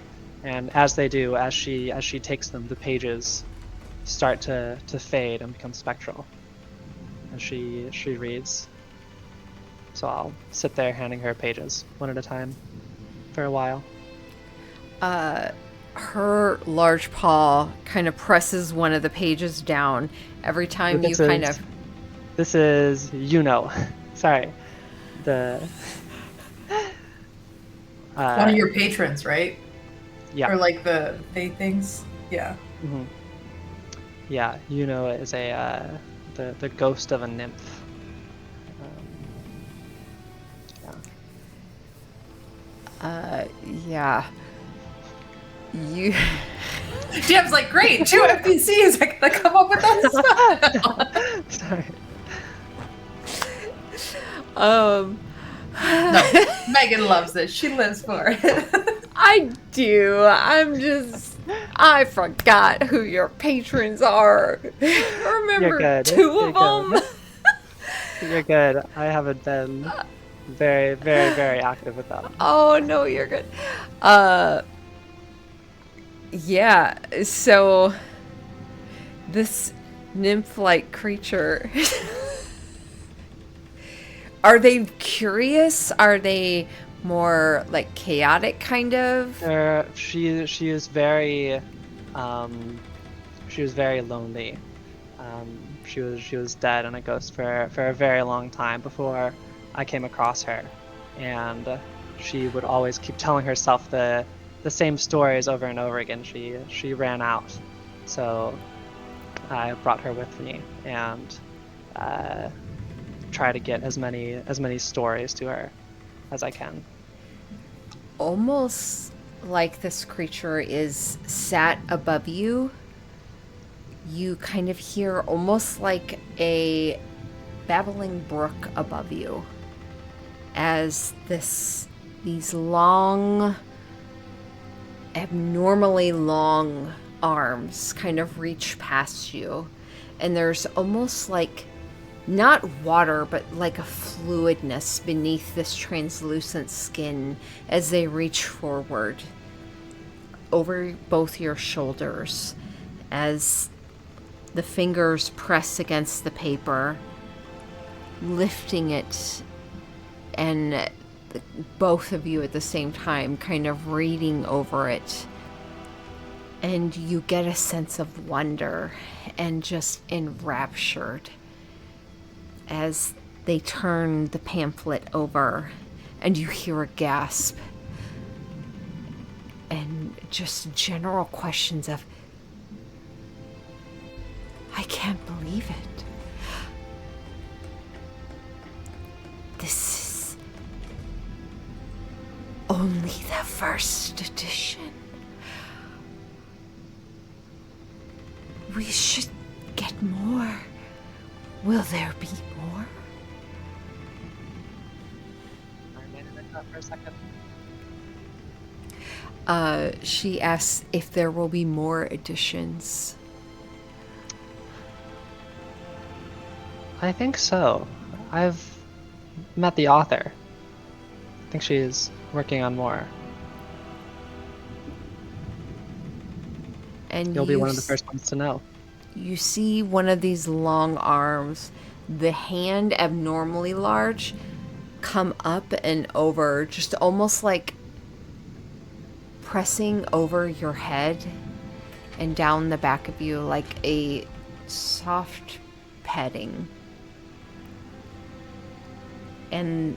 And as they do, as she takes them, the pages start to fade and become spectral as she reads. So I'll sit there handing her pages one at a time for a while. Her large paw kind of presses one of the pages down every time you kind of... This is, sorry. One of your patrons, right? Yeah. Or like they things? Yeah. Mm-hmm. Yeah, is the ghost of a nymph. Yeah. You... Jim's like, great, 2 NPCs, I gotta come up with that spell. Sorry. No, Megan loves this. She lives for it. I do. I forgot who your patrons are. I remember 2 of them. You're good. I haven't been very, very, very active with that. Oh, no, you're good. Yeah, so this nymph-like creature... Are they curious? Are they more like chaotic kind of? She is very she was very lonely. She was dead and a ghost for a very long time before I came across her, and she would always keep telling herself the same stories over and over again. She ran out, so I brought her with me and try to get as many stories to her as I can. Almost like this creature is sat above you. You kind of hear almost like a babbling brook above you as these long, abnormally long arms kind of reach past you, and there's almost like not water, but like a fluidness beneath this translucent skin as they reach forward over both your shoulders as the fingers press against the paper, lifting it, and both of you at the same time kind of reading over it. And you get a sense of wonder and just enraptured as they turn the pamphlet over, and you hear a gasp and just general questions of, I can't believe it. This is only the first edition. We should get more. Will there be more? I remain in the cut for a second. She asks if there will be more editions. I think so. I've met the author. I think she's working on more. And You'll be one of the first ones to know. You see one of these long arms, the hand abnormally large, come up and over, just almost like pressing over your head and down the back of you like a soft petting. And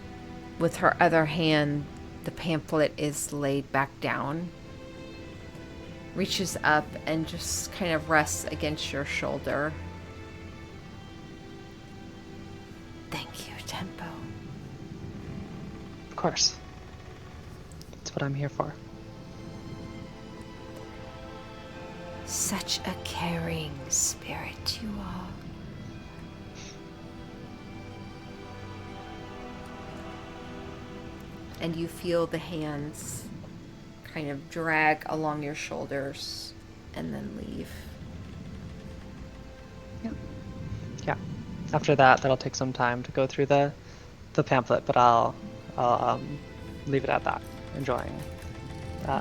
with her other hand, the pamphlet is laid back down. reaches up and just kind of rests against your shoulder. Thank you, Tempo. Of course. That's what I'm here for. Such a caring spirit you are. And you feel the hands kind of drag along your shoulders and then leave. Yeah. After that, that'll take some time to go through the pamphlet, but I'll leave it at that. Enjoying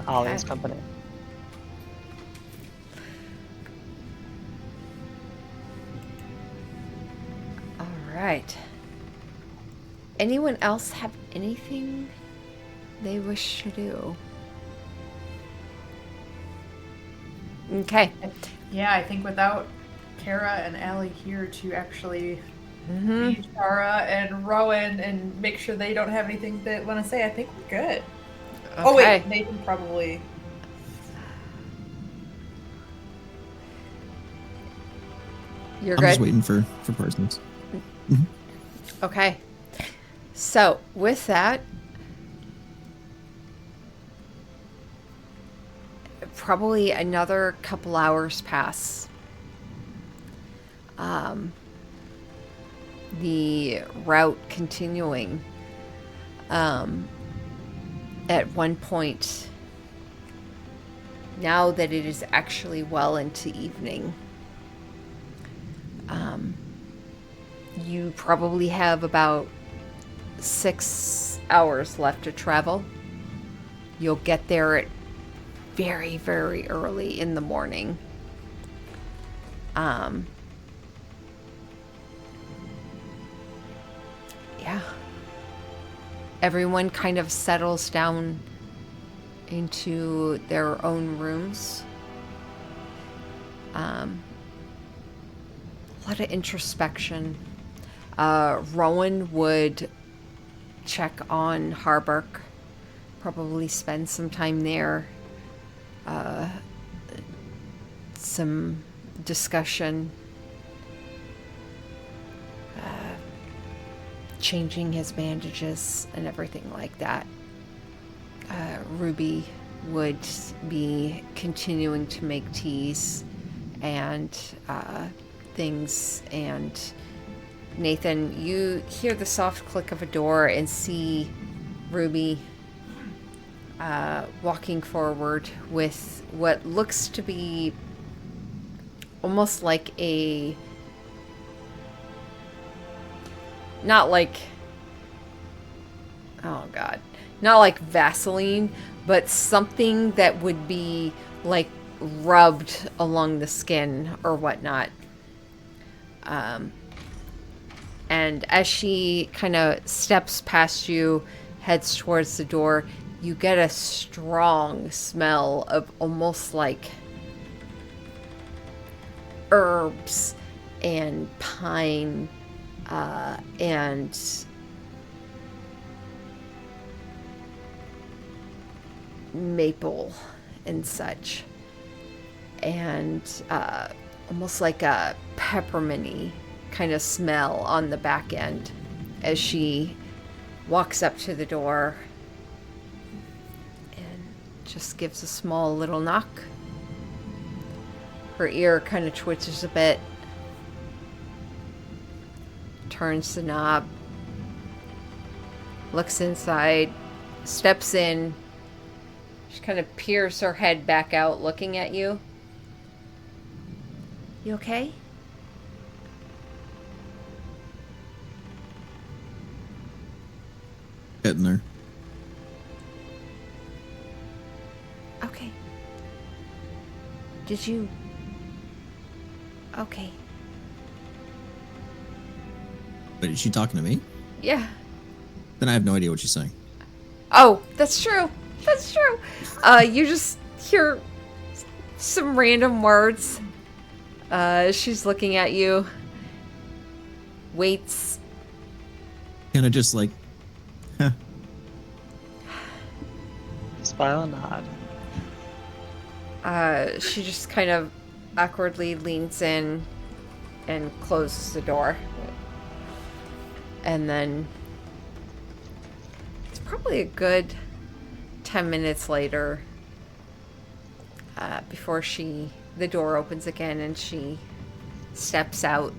Ollie's company. All right. Anyone else have anything they wish to do? Okay. Yeah, I think without Kara and Allie here to actually feed Shara and Rowan and make sure they don't have anything they want to say, I think we're good. Okay. Oh wait, Nathan probably. You're I'm good? just waiting for Parsons. Okay. So, with that, probably another couple hours pass. The route continuing. At one point, now that it is actually well into evening, you probably have about 6 hours left to travel. You'll get there at very, very early in the morning. Yeah. Everyone kind of settles down into their own rooms. A lot of introspection. Rowan would check on Harburg, probably spend some time there. Some discussion. Changing his bandages and everything like that. Ruby would be continuing to make teas and things, and Nathan, you hear the soft click of a door and see Ruby walking forward with what looks to be almost like a... not like... oh god. Not like Vaseline, but something that would be like rubbed along the skin or whatnot. And as she kind of steps past you, heads towards the door, you get a strong smell of almost like herbs and pine and maple and such, and almost like a pepperminty kind of smell on the back end as she walks up to the door and just gives a small little knock. Her ear kind of twitches a bit, turns the knob, looks inside, steps in. She kind of peers her head back out, looking at you. You okay? Getting there. Okay. Did you... okay. Wait, is she talking to me? Yeah. Then I have no idea what she's saying. Oh, that's true. That's true. You just hear some random words. She's looking at you. Waits. Kind of just like, huh. Smile and nod. She just kind of awkwardly leans in and closes the door. And then it's probably a good 10 minutes later before the door opens again and she steps out,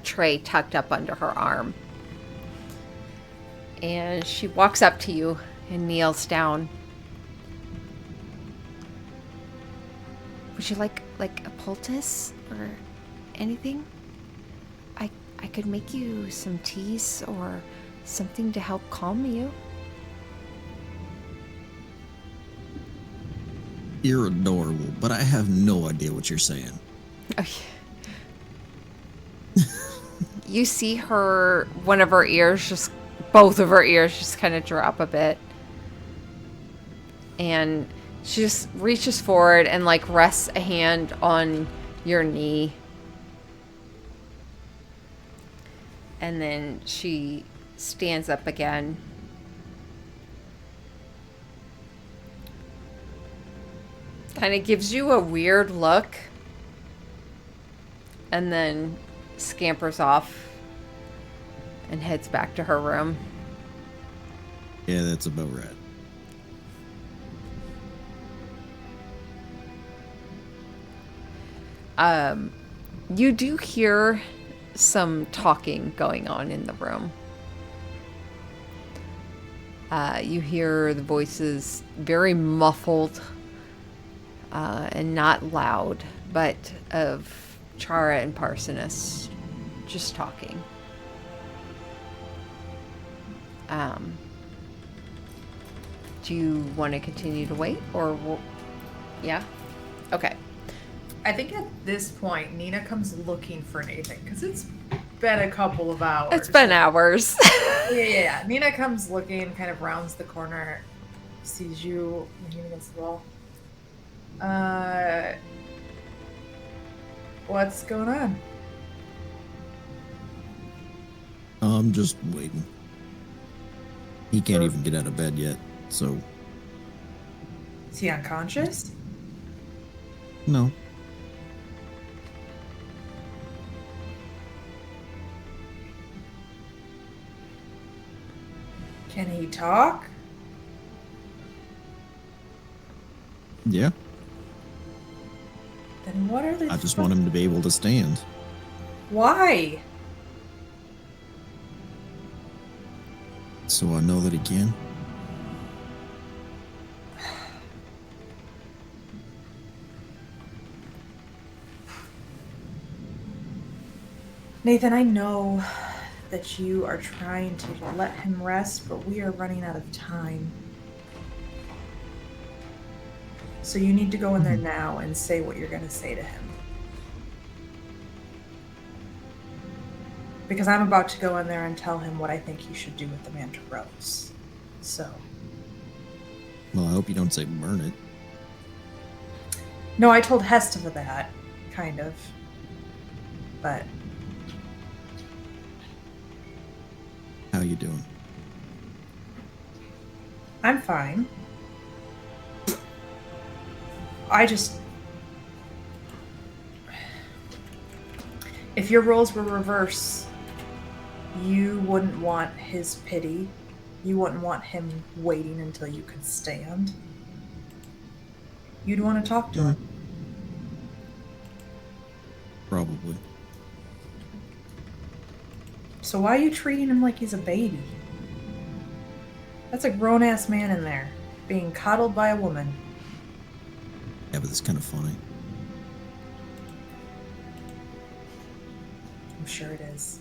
tray tucked up under her arm. And she walks up to you and kneels down. Would you like a poultice or anything? I could make you some teas or something to help calm you. You're adorable, but I have no idea what you're saying. You see one of her ears, both of her ears just kind of drop a bit. And she just reaches forward and like rests a hand on your knee. And then she stands up again. Kind of gives you a weird look. And then scampers off and heads back to her room. Yeah, that's about right. You do hear some talking going on in the room. You hear the voices very muffled and not loud, but of Chara and Parsonus just talking. Do you want to continue to wait, or yeah? Okay. I think at this point, Nina comes looking for Nathan because it's been a couple of hours. It's been hours. Yeah. Nina comes looking, kind of rounds the corner, sees you leaning against the wall. What's going on? I'm just waiting. He can't even get out of bed yet, so Is he unconscious? no. Can he talk? Yeah, Then what are the I just want him to be able to stand. Why? So I know that he can. Nathan, I know that you are trying to let him rest, but we are running out of time. So you need to go in there now and say what you're going to say to him. Because I'm about to go in there and tell him what I think he should do with the Manta Rose. So. Well, I hope you don't say burn it. No, I told Hestiva that, kind of. But How you doing? I'm fine. I just... If your roles were reverse, you wouldn't want his pity. You wouldn't want him waiting until you could stand. You'd want to talk to him. Probably. So why are you treating him like he's a baby? That's a grown-ass man in there, being coddled by a woman. Yeah, but it's kind of funny. I'm sure it is.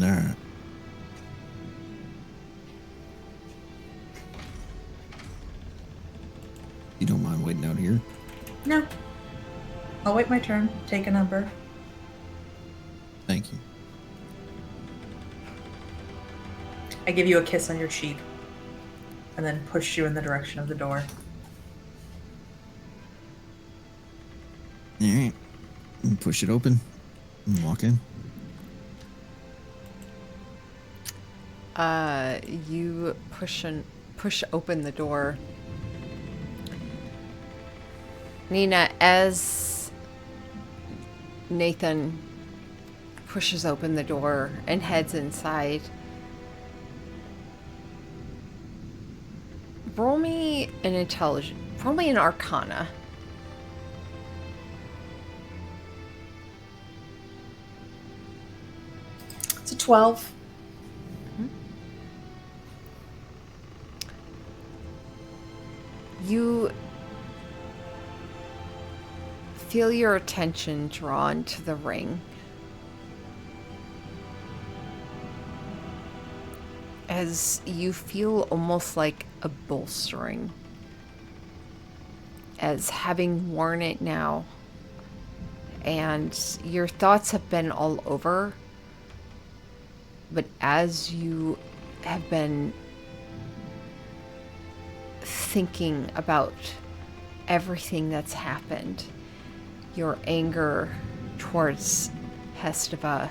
Alright. You don't mind waiting out here? No. I'll wait my turn. Take a number. Thank you. I give you a kiss on your cheek. And then push you in the direction of the door. Alright. Push it open and walk in. You push open the door. Nina, as Nathan pushes open the door and heads inside, roll me an Arcana. It's a 12. You feel your attention drawn to the ring as you feel almost like a bolstering, as having worn it now and your thoughts have been all over, but as you have been thinking about everything that's happened, your anger towards Hesteva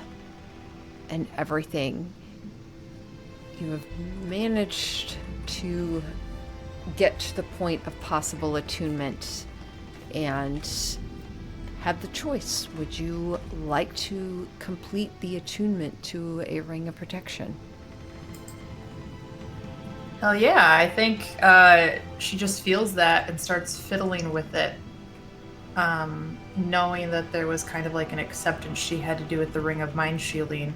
and everything, you have managed to get to the point of possible attunement and have the choice. Would you like to complete the attunement to a ring of protection? Hell yeah, I think she just feels that and starts fiddling with it. Knowing that there was kind of like an acceptance she had to do with the Ring of Mind Shielding,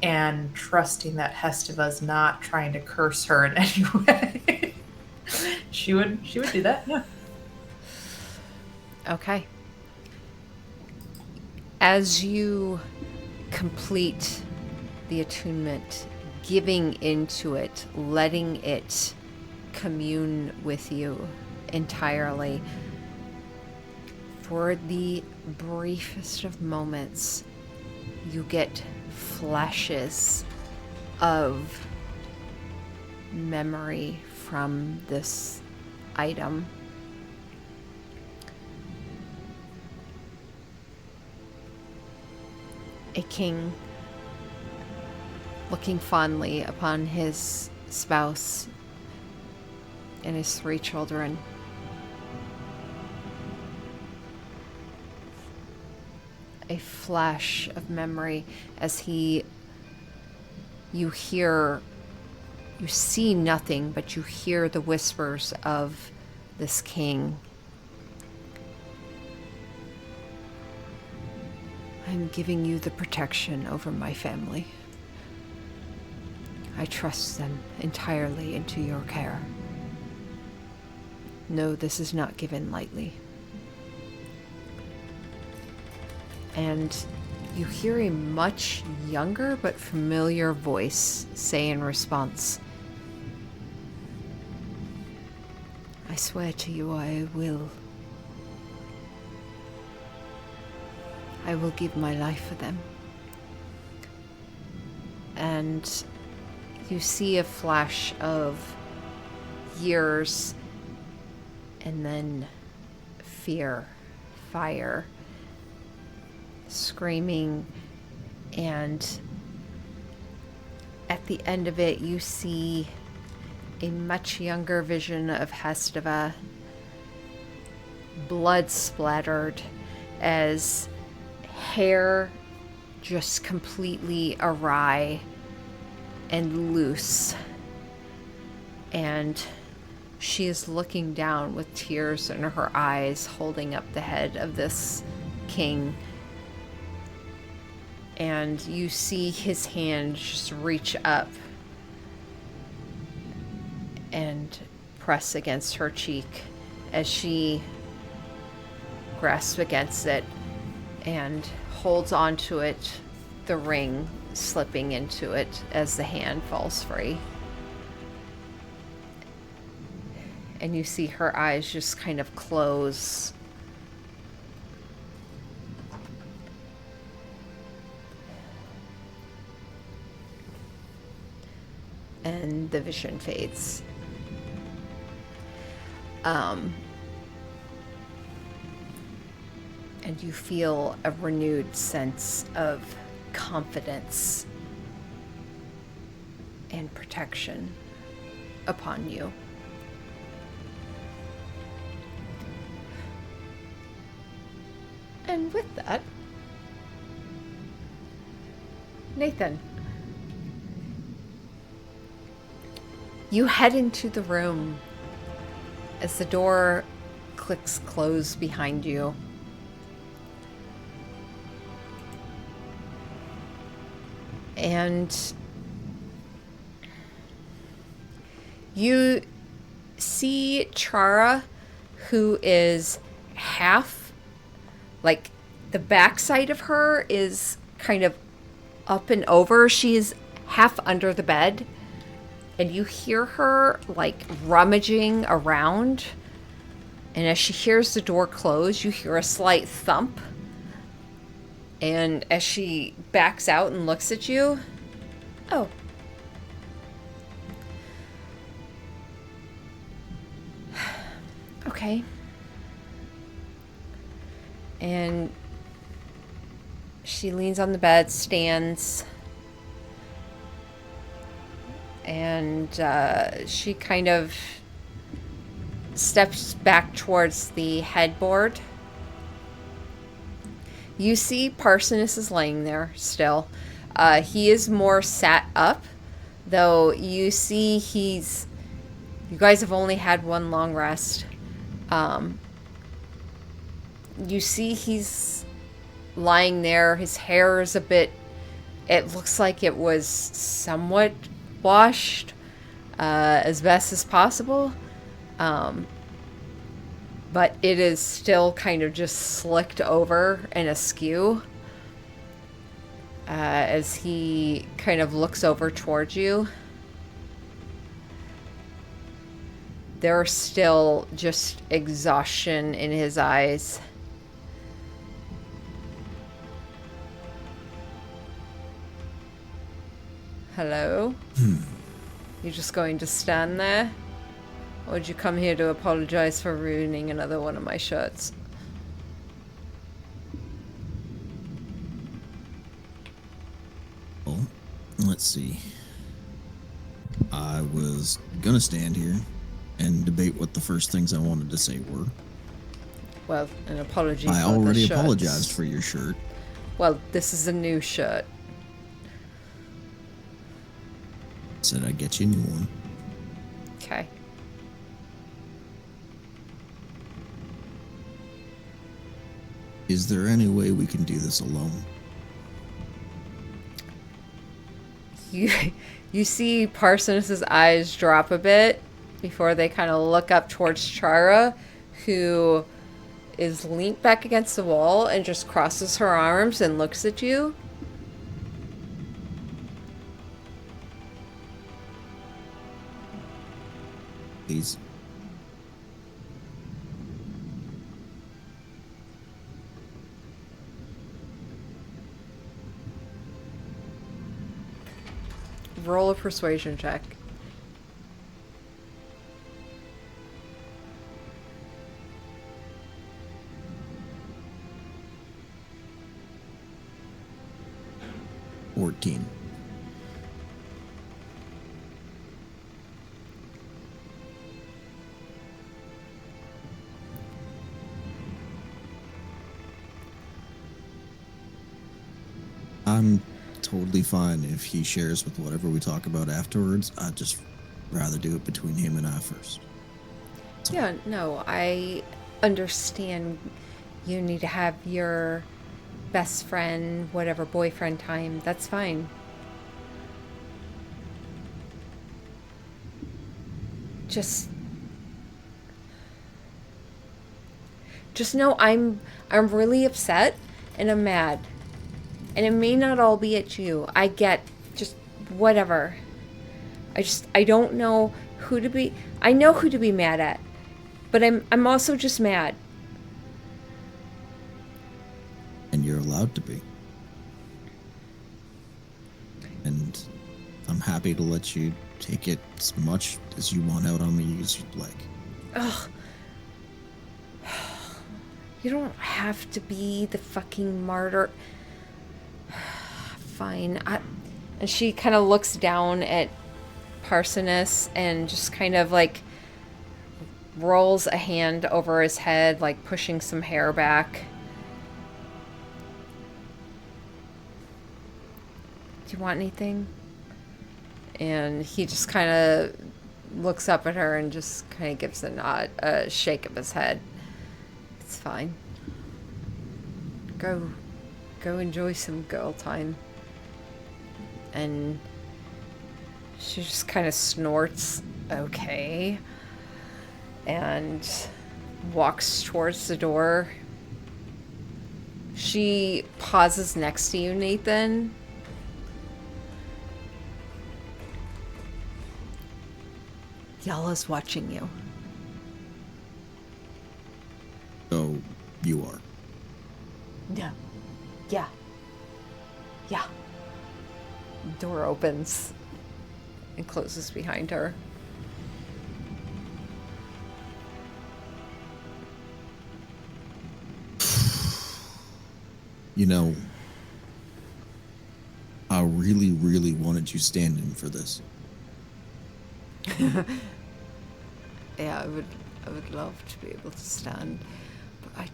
and trusting that Hesteva's not trying to curse her in any way. She would do that, yeah. Okay. As you complete the attunement, giving into it, letting it commune with you entirely, for the briefest of moments, you get flashes of memory from this item. A king looking fondly upon his spouse and his 3 children. A flash of memory as you see nothing, but you hear the whispers of this king. I'm giving you the protection over my family. I trust them entirely into your care. No, this is not given lightly. And you hear a much younger but familiar voice say in response, I swear to you I will. I will give my life for them. And you see a flash of years and then fear, fire, screaming, and at the end of it you see a much younger vision of Hesteva, blood splattered, as hair just completely awry and loose, and she is looking down with tears in her eyes, holding up the head of this king. And you see his hand just reach up and press against her cheek as she grasps against it and holds onto it, the ring slipping into it as the hand falls free. And you see her eyes just kind of close. And the vision fades. And you feel a renewed sense of confidence and and protection upon you. And with that, Nathan, you head into the room as the door clicks closed behind you. And you see Chara, who is half, like, the backside of her is kind of up and over. She's half under the bed. And you hear her, like, rummaging around. And as she hears the door close, you hear a slight thump. And as she backs out and looks at you, oh. Okay. And she leans on the bed, stands, and she kind of steps back towards the headboard. You see Parsonus is laying there still. He is more sat up, though you see you guys have only had one long rest. You see he's lying there. His hair is a bit, it looks like it was somewhat washed as best as possible. But it is still kind of just slicked over and askew as he kind of looks over towards you. There's still just exhaustion in his eyes. Hello? You're just going to stand there? Or did you come here to apologize for ruining another one of my shirts? Well, let's see. I was gonna stand here and debate what the first things I wanted to say were. Well, an apology I for the already shirts. apologized for your shirt. Well, this is a new shirt. Said I'd get you a new one. Okay. Is there any way we can do this alone? You see Parsonus's eyes drop a bit before they kind of look up towards Chara, who is leaned back against the wall and just crosses her arms and looks at you. Please. Roll a persuasion check. $14. I'm totally fine if he shares with whatever we talk about afterwards. I'd just rather do it between him and I first. Yeah, no, I understand you need to have your best friend, whatever, boyfriend time. That's fine. Just know I'm really upset and I'm mad. And it may not all be at you. I get just whatever. I don't know who to be. I know who to be mad at. But I'm also just mad. And you're allowed to be. And I'm happy to let you take it as much as you want out on me as you'd like. Ugh. You don't have to be the fucking martyr. Fine. And she kind of looks down at Parsonus and just kind of like rolls a hand over his head, like pushing some hair back. Do you want anything? And he just kind of looks up at her and just kind of gives a nod, a shake of his head. It's fine. Go enjoy some girl time. And she just kind of snorts, okay, and walks towards the door. She pauses next to you, Nathan. Yala's watching you. So you are. No. Yeah. Yeah. Door opens and closes behind her. You know, I really, really wanted you standing for this. Yeah, I would love to be able to stand, but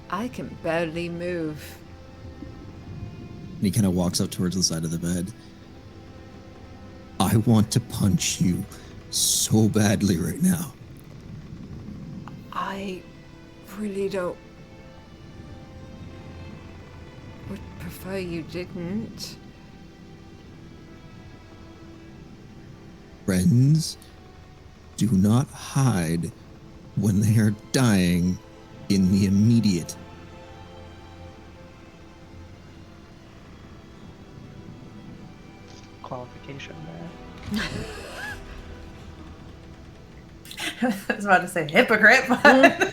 I can barely move. And he kind of walks up towards the side of the bed. I want to punch you so badly right now. I really don't. Would prefer you didn't. Friends do not hide when they are dying in the immediate. Qualification there. I was about to say hypocrite, but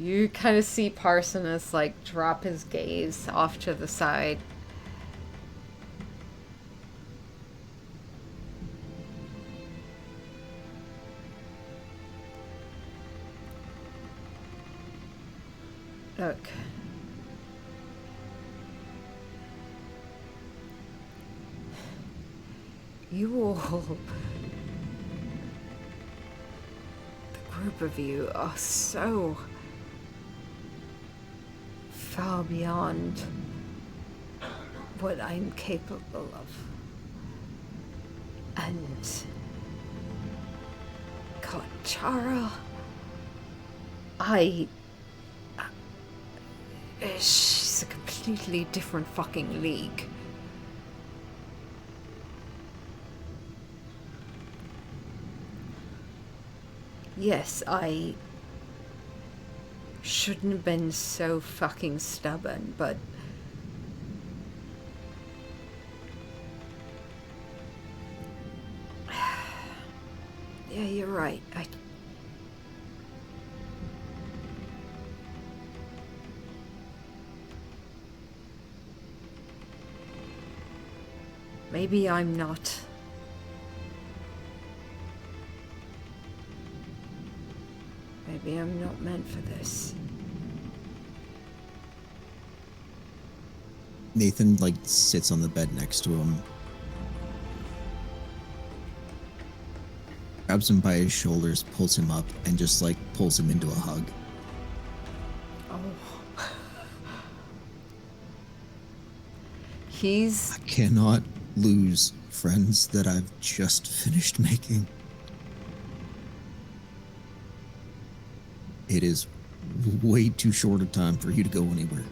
You kind of see Parsonus like drop his gaze off to the side. Look. You all, the group of you, are so far beyond what I'm capable of. And God, Chara, she's a completely different fucking league. Yes, I shouldn't have been so fucking stubborn, but yeah, you're right. Maybe I'm not. Maybe I'm not meant for this. Nathan like sits on the bed next to him, grabs him by his shoulders, pulls him up, and just like pulls him into a hug. Oh. He's I cannot lose friends that I've just finished making. It is way too short a time for you to go anywhere.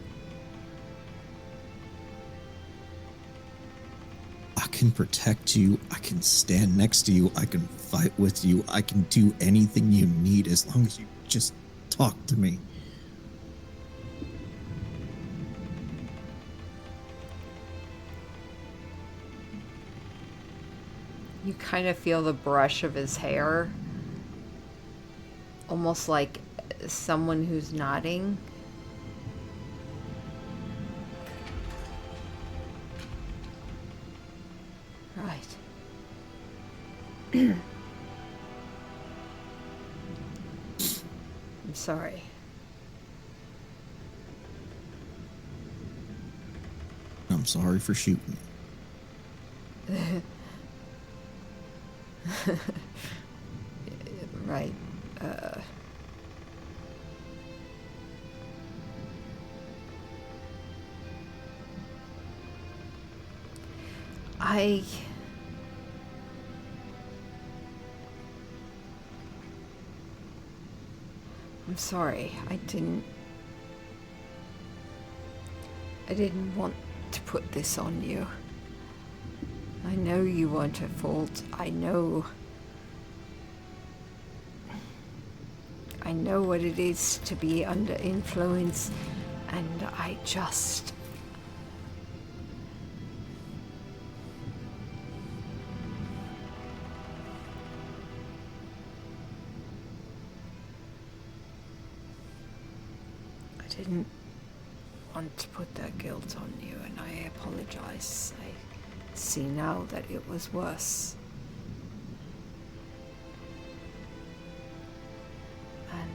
I can protect you. I can stand next to you. I can fight with you. I can do anything you need as long as you just talk to me. You kind of feel the brush of his hair, almost like someone who's nodding. Right. I'm sorry. I'm sorry for shooting you. Right. I'm sorry. I didn't want to put this on you. I know you weren't at fault. I know what it is to be under influence, and I just... I didn't want to put that guilt on you, and I apologize. I see now that it was worse. And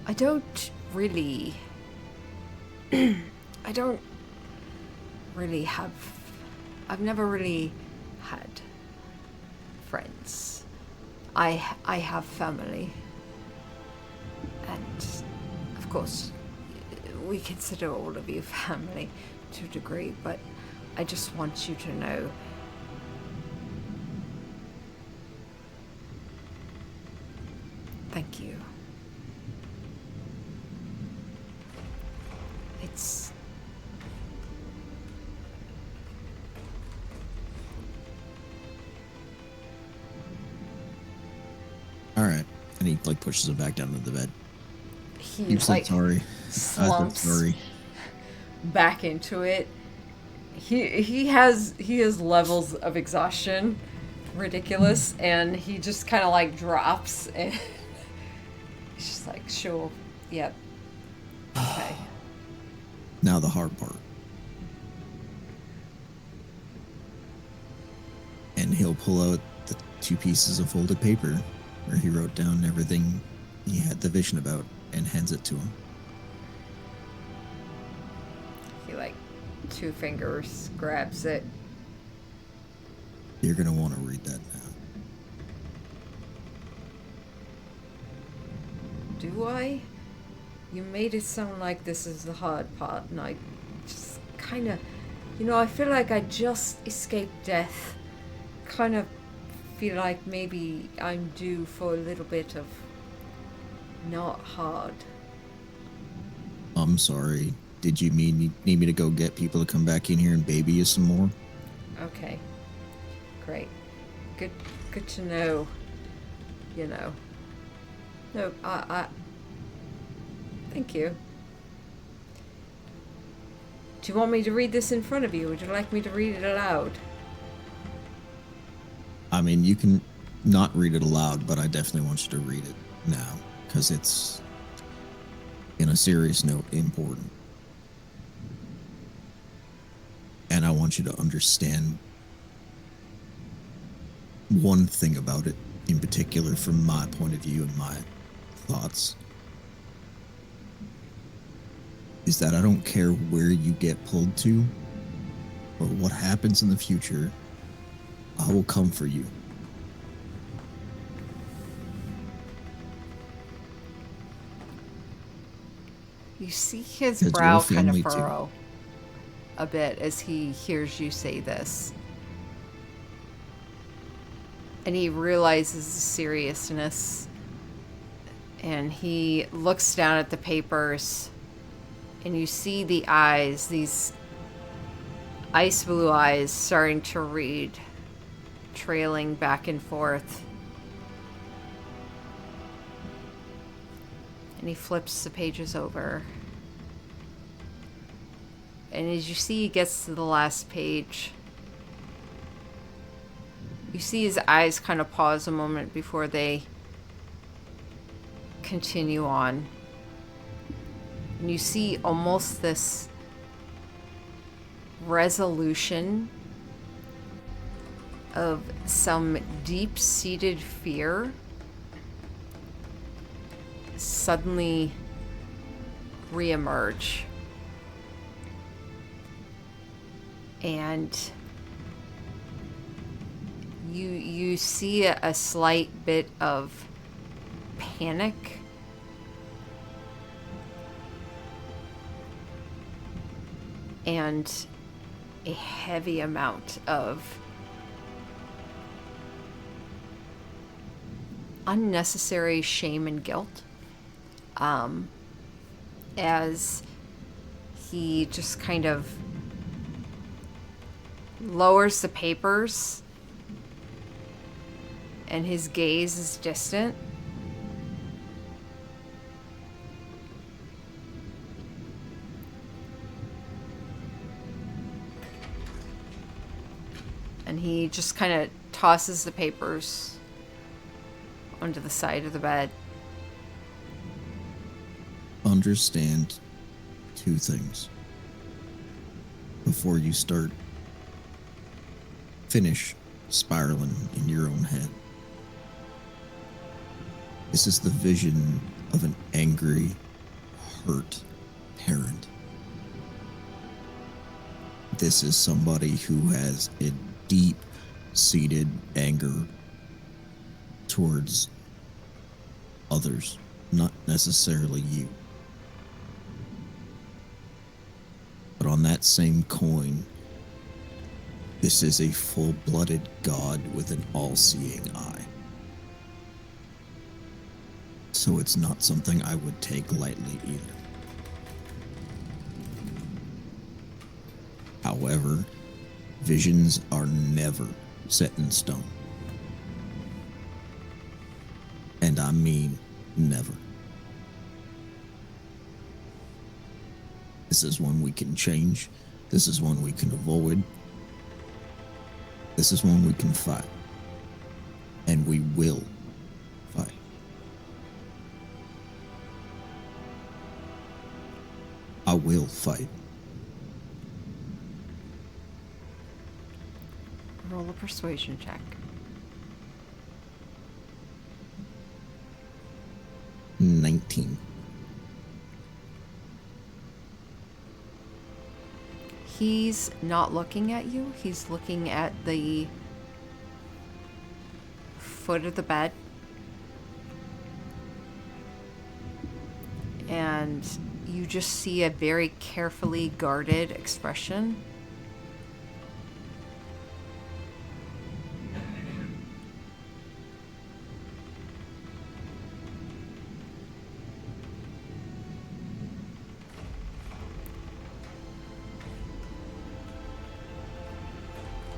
I don't really have... I've never really had friends. I have family. And, of course, we consider all of you family to a degree, but I just want you to know thank you. It's... All right. And he like pushes him back down to the bed. He You said like sorry. I said slumps sorry. back into it. He has levels of exhaustion, ridiculous, and he just kind of like drops, and he's just like, sure, yep, okay. Now the hard part. And he'll pull out the 2 pieces of folded paper where he wrote down everything he had the vision about and hands it to him. He like 2 fingers grabs it. You're going to want to read that now. Do I? You made it sound like this is the hard part, and I just kind of, I feel like I just escaped death. Kind of feel like maybe I'm due for a little bit of not hard. I'm sorry. Did you need me to go get people to come back in here and baby you some more? Okay. Great. Good to know. No, I thank you. Do you want me to read this in front of you? Would you like me to read it aloud? I mean, you can not read it aloud, but I definitely want you to read it now because it's, in a serious note, important. And I want you to understand one thing about it in particular from my point of view and my thoughts is that I don't care where you get pulled to or what happens in the future. I will come for you. You see his It's brow your kind of family, too. furrow a bit as he hears you say this. And he realizes the seriousness. And he looks down at the papers. And you see the eyes, these ice blue eyes starting to read, trailing back and forth. And he flips the pages over. And as you see, he gets to the last page. You see his eyes kind of pause a moment before they continue on. And you see almost this resolution of some deep-seated fear suddenly reemerge. And you see a slight bit of panic and a heavy amount of unnecessary shame and guilt, as he just kind of lowers the papers and his gaze is distant. And he just kind of tosses the papers onto the side of the bed. Understand two things before you finish spiraling in your own head. This is the vision of an angry, hurt parent. This is somebody who has a deep-seated anger towards others, not necessarily you. But on that same coin, this is a full-blooded god with an all-seeing eye. So it's not something I would take lightly either. However, visions are never set in stone. And I mean never. This is one we can change. This is one we can avoid. This is one we can fight. And we will fight. I will fight. Roll a persuasion check. 19. He's not looking at you. He's looking at the foot of the bed. And you just see a very carefully guarded expression.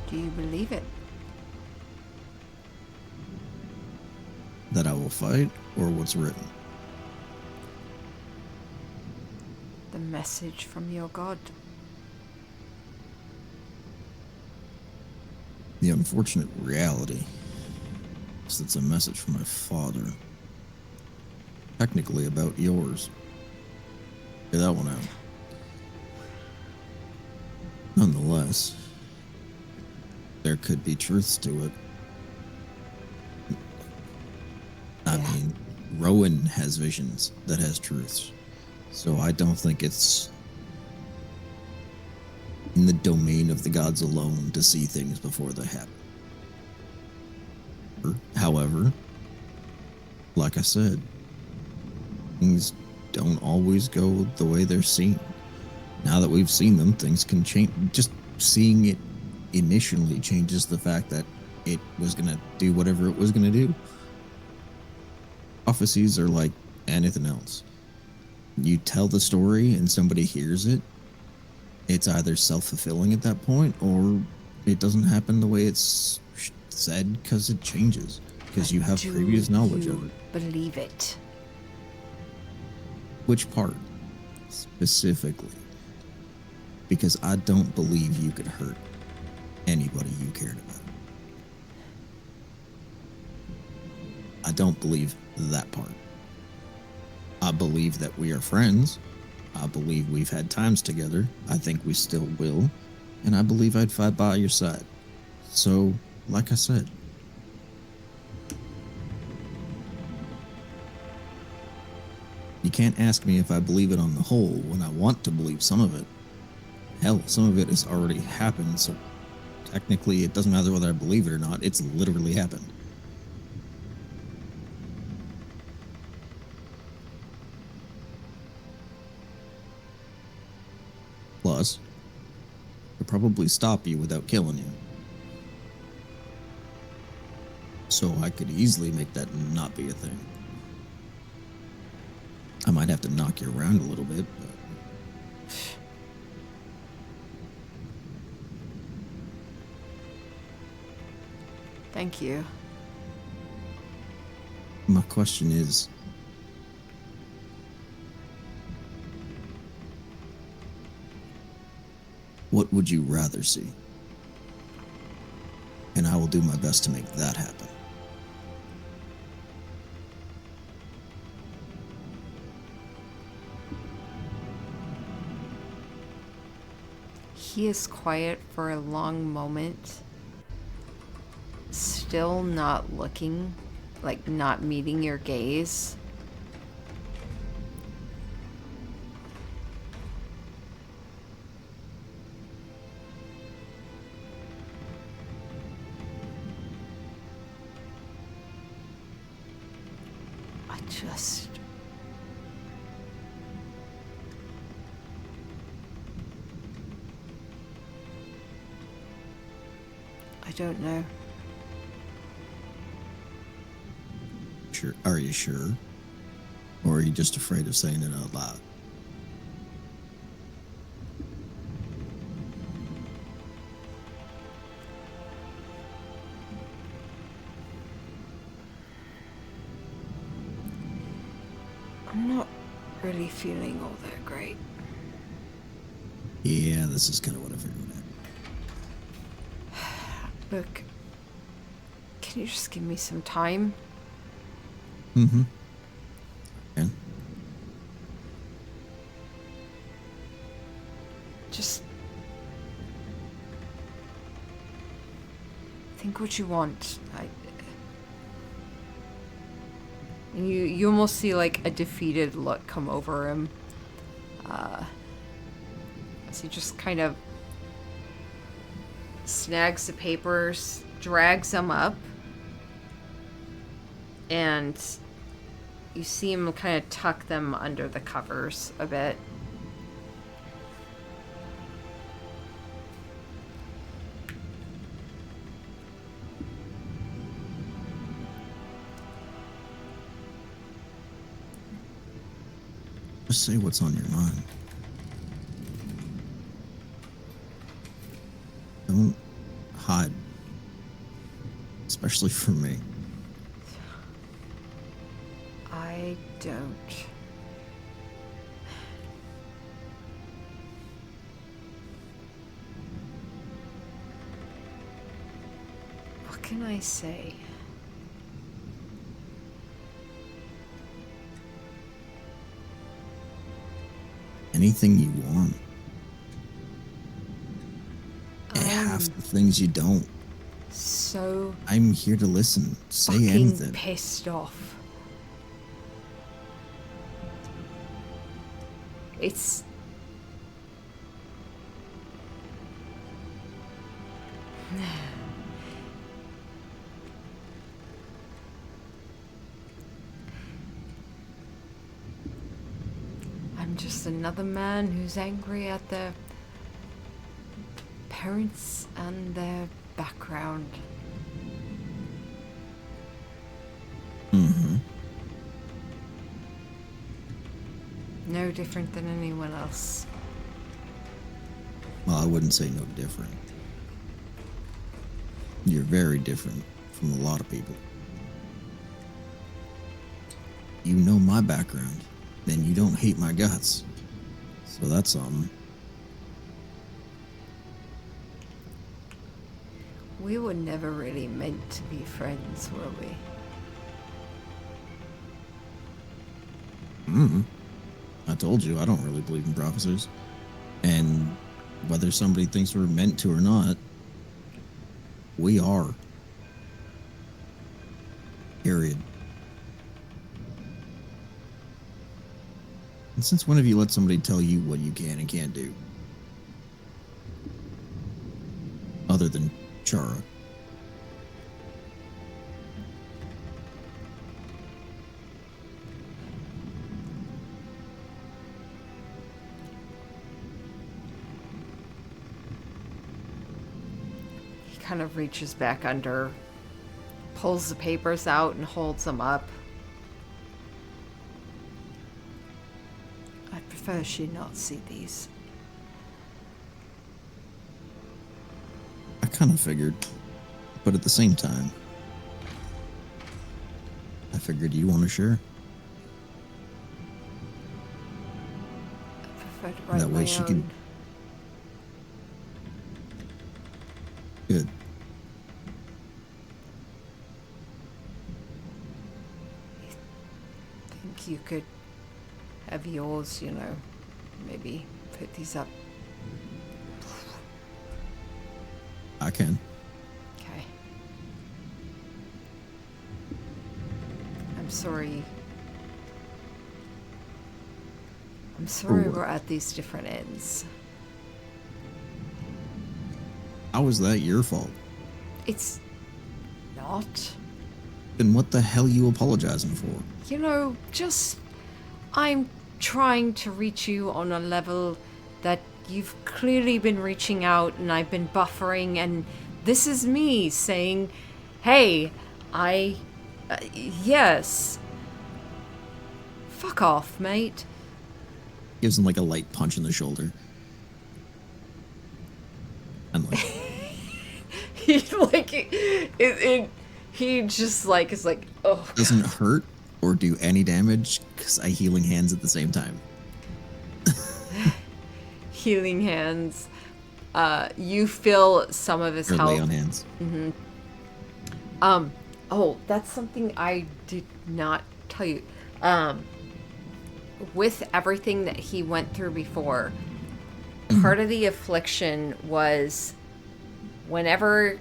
Do you believe it? That I will fight, or what's written? The message from your god. The unfortunate reality is it's a message from my father. Technically about yours. Get that one out. Nonetheless, there could be truths to it. I mean, Rowan has visions that has truths. So I don't think it's in the domain of the gods alone to see things before they happen. However, like I said, things don't always go the way they're seen. Now that we've seen them, things can change. Just seeing it initially changes the fact that it was going to do whatever it was going to do. Prophecies are like anything else. You tell the story and somebody hears it, it's either self-fulfilling at that point or it doesn't happen the way it's said because it changes, because you have previous knowledge of it. Believe it. Which part specifically? Because I don't believe you could hurt anybody you cared about. I don't believe that part. I believe that we are friends. I believe we've had times together. I think we still will. And I believe I'd fight by your side. So like I said, you can't ask me if I believe it on the whole when I want to believe some of it. Hell, some of it has already happened, so technically it doesn't matter whether I believe it or not. It's literally happened. Plus, could probably stop you without killing you. So I could easily make that not be a thing. I might have to knock you around a little bit, but Thank you. my question is, what would you rather see? And I will do my best to make that happen. He is quiet for a long moment, still not looking, like not meeting your gaze. I don't know. Sure. Are you sure? Or are you just afraid of saying it out loud? I'm not really feeling all that great. Yeah, this is kind of what I figured out. Look, can you just give me some time? Mm-hmm. And Just think what you want. You almost see like a defeated look come over him. As he just kind of snags the papers, drags them up, and you see him kind of tuck them under the covers a bit. just say what's on your mind. Don't hide. Especially from me. I don't. What can I say? Anything you want. Half the things you don't. So I'm here to listen. Say fucking anything. pissed off. It's I'm just another man who's angry at their parents and their background. Mm-hmm. No different than anyone else. Well, I wouldn't say no different. You're very different from a lot of people. You know my background, then you don't hate my guts. So that's something. We were never really meant to be friends, were we? Mm-hmm. I told you I don't really believe in prophecies. And whether somebody thinks we're meant to or not, we are. Period. And since when have you let somebody tell you what you can and can't do? Other than Chara. He kind of reaches back under, pulls the papers out and holds them up. I prefer she not see these. I kind of figured. But at the same time, I figured you want to share. I prefer to write That way my she own. can- Good. Think you could have yours, you know, maybe put these up. I can. Okay. I'm sorry. I'm sorry what? we're at these different ends. How is that your fault? It's not. Then what the hell you apologizing for? You know, just I'm trying to reach you on a level that you've clearly been reaching out and I've been buffering, and this is me saying, hey, yes. Fuck off, mate. Gives him like a light punch in the shoulder. And like, He like he just like is like, oh, doesn't hurt or do any damage because I healing hands at the same time. healing hands. You feel some of his Or lay health. on hands. Oh, that's something I did not tell you. With everything that he went through before, part of the affliction was whenever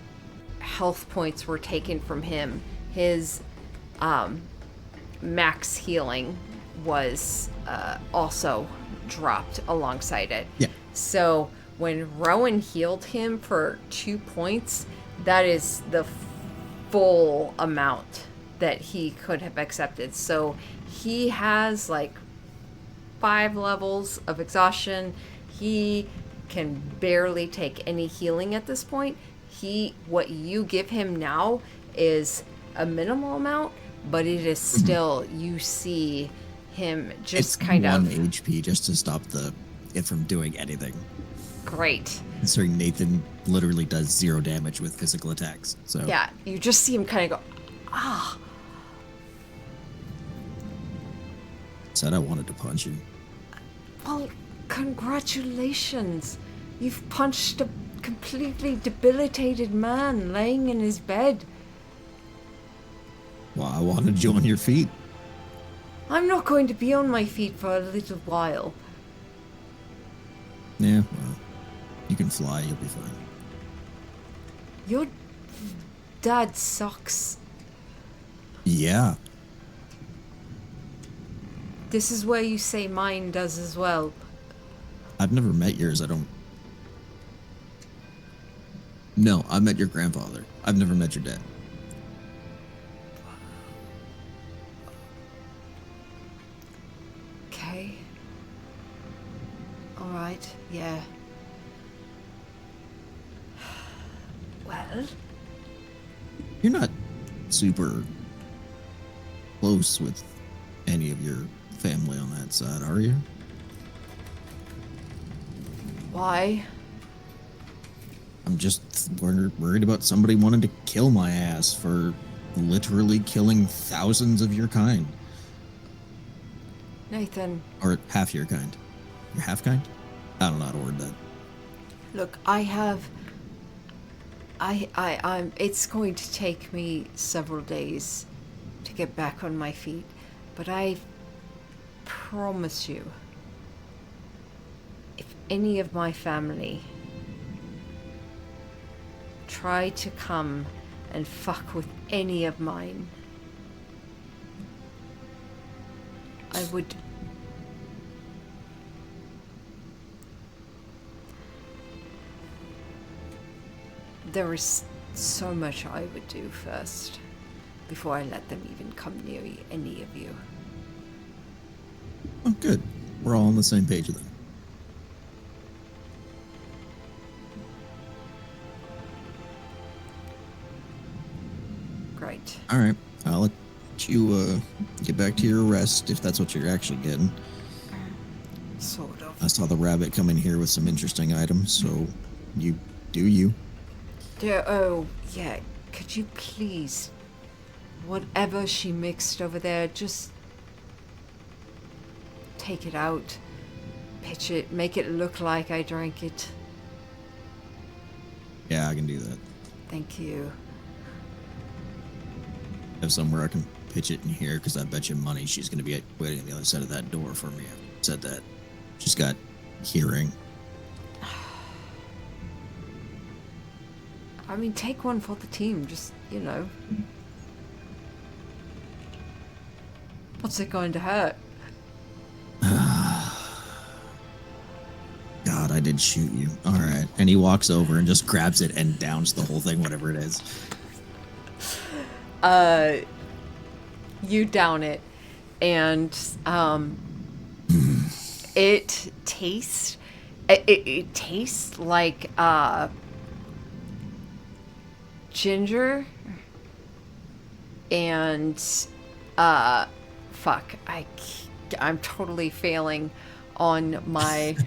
health points were taken from him, his max healing was also dropped alongside it. Yeah. So when Rowan healed him for 2 points, that is the full amount that he could have accepted. So he has like 5 levels of exhaustion. He can barely take any healing at this point. What you give him now is a minimal amount, but it is still, you see him just It's kind one of HP just to stop it from doing anything. great. Considering Nathan literally does 0 damage with physical attacks. So Yeah, you just see him kind of go, said I wanted to punch you. well, congratulations. You've punched a completely debilitated man laying in his bed. Well, I wanted you on your feet. I'm not going to be on my feet for a little while. Yeah, well, you can fly, you'll be fine. Your dad sucks. Yeah, This is where you say mine does as well. I've never met yours, I don't... No, I met your grandfather. I've never met your dad. Okay. Alright, yeah. Well, You're not super close with any of your family on that side, are you? why? I'm just worried about somebody wanting to kill my ass for literally killing thousands of your kind. Nathan, Or half your kind. Your half kind? I don't know how to word that. look, I'm it's going to take me several days to get back on my feet, but I promise you, if any of my family try to come and fuck with any of mine, I would... There is so much I would do first, before I let them even come near any of you. Oh, good. We're all on the same page then. Great. All right. I'll let you get back to your rest if that's what you're actually getting. Sort of. I saw the rabbit come in here with some interesting items, so you do you. Oh, yeah. Could you please, whatever she mixed over there, just take it out, pitch it, make it look like I drank it. Yeah, I can do that. Thank you. Have somewhere I can pitch it in here because I bet you money she's going to be waiting on the other side of that door for me. I said that. She's got hearing. I mean, take one for the team, just, you know. What's it going to hurt? God, I did shoot you. All right. And he walks over and just grabs it and downs the whole thing, whatever it is. You down it, and it tastes like ginger and fuck, I'm totally failing on my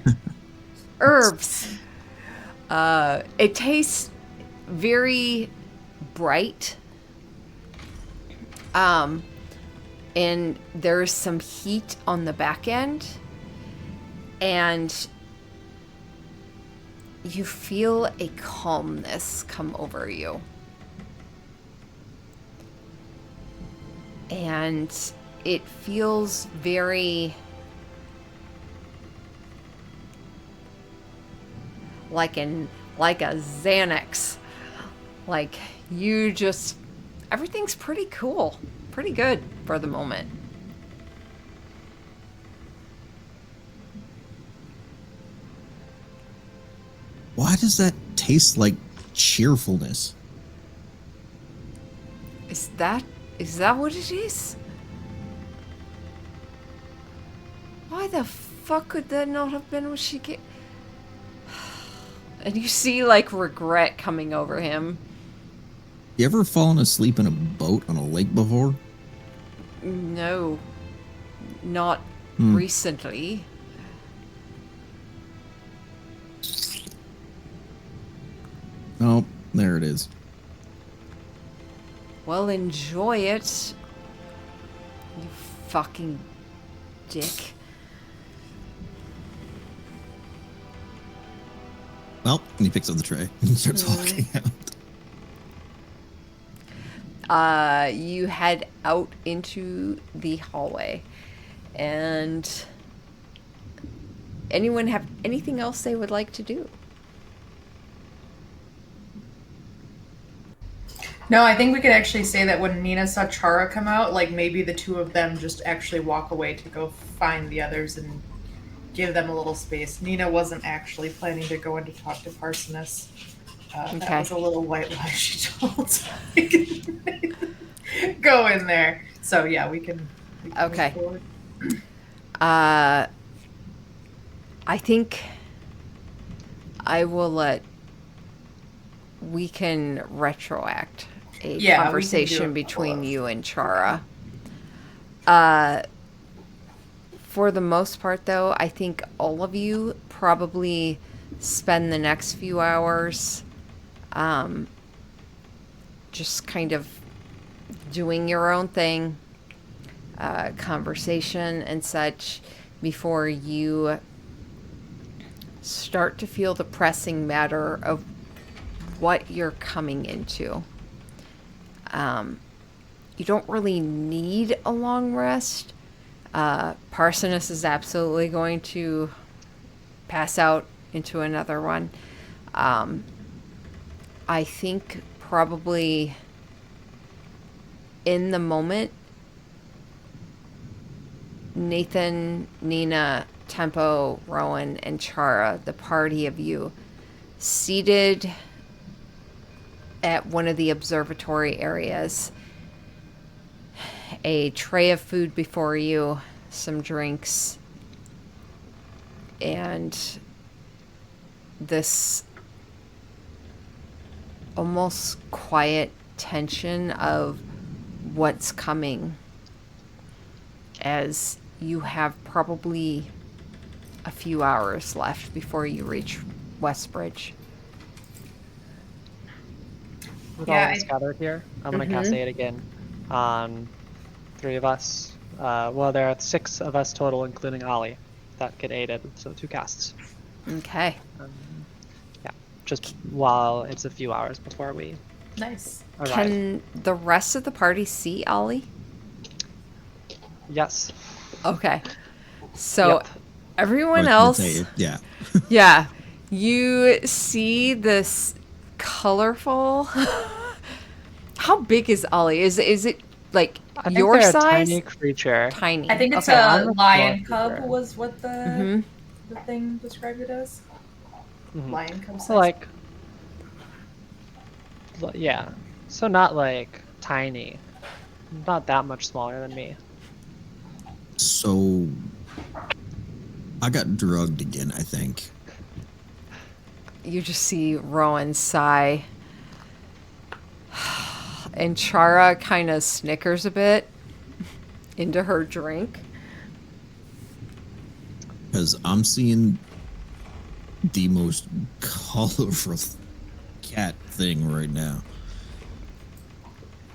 herbs. It tastes very bright. And there's some heat on the back end, and you feel a calmness come over you. And it feels very like a Xanax. Like you just, everything's pretty cool. Pretty good for the moment. Why does that taste like cheerfulness? Is that what it is? Why the fuck could that not have been what she get? And you see like regret coming over him. You ever fallen asleep in a boat on a lake before? No, not recently. Oh, there it is. Well, enjoy it, you fucking dick. Well, and he picks up the tray and starts walking out. You head out into the hallway, and anyone have anything else they would like to do? No, I think we could actually say that when Nina saw Chara come out, like maybe the two of them just actually walk away to go find the others and give them a little space. Nina wasn't actually planning to go in to talk to Parsoness. That was a little white lie she told. Go in there. So yeah, we can Okay. move forward. I think I will let. We can retroact a Yeah, we can do conversation a between follow-up. you and Chara. For the most part, though, I think all of you probably spend the next few hours just kind of doing your own thing, conversation and such, before you start to feel the pressing matter of what you're coming into. You don't really need a long rest. Parsoness is absolutely going to pass out into another one. I think probably in the moment, Nathan, Nina, Tempo, Rowan, and Chara, the party of you, seated at one of the observatory areas. A tray of food before you, some drinks, and this almost quiet tension of what's coming, as you have probably a few hours left before you reach Westbridge. With Yeah, all of us gathered here, I'm gonna cast Aid again on 3 of us. Well, there are 6 of us total, including Ollie, that get aided, so 2 casts. Okay. Yeah, just while it's a few hours before we Nice. arrive. Can the rest of the party see Ollie? Yes. Okay. So Yep. everyone I else, was gonna say, yeah. yeah, you see this colorful. How big is Ollie? Is it like I think your they're size? a tiny creature. Tiny. I think it's Okay, I'm a a lion small cub creature. was what the Mhm. the thing described it as. Mhm. Lion cub size. So like, yeah. So not like tiny. Not that much smaller than me. So I got drugged again, I think. You just see Rowan sigh. And Chara kind of snickers a bit into her drink. Because I'm seeing the most colorful cat thing right now.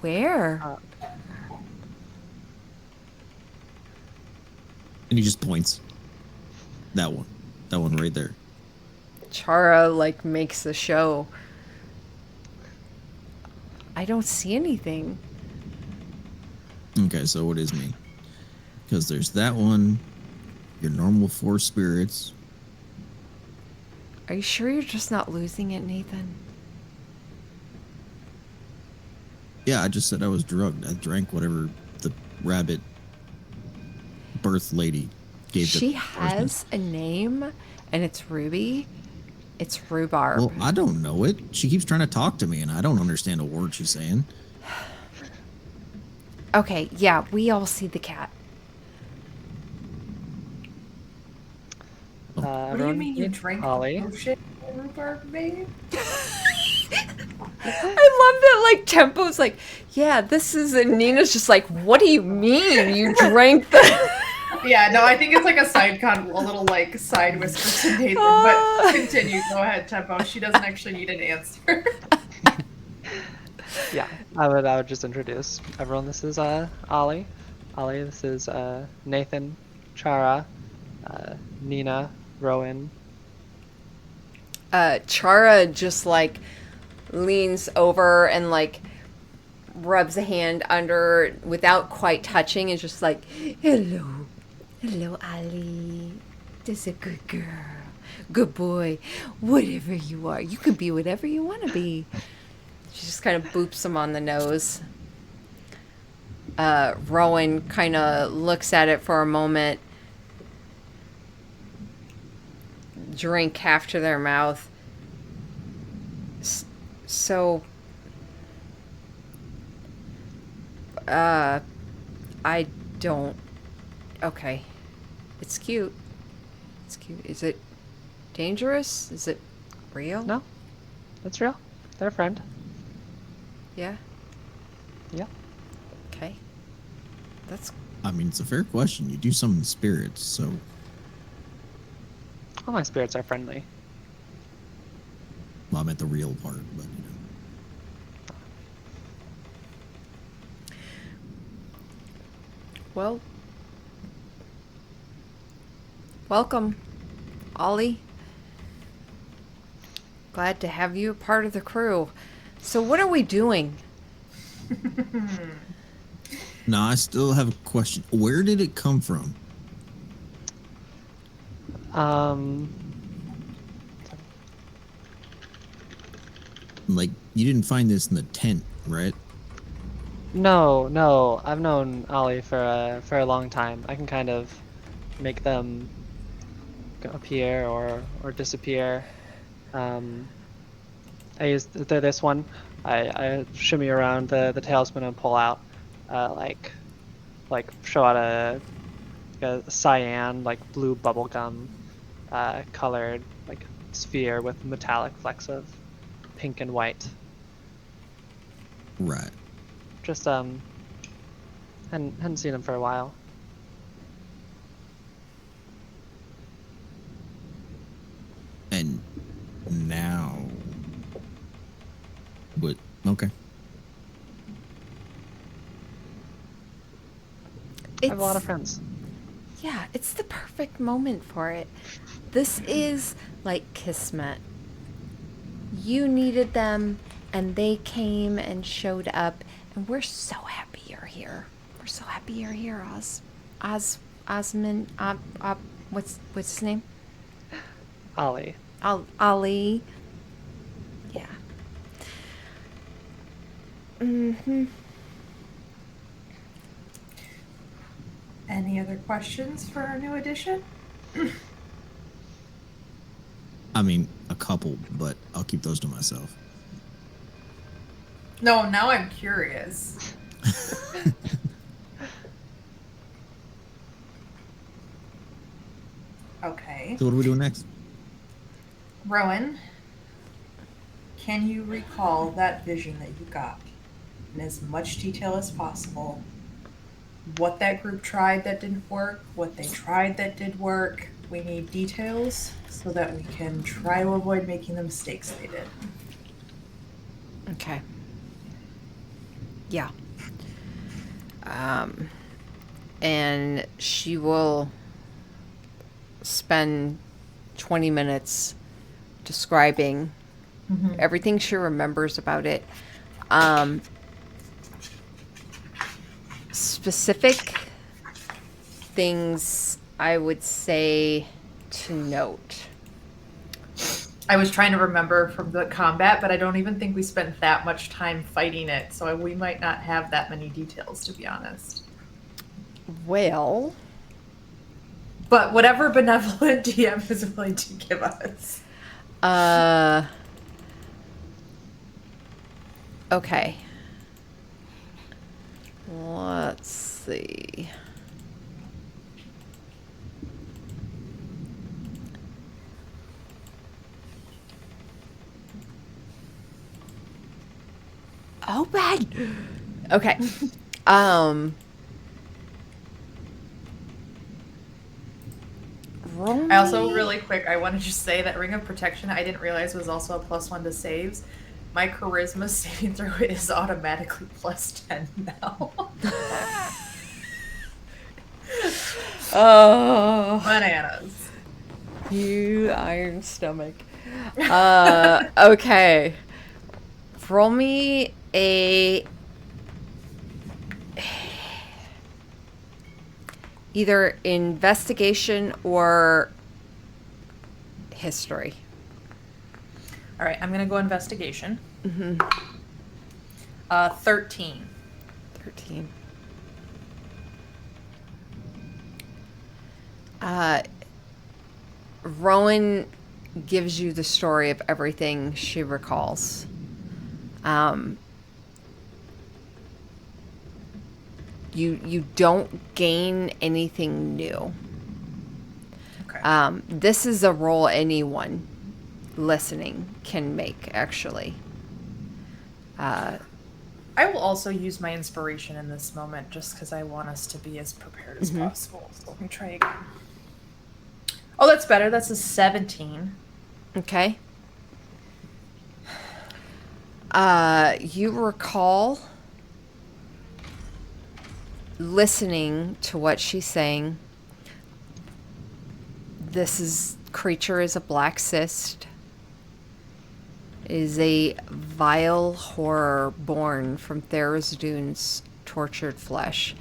Where? And he just points. That one. That one right there. Chara like makes the show. I don't see anything. Okay, so it is me. Because there's that one, your normal 4 spirits. Are you sure you're just not losing it, Nathan? Yeah, I just said I was drugged. I drank whatever the rabbit birth lady gave She the has a name, and it's Ruby. It's Rhubarb. Well, I don't know it. She keeps trying to talk to me, and I don't understand a word she's saying. Okay, yeah, we all see the cat. What do you Everyone mean you meet drank Ollie. potion, rhubarb babe? I love that, like, Tempo's like, yeah, this is, and Nina's just like, what do you mean you drank the... Yeah, no, I think it's like a little like side whisper to Nathan. But continue, go ahead, Tempo. She doesn't actually need an answer. Yeah, I would just introduce everyone. This is Ollie. Ollie, this is Nathan, Chara, Nina, Rowan. Chara just, like, leans over and, like, rubs a hand under without quite touching and just like, hello. Hello, Ali. That's a good girl. Good boy. Whatever you are. You can be whatever you want to be. She just kind of boops him on the nose. Rowan kind of looks at it for a moment. Drink half to their mouth. So... I don't... Okay. It's cute. It's cute. Is it dangerous? Is it real? No, that's real. They're a friend. Yeah? Yeah. Okay. That's... I mean, it's a fair question. You do summon spirits, so All my spirits are friendly. well, I meant the real part, but you know. Well... Welcome, Ollie. Glad to have you a part of the crew. So what are we doing? No, I still have a question. Where did it come from? Um, Like, you didn't find this in the tent, right? No. I've known Ollie for a long time. I can kind of make them appear or disappear. I used this one. I shimmy around the tailspin and pull out, like show out a cyan, like blue bubblegum colored like sphere with metallic flecks of pink and white. Right. Just hadn't seen him for a while. And now, but okay. I have a lot of friends. Yeah, it's the perfect moment for it. This is like Kismet. You needed them, and they came and showed up, and we're so happy you're here. We're so happy you're here, Osmond. What's his name? Ollie. Ali. Yeah. Any other questions for our new addition? I mean, a couple, but I'll keep those to myself. No, now I'm curious. Okay. So what are we doing next? Rowan, can you recall that vision that you got in as much detail as possible? What that group tried that didn't work, what they tried that did work. We need details so that we can try to avoid making the mistakes they did. Okay. Yeah. And she will spend 20 minutes describing everything she remembers about it. Specific things I would say to note. I was trying to remember from the combat, but I don't even think we spent that much time fighting it, so we might not have that many details, to be honest. Well, But whatever benevolent DM is willing to give us. okay. Let's see. Open. Okay. I also, really quick, I want to just say that Ring of Protection I didn't realize was also a +1 to saves. My charisma saving throw is automatically +10 now. Oh, Bananas. you iron stomach. Okay. Roll me a either investigation or history. All right, I'm going to go investigation. 13. 13. Rowan gives you the story of everything she recalls. You don't gain anything new. Okay. This is a roll anyone listening can make, actually. I will also use my inspiration in this moment just because I want us to be as prepared as possible. So let me try again. Oh, that's better. That's a 17. Okay. You recall listening to what she's saying. This creature is a black cyst. It is a vile horror born from Tharizdun's tortured flesh.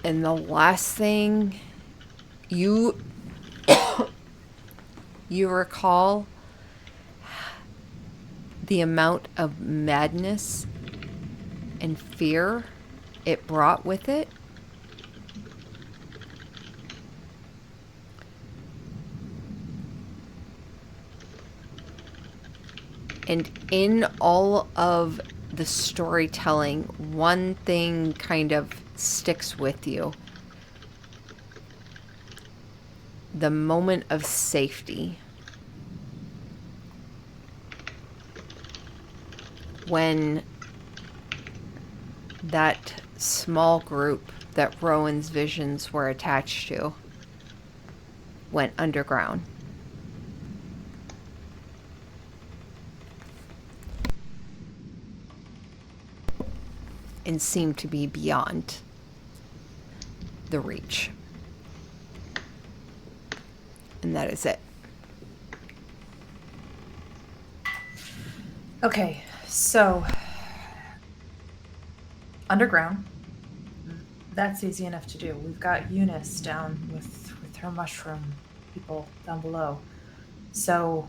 And the last thing you recall, the amount of madness and fear it brought with it. And in all of the storytelling, one thing kind of sticks with you. The moment of safety. When that small group that Rowan's visions were attached to went underground. And seemed to be beyond the reach. And that is it. Okay, so underground. That's easy enough to do. We've got Eunice down with her mushroom people down below. So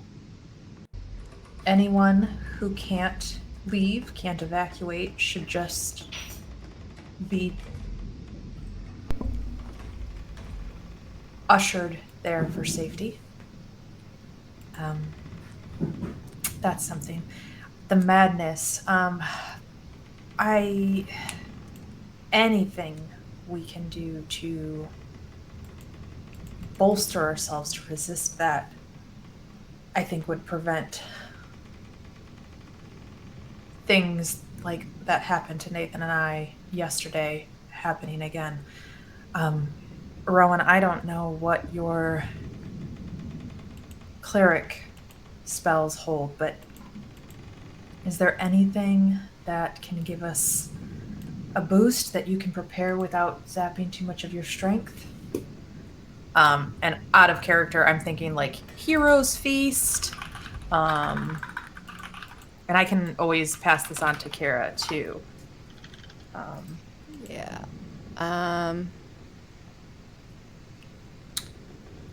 anyone who can't leave, can't evacuate, should just be ushered there for safety. That's something. The madness. Anything we can do to bolster ourselves to resist that, I think would prevent things like that happened to Nathan and I yesterday happening again. Rowan, I don't know what your cleric spells hold, but is there anything that can give us a boost that you can prepare without zapping too much of your strength? And out of character, I'm thinking like Hero's Feast. And I can always pass this on to Kara too. Yeah.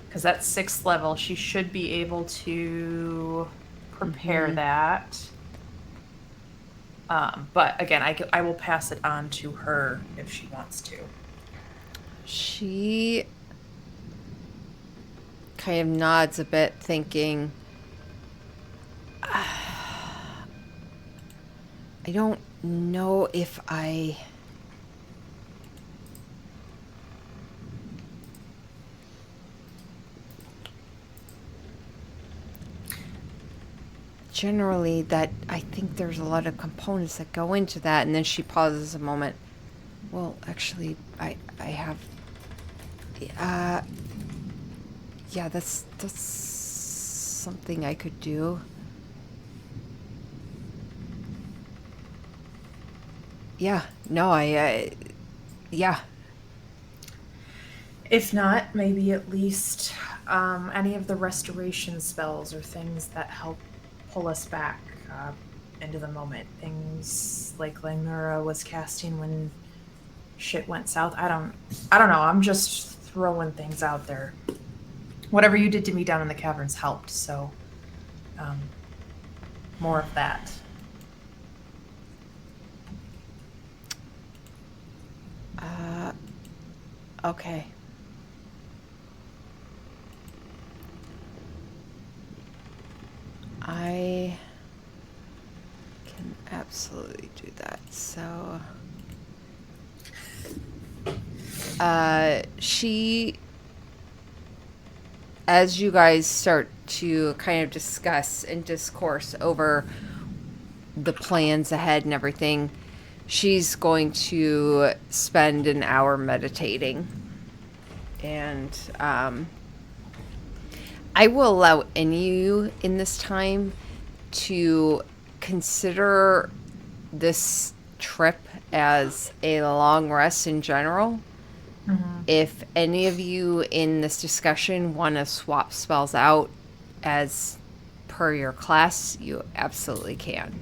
Because that's 6th level, she should be able to prepare that. But again, I will pass it on to her if she wants to. She kind of nods a bit, thinking, I don't know if I... Generally, that I think there's a lot of components that go into that, and then she pauses a moment. Well, actually, I have... yeah, that's something I could do. Yeah, no, yeah. If not, maybe at least any of the restoration spells or things that help pull us back into the moment. Things like Langura was casting when shit went south. I don't know. I'm just throwing things out there. Whatever you did to me down in the caverns helped, so more of that. Okay. I can absolutely do that. So, she, as you guys start to kind of discuss and discourse over the plans ahead and everything, she's going to spend an hour meditating. And I will allow any of you in this time to consider this trip as a long rest in general. Mm-hmm. If any of you in this discussion want to swap spells out as per your class, you absolutely can.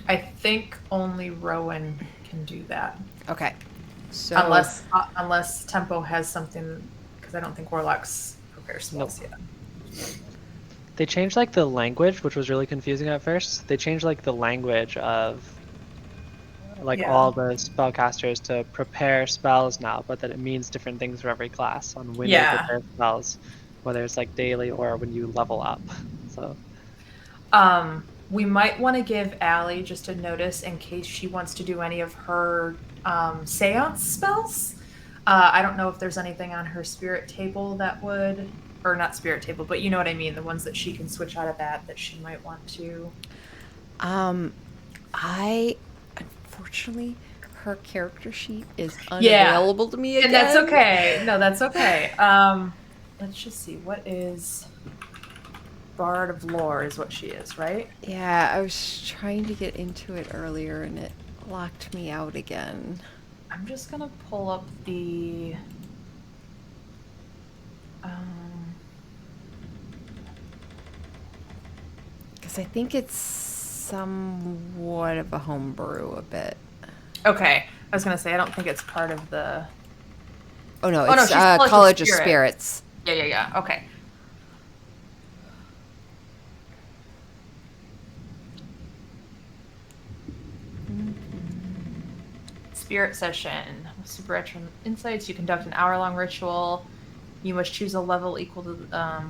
I think only Rowan can do that. Okay. So unless Tempo has something, because I don't think Warlocks prepare spells yet. They changed like the language, which was really confusing at first. They changed like the language of like Yeah. all the spellcasters to prepare spells now, but that it means different things for every class on when they Yeah. prepare spells, whether it's like daily or when you level up. So We might want to give Allie just a notice in case she wants to do any of her seance spells. I don't know if there's anything on her spirit table that would, or not spirit table, but you know what I mean, the ones that she can switch out of that she might want to. I unfortunately her character sheet is Yeah. unavailable to me again. And that's okay. No, that's okay. Let's just see. What is Bard of Lore is what she is, right? Yeah, I was trying to get into it earlier and it locked me out again. I'm just gonna pull up the Because I think it's somewhat of a homebrew a bit. okay. I was gonna say I don't think it's part of the Oh no, Oh, no, it's she's College of College of Spirit. Spirits. Yeah. Okay. Spirit session. Supernatural insights. You conduct an hour-long ritual. You must choose a level equal to.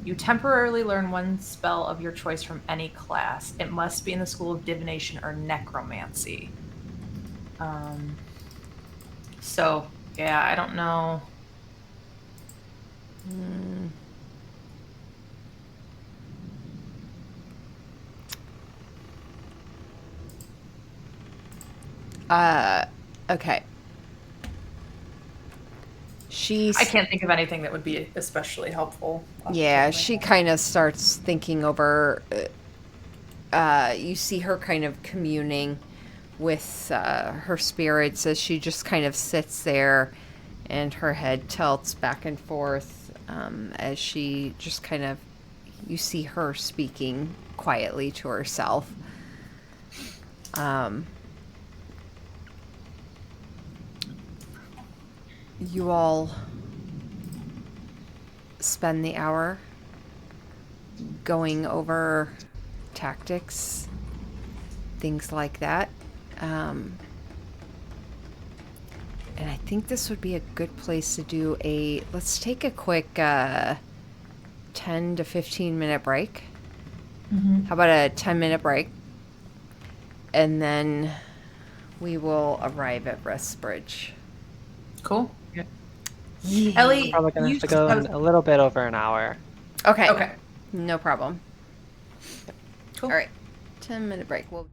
You temporarily learn one spell of your choice from any class. It must be in the school of divination or necromancy. So yeah, I don't know. Okay. She's I can't think of anything that would be especially helpful. off the yeah, top of my she head. kind of starts thinking over. You see her kind of communing with her spirits as she just kind of sits there, and her head tilts back and forth as she just kind of. You see her speaking quietly to herself. You all spend the hour going over tactics, things like that. And I think this would be a good place to do a. Let's take a quick 10 to 15 minute break. How about a 10-minute break? And then we will arrive at Restbridge. Cool. I'm Ellie, probably gonna you have to go in a little bit over an hour. Okay. Okay. No problem. Cool. All right. 10-minute break. We'll.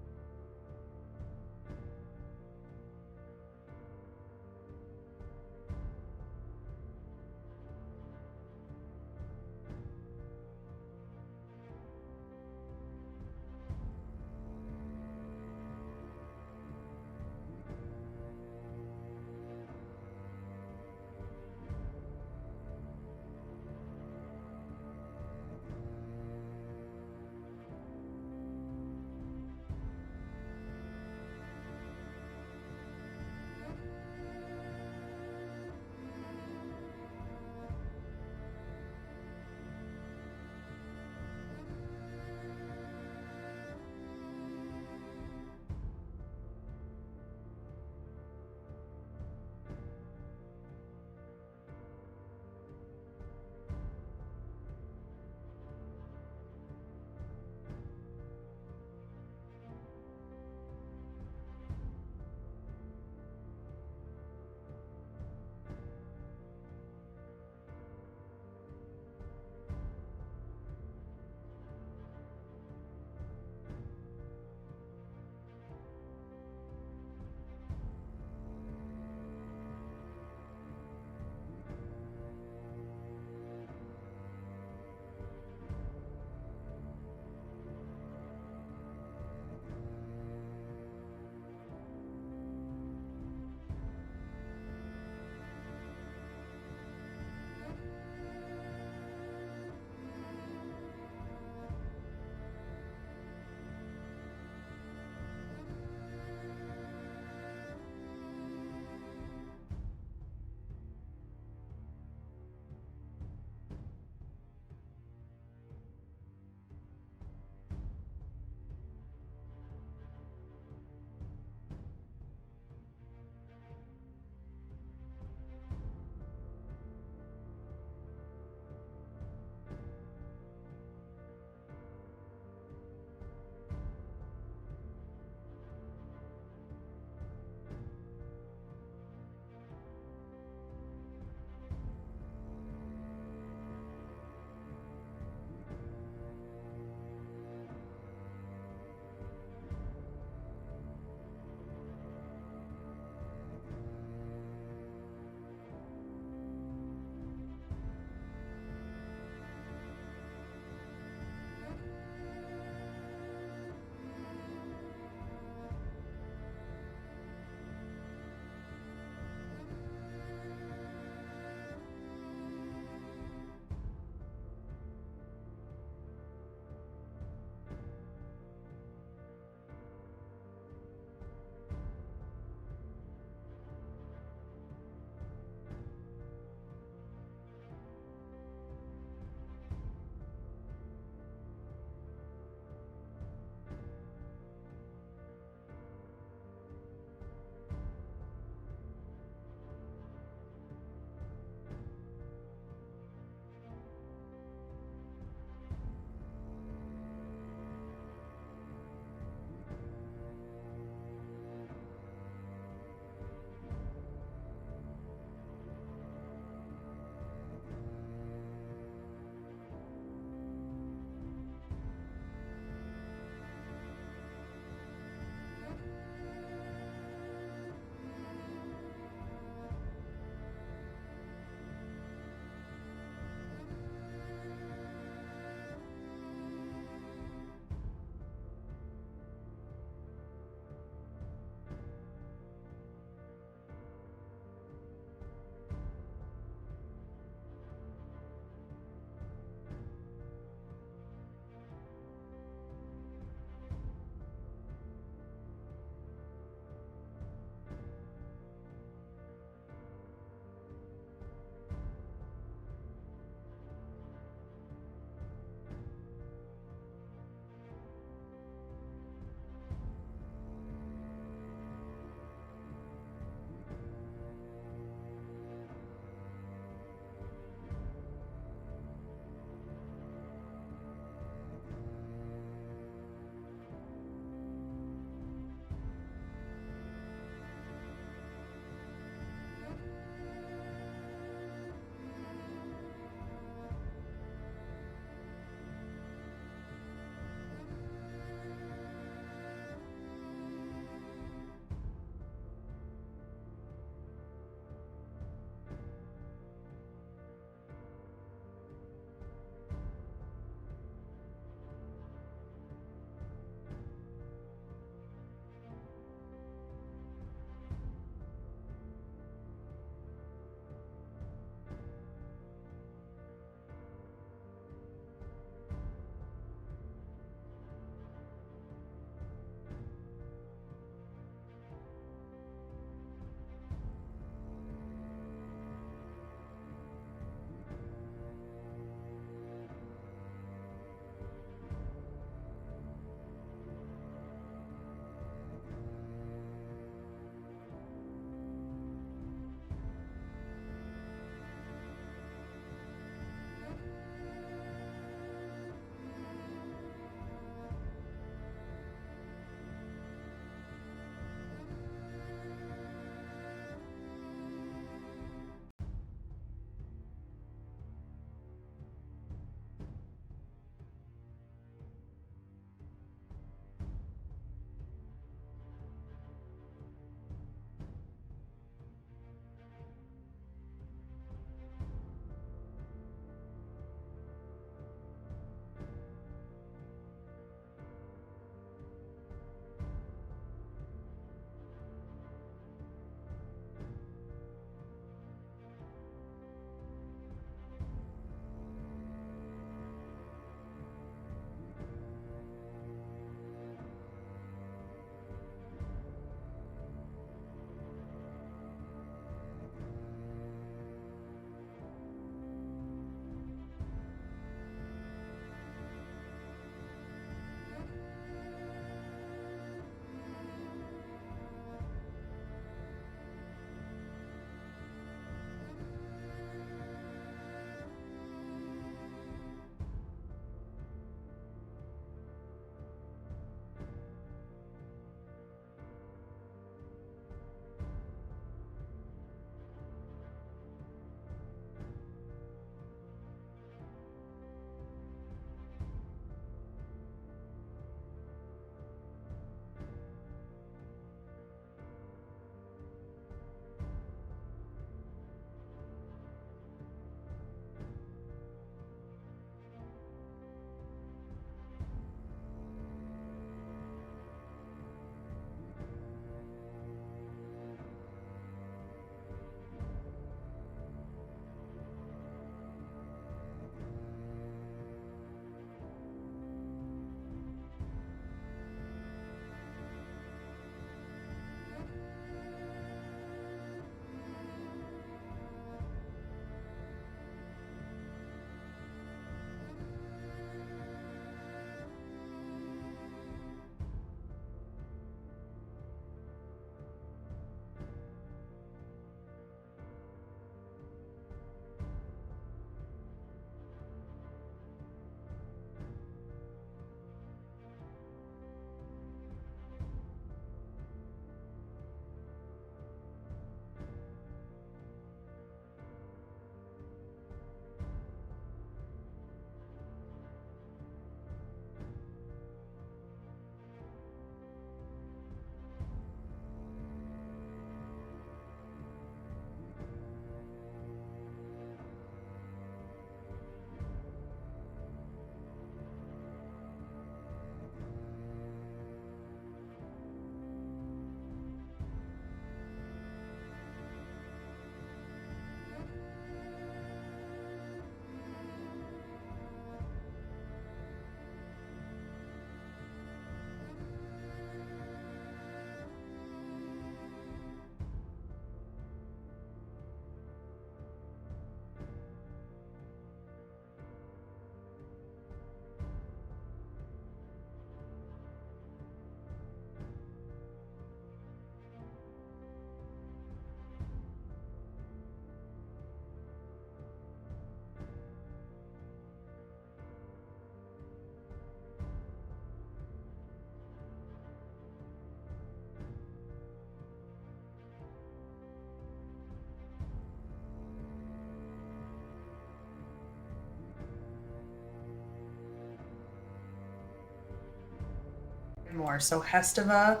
more. So Hestava,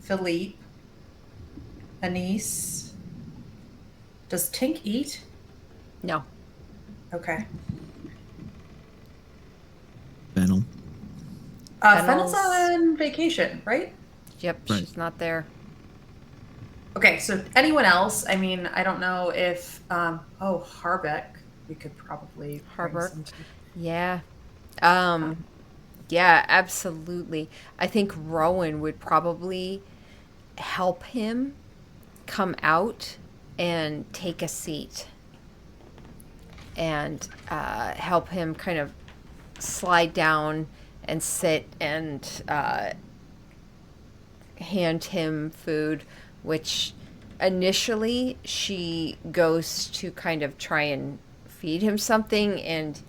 Philippe, Anise. Does Tink eat? No. Okay. Fennel. Fennel's Fennel's- on vacation, right? Yep, Right. she's not there. Okay, so anyone else? I mean, I don't know if Harbeck, we could probably bring Harbeck. some to- Yeah. Yeah, absolutely. I think Rowan would probably help him come out and take a seat and help him kind of slide down and sit and hand him food, which initially she goes to kind of try and feed him something, and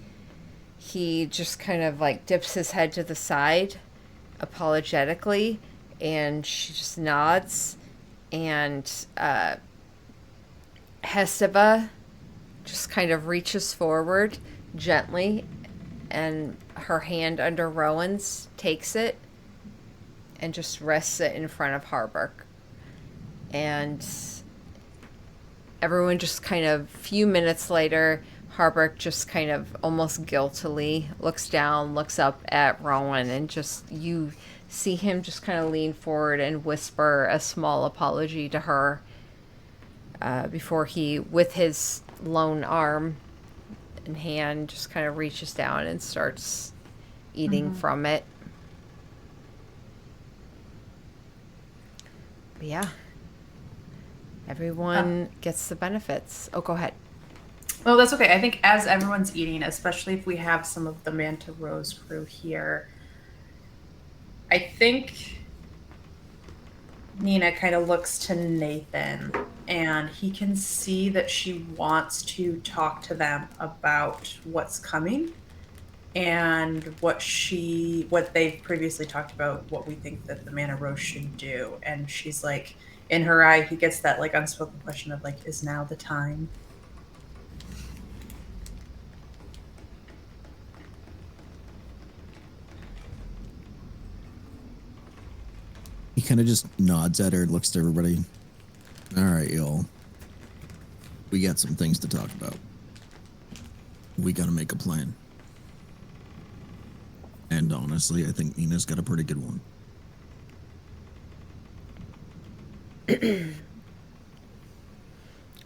he just kind of like dips his head to the side apologetically, and she just nods, and Hestava just kind of reaches forward gently, and her hand under Rowan's takes it and just rests it in front of Harburg. And everyone just kind of, few minutes later, Harburg just kind of almost guiltily looks down, looks up at Rowan, and just, you see him just kind of lean forward and whisper a small apology to her before he, with his lone arm and hand, just kind of reaches down and starts eating from it. But yeah. Everyone gets the benefits. Oh, go ahead. Well, that's okay. I think as everyone's eating, especially if we have some of the Manta Rose crew here, I think Nina kind of looks to Nathan, and he can see that she wants to talk to them about what's coming and what they've previously talked about, what we think that the Mana Rose should do. And she's like, in her eye, he gets that like unspoken question of like, is now the time? He kind of just nods at her and looks to everybody. All right, y'all. We got some things to talk about. We got to make a plan. And honestly, I think Nina's got a pretty good one.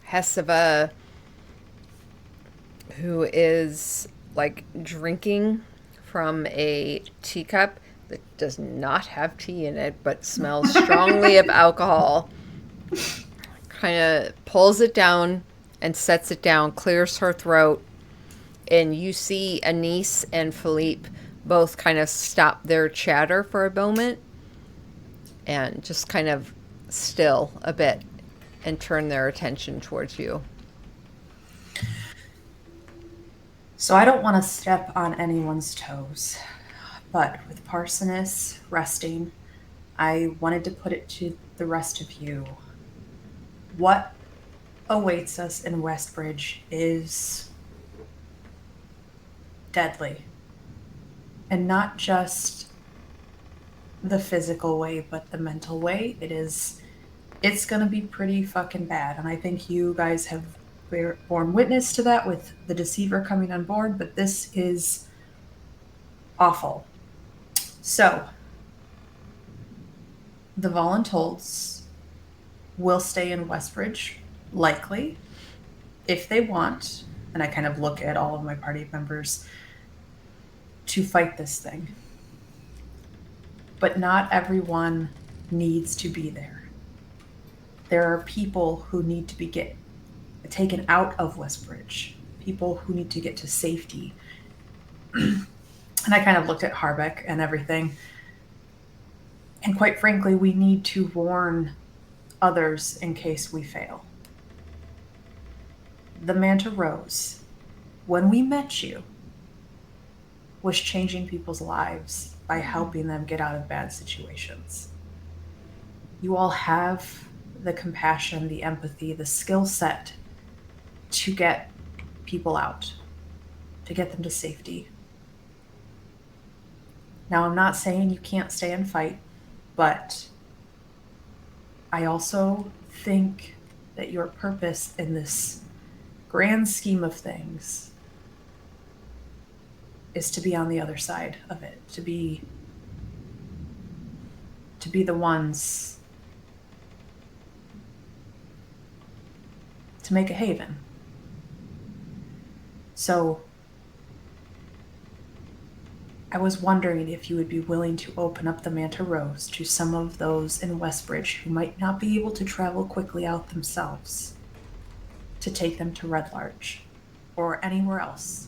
Hestava, who is like drinking from a teacup that does not have tea in it but smells strongly of alcohol, kind of pulls it down and sets it down, clears her throat, and you see Anise and Philippe both kind of stop their chatter for a moment and just kind of still a bit and turn their attention towards you. So I don't want to step on anyone's toes, but with Parsoness resting, I wanted to put it to the rest of you. What awaits us in Westbridge is deadly. And not just the physical way, but the mental way. It's going to be pretty fucking bad. And I think you guys have borne witness to that with the Deceiver coming on board, but this is awful. So, the Voluntold's will stay in Westbridge, likely, if they want. And I kind of look at all of my party members to fight this thing. But not everyone needs to be there. There are people who need to be taken out of Westbridge, people who need to get to safety. And I kind of looked at Harbeck and everything. And quite frankly, we need to warn others in case we fail. The Manta Rose, when we met you, was changing people's lives by helping them get out of bad situations. You all have the compassion, the empathy, the skill set to get people out, to get them to safety. Now, I'm not saying you can't stay and fight, but I also think that your purpose in this grand scheme of things is to be on the other side of it, to be the ones to make a haven. So I was wondering if you would be willing to open up the Manta Rose to some of those in Westbridge who might not be able to travel quickly out themselves, to take them to Red Larch or anywhere else.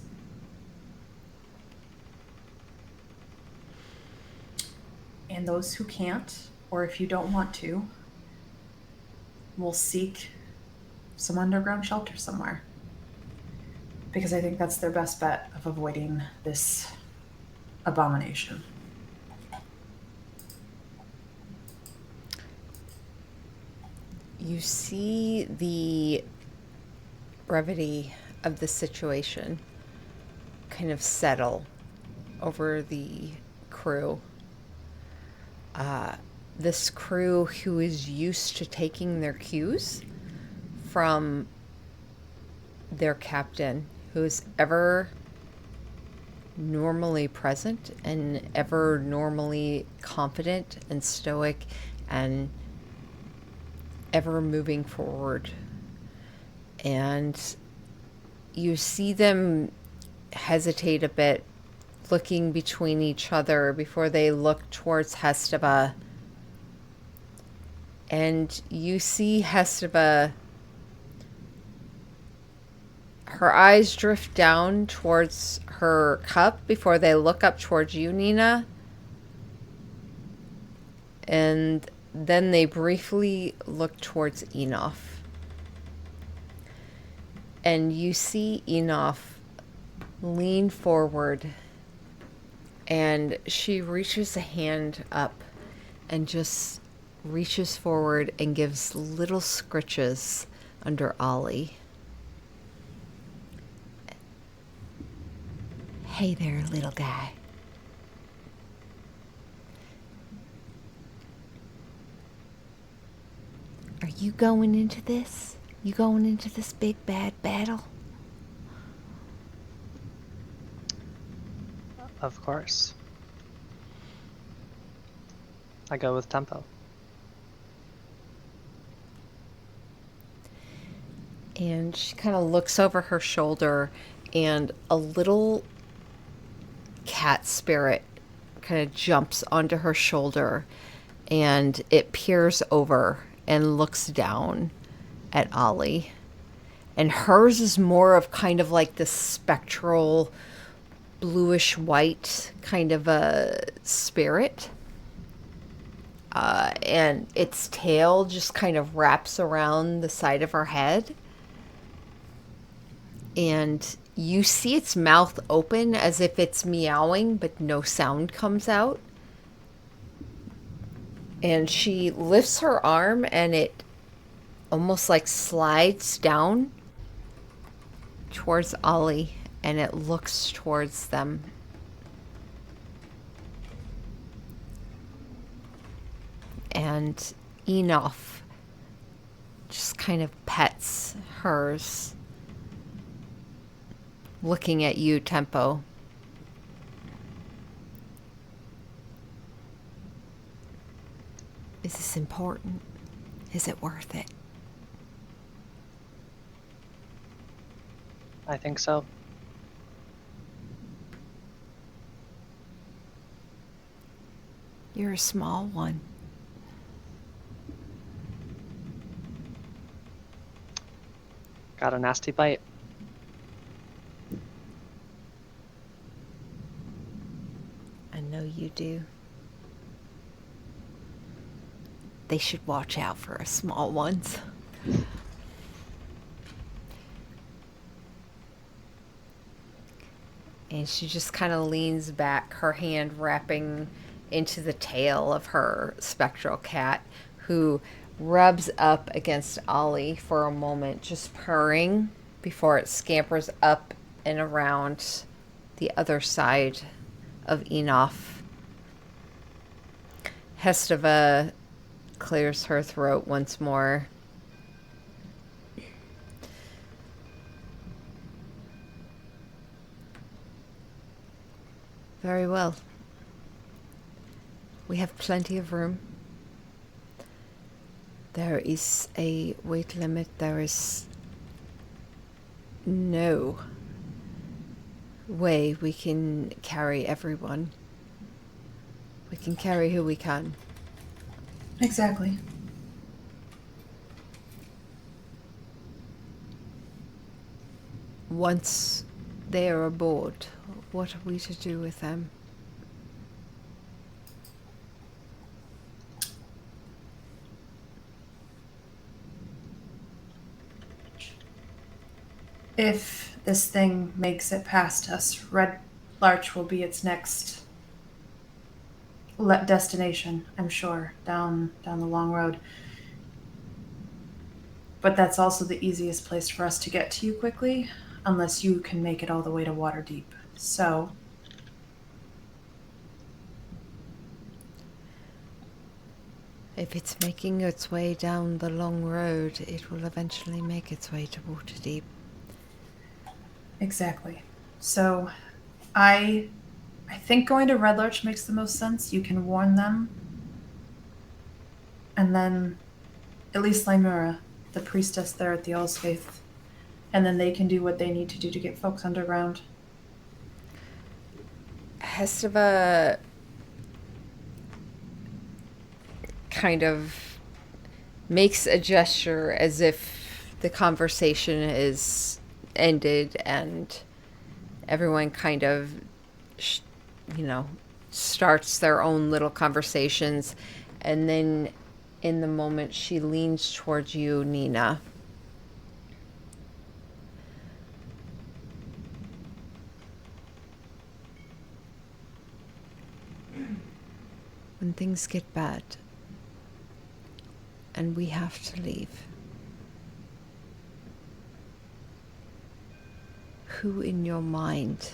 And those who can't, or if you don't want to, will seek some underground shelter somewhere. Because I think that's their best bet of avoiding this abomination. You see the brevity of the situation kind of settle over the crew. This crew who is used to taking their cues from their captain, who's ever normally present and ever normally confident and stoic and ever moving forward. And you see them hesitate a bit, looking between each other before they look towards Hesteba. And you see Hesteba, her eyes drift down towards her cup before they look up towards you, Nina. And then they briefly look towards Enof. And you see Enof lean forward, and she reaches a hand up and just reaches forward and gives little scritches under Ollie. Hey there, little guy. Are you going into this? You going into this big bad battle? Of course. I go with tempo. And she kind of looks over her shoulder, and a little cat spirit kind of jumps onto her shoulder, and it peers over and looks down at Ollie. And hers is more of kind of like this spectral bluish white kind of a spirit. And its tail just kind of wraps around the side of her head. And you see its mouth open as if it's meowing, but no sound comes out. And she lifts her arm, and it almost like slides down towards Ollie, and it looks towards them. And Enof just kind of pets hers, looking at you, Tempo. Is this important? Is it worth it? I think so. You're a small one. Got a nasty bite. I know you do. They should watch out for us small ones. And she just kind of leans back, her hand wrapping into the tail of her spectral cat, who rubs up against Ollie for a moment, just purring before it scampers up and around the other side of Enof Hestava clears her throat once more. Very well. We have plenty of room. There is a weight limit. There is no way we can carry everyone. We can carry who we can. Exactly. Once they are aboard, what are we to do with them? If this thing makes it past us, Red Larch will be its next destination, I'm sure, down the long road. But that's also the easiest place for us to get to you quickly, unless you can make it all the way to Waterdeep. So, If it's making its way down the long road, it will eventually make its way to Waterdeep. exactly. So, I think going to Red Larch makes the most sense. You can warn them. And then at least Lymura, the priestess there at the All's Faith. And then they can do what they need to do to get folks underground. Hestava kind of makes a gesture as if the conversation is ended and everyone kind of, starts their own little conversations. And then in the moment, she leans towards you, Nina. When things get bad and we have to leave, who in your mind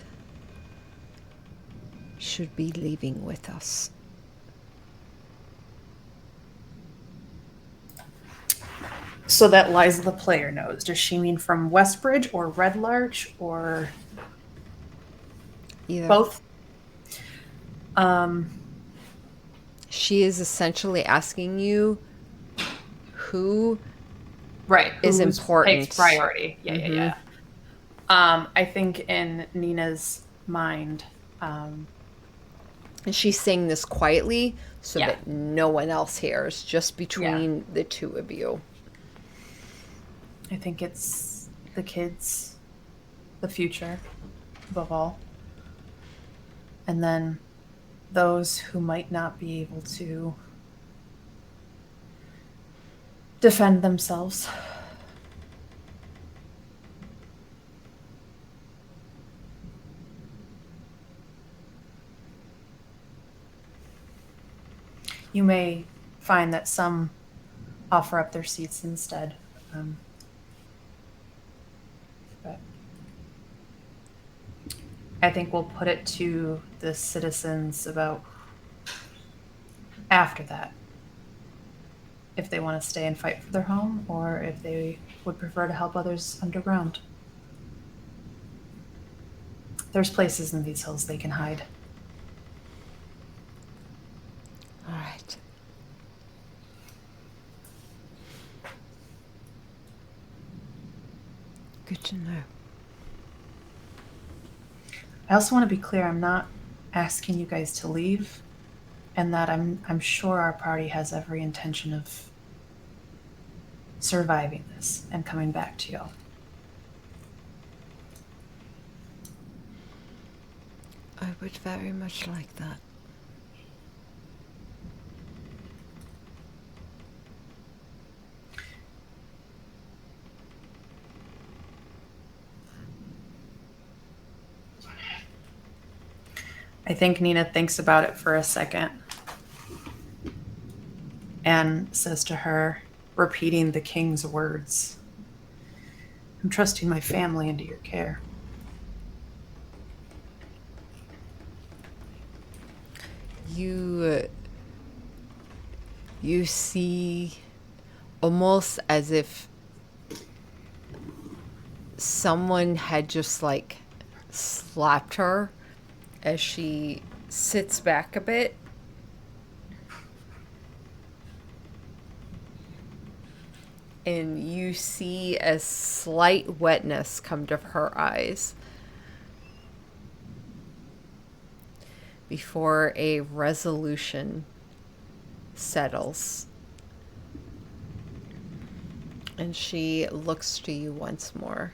should be leaving with us? So that Liza the player knows. Does she mean from Westbridge or Red Larch or Either. both? She is essentially asking you who Right. is who's important. Takes priority. Yeah, Mhm. yeah. I think in Nina's mind, and she's saying this quietly so Yeah. that no one else hears, just between the two of you. I think it's the kids, the future, above all. And then those who might not be able to defend themselves. You may find that some offer up their seats instead. But I think we'll put it to the citizens about after that. If they want to stay and fight for their home, or if they would prefer to help others underground. There's places in these hills they can hide. All right. Good to know. I also want to be clear, I'm not asking you guys to leave, and that I'm sure our party has every intention of surviving this and coming back to y'all. I would very much like that. I think Nina thinks about it for a second and says to her, repeating the king's words, I'm trusting my family into your care. You You see almost as if someone had just like slapped her as she sits back a bit. And you see a slight wetness come to her eyes before a resolution settles. And she looks to you once more.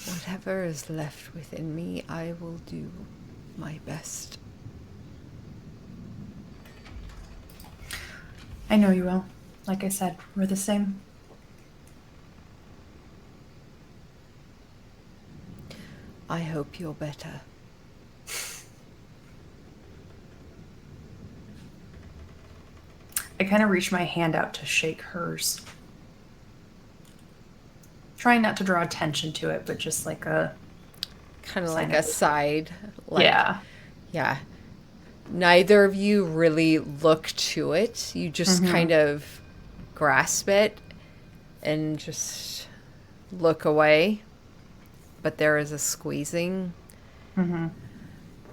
Whatever is left within me, I will do my best. I know you will. Like I said, we're the same. I hope you're better. I kind of reach my hand out to shake hers. Trying not to draw attention to it, but just like a... Kind of Sign like a of- side. Like, yeah. Yeah. Neither of you really look to it. You just kind of grasp it and just look away. But there is a squeezing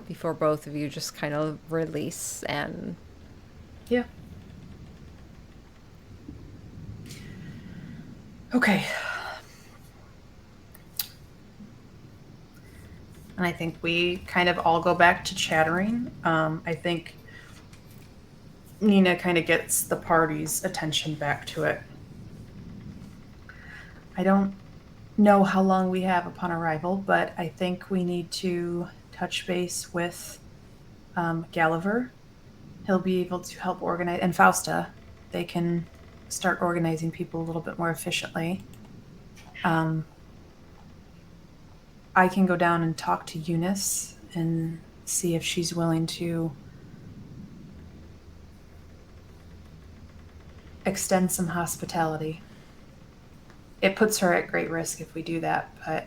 before both of you just kind of release and... Yeah. Okay. And I think we kind of all go back to chattering. I think Nina kind of gets the party's attention back to it. I don't know how long we have upon arrival, but I think we need to touch base with Gulliver. He'll be able to help organize, and Fausta. They can start organizing people a little bit more efficiently. I can go down and talk to Eunice and see if she's willing to extend some hospitality. It puts her at great risk if we do that, but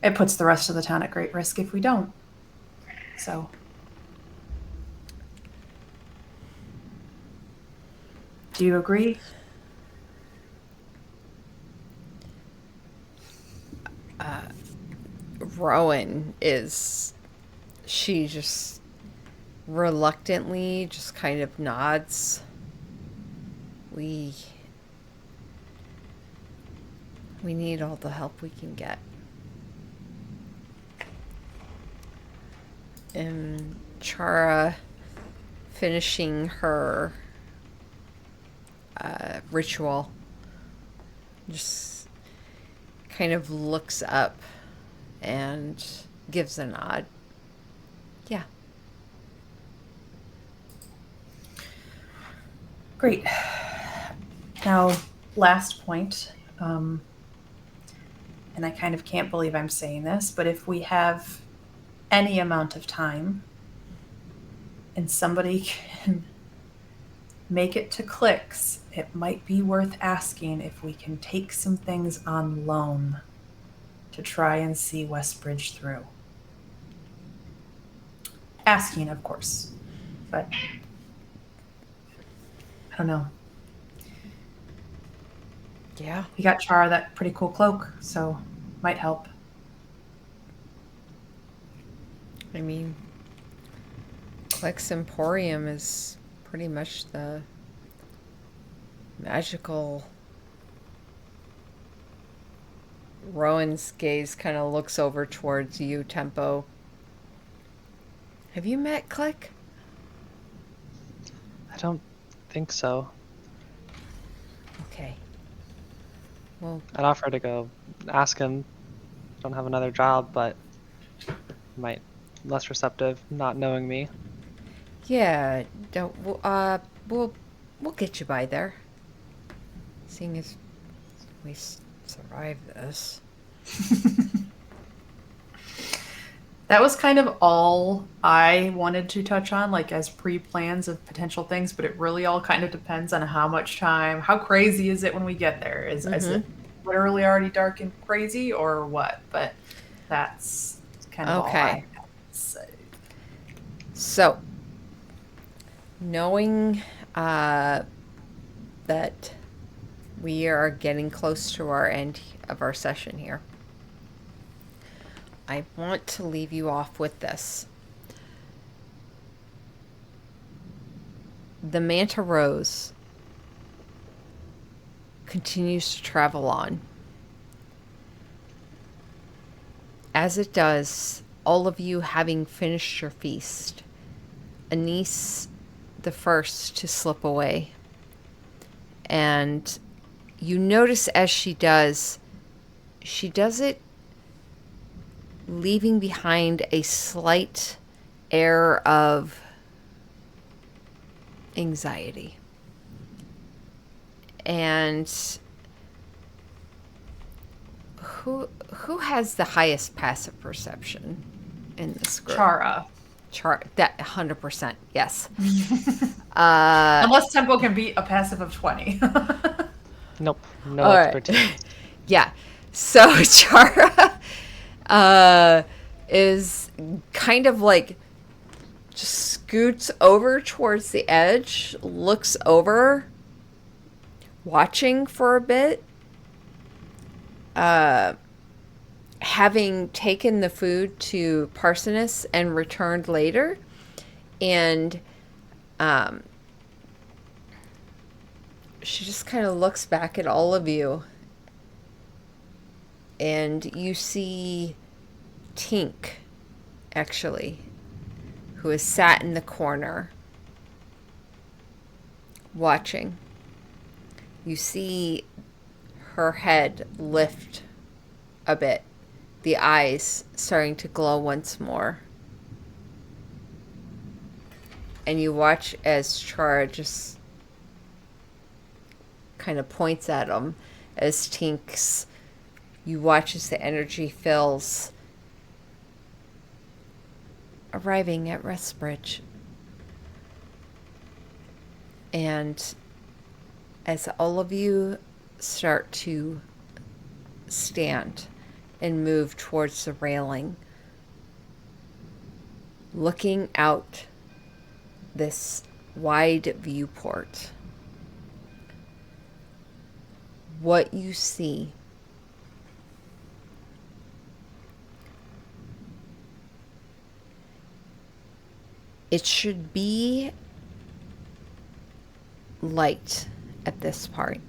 it puts the rest of the town at great risk if we don't. So. Do you agree? Rowan is... She just reluctantly just kind of nods. We need all the help we can get. And Chara, finishing her ritual, just kind of looks up and gives a nod. Yeah. Great. Now, last point, and I kind of can't believe I'm saying this, but if we have any amount of time and somebody can make it to Clicks, it might be worth asking if we can take some things on loan to try and see Westbridge through. Asking, of course, but I don't know. Yeah. We got Chara that pretty cool cloak, so might help. I mean, Clicks Emporium is pretty much the magical... Rowan's gaze kind of looks over towards you, Tempo. Have you met Click? I don't think so. Okay. Well, I'd offer to go ask him. Don't have another job, but he might less receptive, not knowing me. yeah, don't we'll get you by there. Seeing as we survived this. That was kind of all I wanted to touch on, like as pre-plans of potential things, but it really all kind of depends on how much time, how crazy is it when we get there? Is it literally already dark and crazy or what? But that's kind of Okay. all I say. So, knowing that we are getting close to our end of our session here, I want to leave you off with this. The Manta Rose continues to travel on. As it does, all of you having finished your feast, Anise the first to slip away. And you notice as she does it leaving behind a slight air of anxiety. And who has the highest passive perception in this group? Chara. That 100%, yes. Unless Tempo can beat a passive of 20. Nope. No All right. expertise. Yeah. So Chara is kind of like just scoots over towards the edge, looks over, watching for a bit. Having taken the food to Parsonus and returned later, and she just kind of looks back at all of you, and you see Tink, actually, who is sat in the corner watching. You see her head lift a bit, the eyes starting to glow once more. And you watch as Chara just kind of points at him as Tink's. You watch as the energy fills, arriving at Restbridge. And as all of you start to stand and move towards the railing, looking out this wide viewport, what you see it should be light at this part.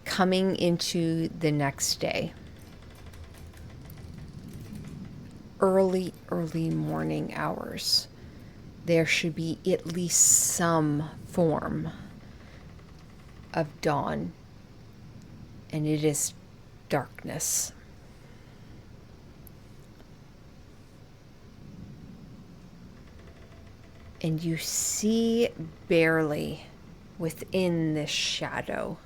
Coming into the next day. Early morning hours. There should be at least some form of dawn. And it is darkness. And you see barely within this shadow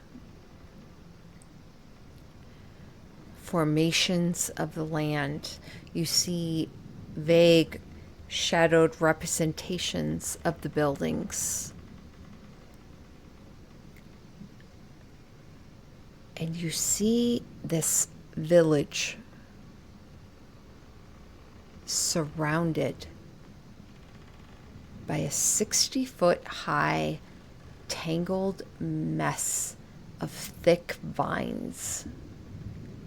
formations of the land. You see vague shadowed representations of the buildings. And you see this village surrounded by a 60-foot high tangled mess of thick vines,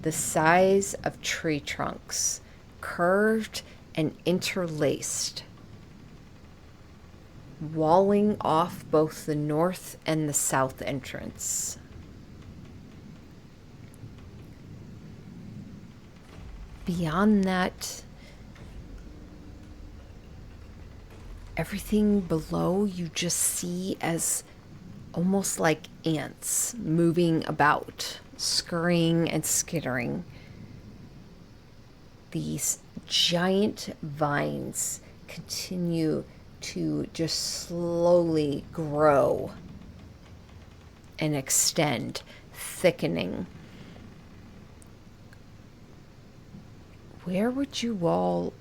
the size of tree trunks, curved and interlaced, walling off both the north and the south entrance. Beyond that, everything below you just see as almost like ants moving about, scurrying and skittering. These giant vines continue to just slowly grow and extend, thickening. Where would you all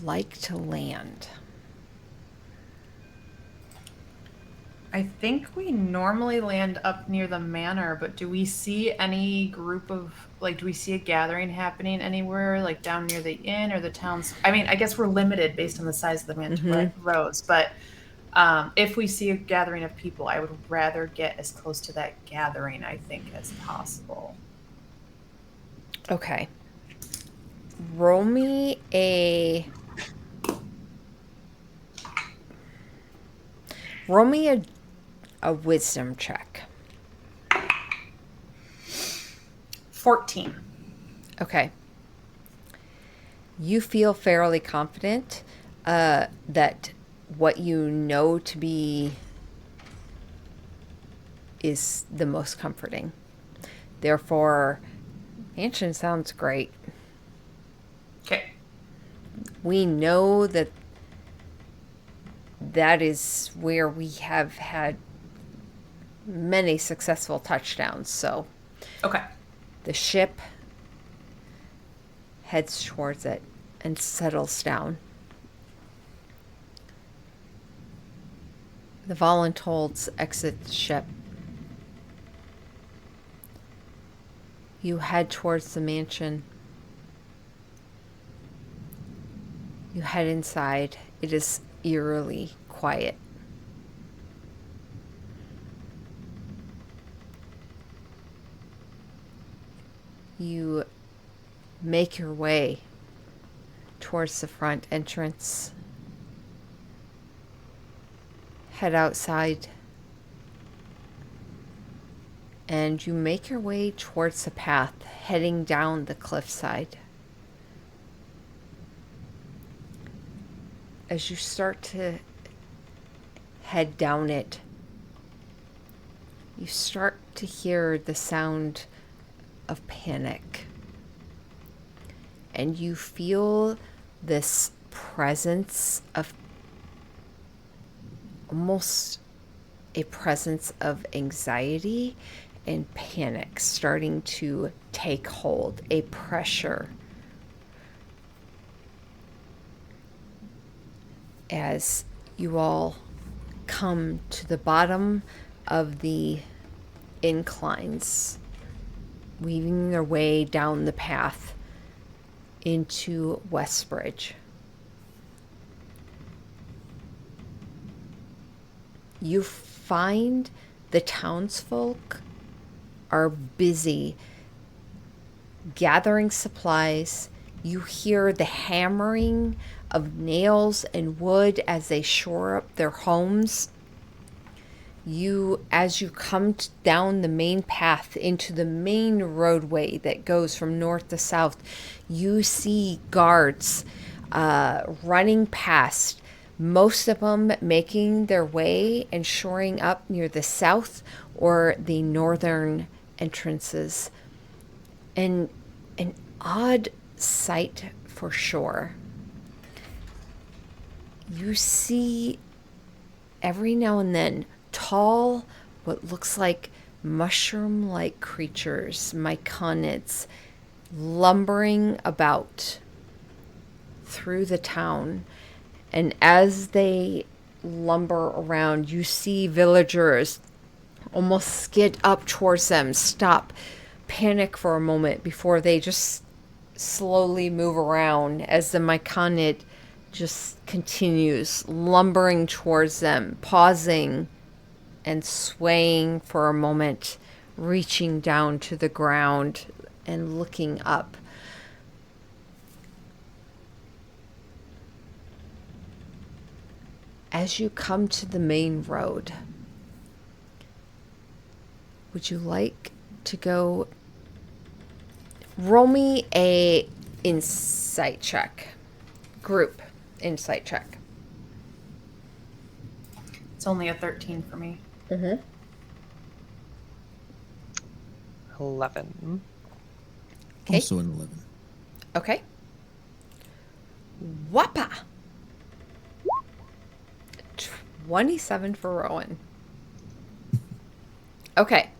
like to land? I think we normally land up near the manor, but do we see any group of, like, do we see a gathering happening anywhere, like down near the inn or the towns? I mean, I guess we're limited based on the size of the roads, but if we see a gathering of people, I would rather get as close to that gathering, I think, as possible. Okay. Roll me a wisdom check. 14. Okay. You feel fairly confident that what you know to be is the most comforting. Therefore, mansion sounds great. Okay. We know that that is where we have had many successful touchdowns. So Okay. the ship heads towards it and settles down. The Voluntold's exit the ship. You head towards the mansion. You head inside. It is eerily quiet. You make your way towards the front entrance. Head outside. And you make your way towards the path heading down the cliffside. As you start to head down it, you start to hear the sound of panic. And you feel this presence of almost a presence of anxiety and panic starting to take hold, a pressure. As you all come to the bottom of the inclines, weaving their way down the path into Westbridge. You find the townsfolk are busy gathering supplies. You hear the hammering of nails and wood as they shore up their homes. As you come down the main path into the main roadway that goes from north to south, you see guards running past, most of them making their way and shoring up near the south or the northern entrances. And an odd sight for sure. You see every now and then tall, what looks like mushroom-like creatures, myconids, lumbering about through the town. And as they lumber around, you see villagers almost skid up towards them, stop, panic for a moment before they just slowly move around as the myconid just continues lumbering towards them, pausing and swaying for a moment, reaching down to the ground and looking up. As you come to the main road, would you like to go? Roll me a insight check. Group insight check. It's only a 13 for me. 11. Okay. Also an 11. Okay. Wappa! 27 for Rowan. Okay.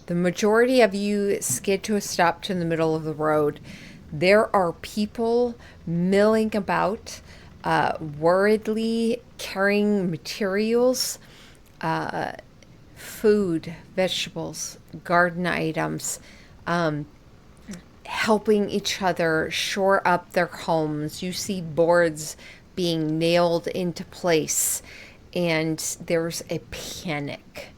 The majority of you skid to a stop to in the middle of the road. There are people milling about worriedly carrying materials, food, vegetables, garden items, helping each other shore up their homes. You see boards being nailed into place, and there's a panic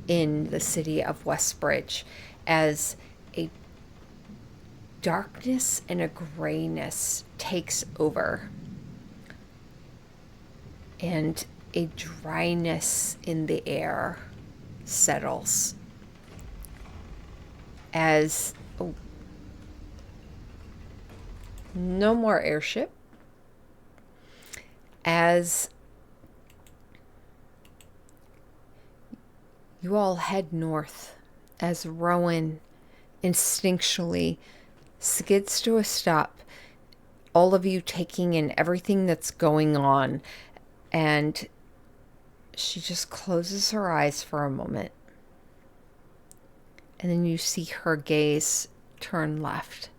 in the city of Westbridge as a darkness and a grayness takes over, and a dryness in the air settles as no more airship, as you all head north, as Rowan instinctually skids to a stop, all of you taking in everything that's going on, and she just closes her eyes for a moment. And then you see her gaze turn left.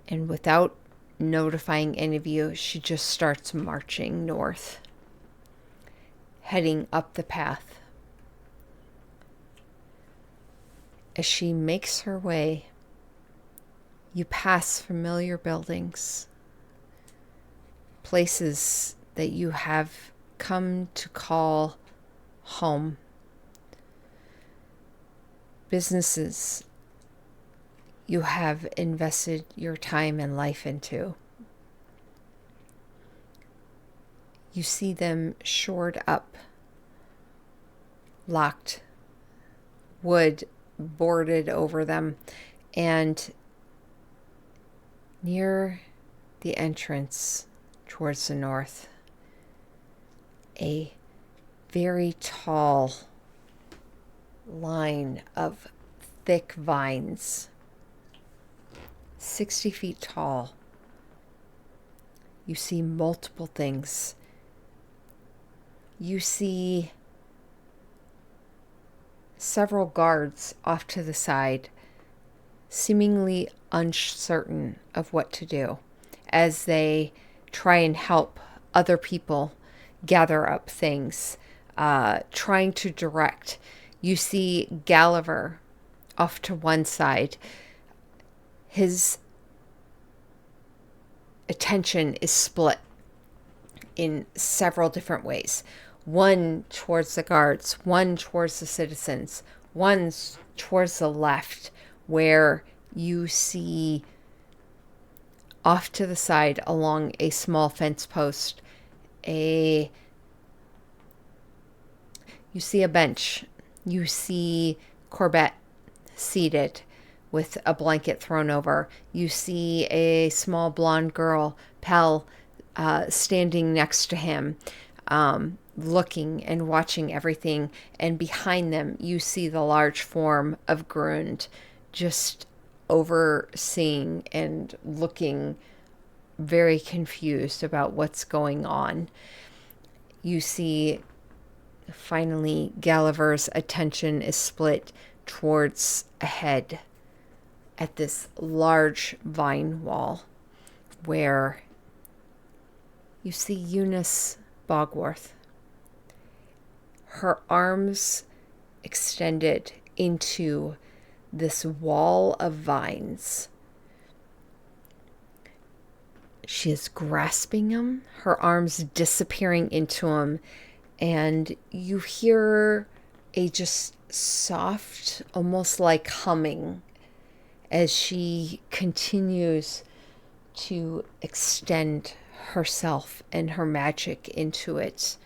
And without notifying any of you, she just starts marching north, heading up the path. As she makes her way, you pass familiar buildings, places that you have come to call home, businesses you have invested your time and life into. You see them shored up, locked, wood boarded over them, and near the entrance towards the north, a very tall line of thick vines, 60 feet tall. You see multiple things. You see several guards off to the side, seemingly uncertain of what to do as they try and help other people gather up things, trying to direct. You see Gulliver off to one side. His attention is split in several different ways. One towards the guards, one towards the citizens, one towards the left, where you see off to the side along a small fence post, you see a bench. You see Corbett seated with a blanket thrown over. You see a small blonde girl, Pell, standing next to him, looking and watching everything. And behind them, you see the large form of Grund, just overseeing and looking very confused about what's going on. You see, finally, Gulliver's attention is split towards ahead at this large vine wall where you see Eunice Bogworth, her arms extended into this wall of vines. She is grasping them, her arms disappearing into them, and you hear a just soft, almost like humming, as she continues to extend herself and her magic into it.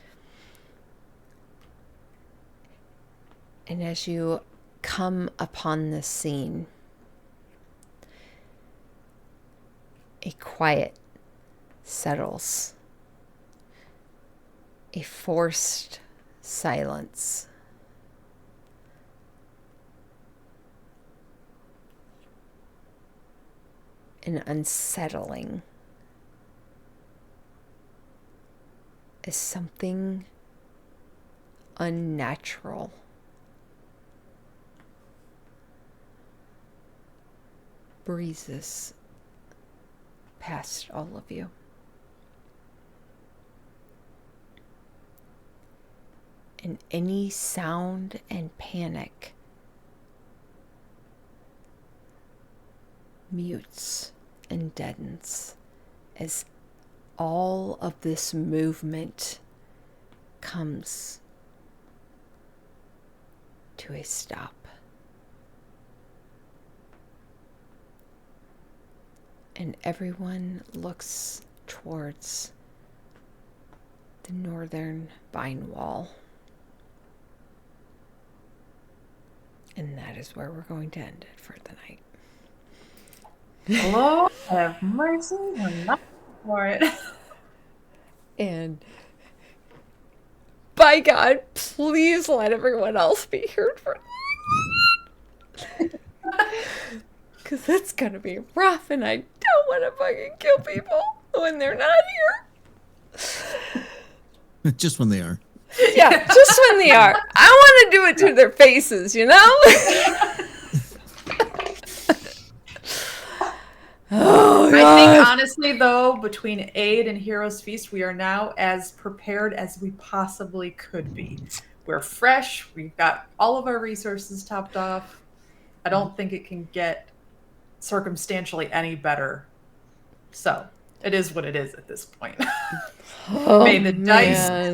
And as you come upon this scene, a quiet settles, a forced silence. An unsettling, as something unnatural. Breezes past all of you. And any sound and panic mutes and deadens as all of this movement comes to a stop. And everyone looks towards the northern vine wall. And that is where we're going to end it for the night. Lord have mercy, I'm not for it. And by God, please let everyone else be here for that. Because it's going to be rough, and I don't want to fucking kill people when they're not here. Just when they are. Yeah, just when they are. I want to do it to their faces, you know? Oh, I God. think honestly though, between Aid and Heroes Feast, we are now as prepared as we possibly could be. We're fresh, we've got all of our resources topped off. I don't think it can get circumstantially any better. So it is what it is at this point. Oh, May the dice man.